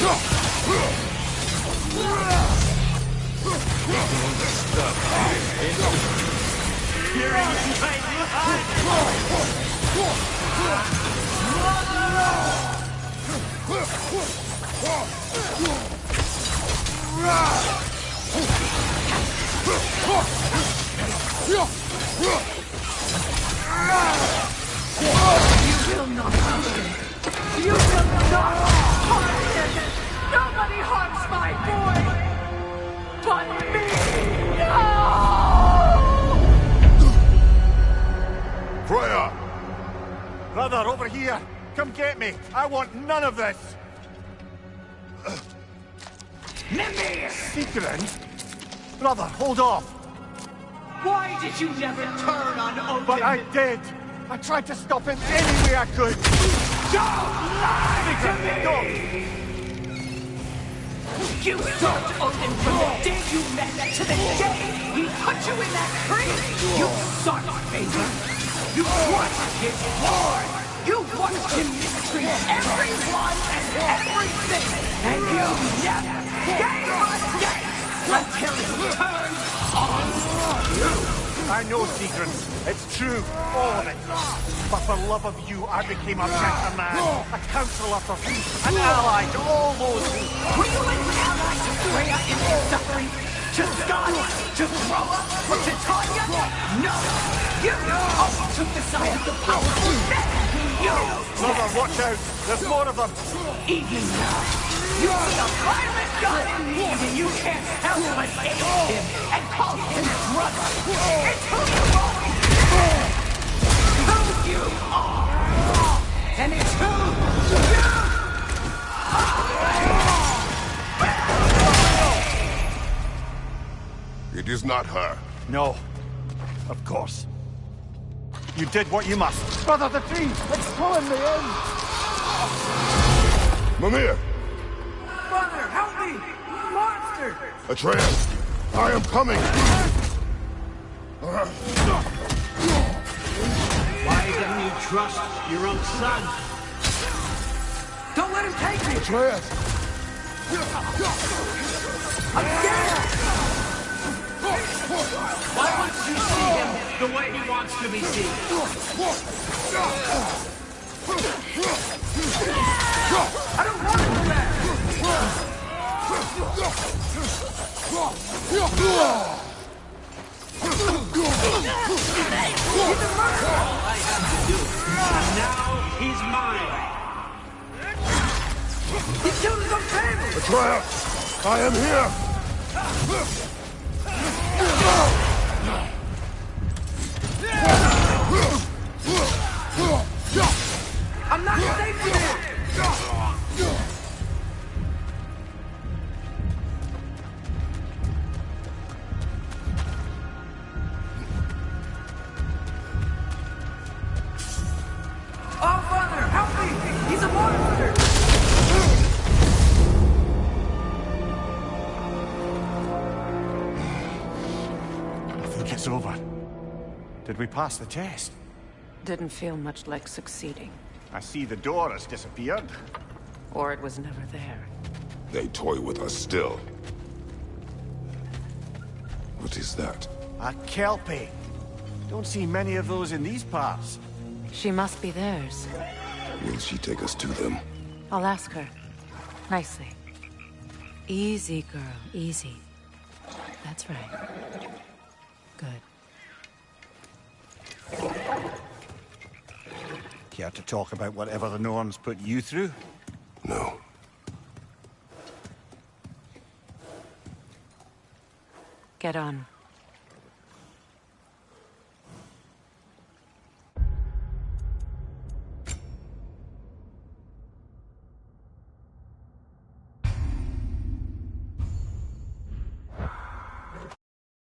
You will not harm him. You will not harm him. Nobody harms my boy but me. No! Freya! Brother, over here! Come get me! I want none of this! Mimir! Secret? Brother, hold off! Why did you never turn on Odin? But I did! I tried to stop him any way I could! Don't lie to me! You served Odin from the day you met to the day he put you in that tree! You sought favor! You wanted his war! You watched him mistreat everyone and everything! And you never gave a damn until he turned on you! I know secrets. It's true. All of it. But for love of you, I became a better man. A counselor for peace. An ally to all those who... Were you an ally to Freya in her suffering? To Skadi? To Groa? Or to Tanya? No! You always took the side of the powerful men who used Brother, watch out. There's more of them. Even now, you see a violent god in need and you can't help but hate him and call him brother. It's who you always been. Who you are. And it's who you are. It is not her. No. Of course. You did what you must. Brother, the tree! It's pulling me in! Mimir! Mother, help me! Monster! Atreus! I am coming! Why didn't you trust your own son? Don't let him take me! Atreus! I'm scared! Why won't you see him the way he wants to be seen? I don't want to go back! He's a murderer! All I have to do. And now he's mine. He killed his own family! Atreus! I am here! I'm not safe here! Oh, Father, help me! He's a monster! I think it's over. Did we pass the test? Didn't feel much like succeeding. I see the door has disappeared. Or it was never there. They toy with us still. What is that? A Kelpie. Don't see many of those in these parts. She must be theirs. Will she take us to them? I'll ask her. Nicely. Easy, girl. Easy. That's right. Good. Care to talk about whatever the norms put you through? No. Get on.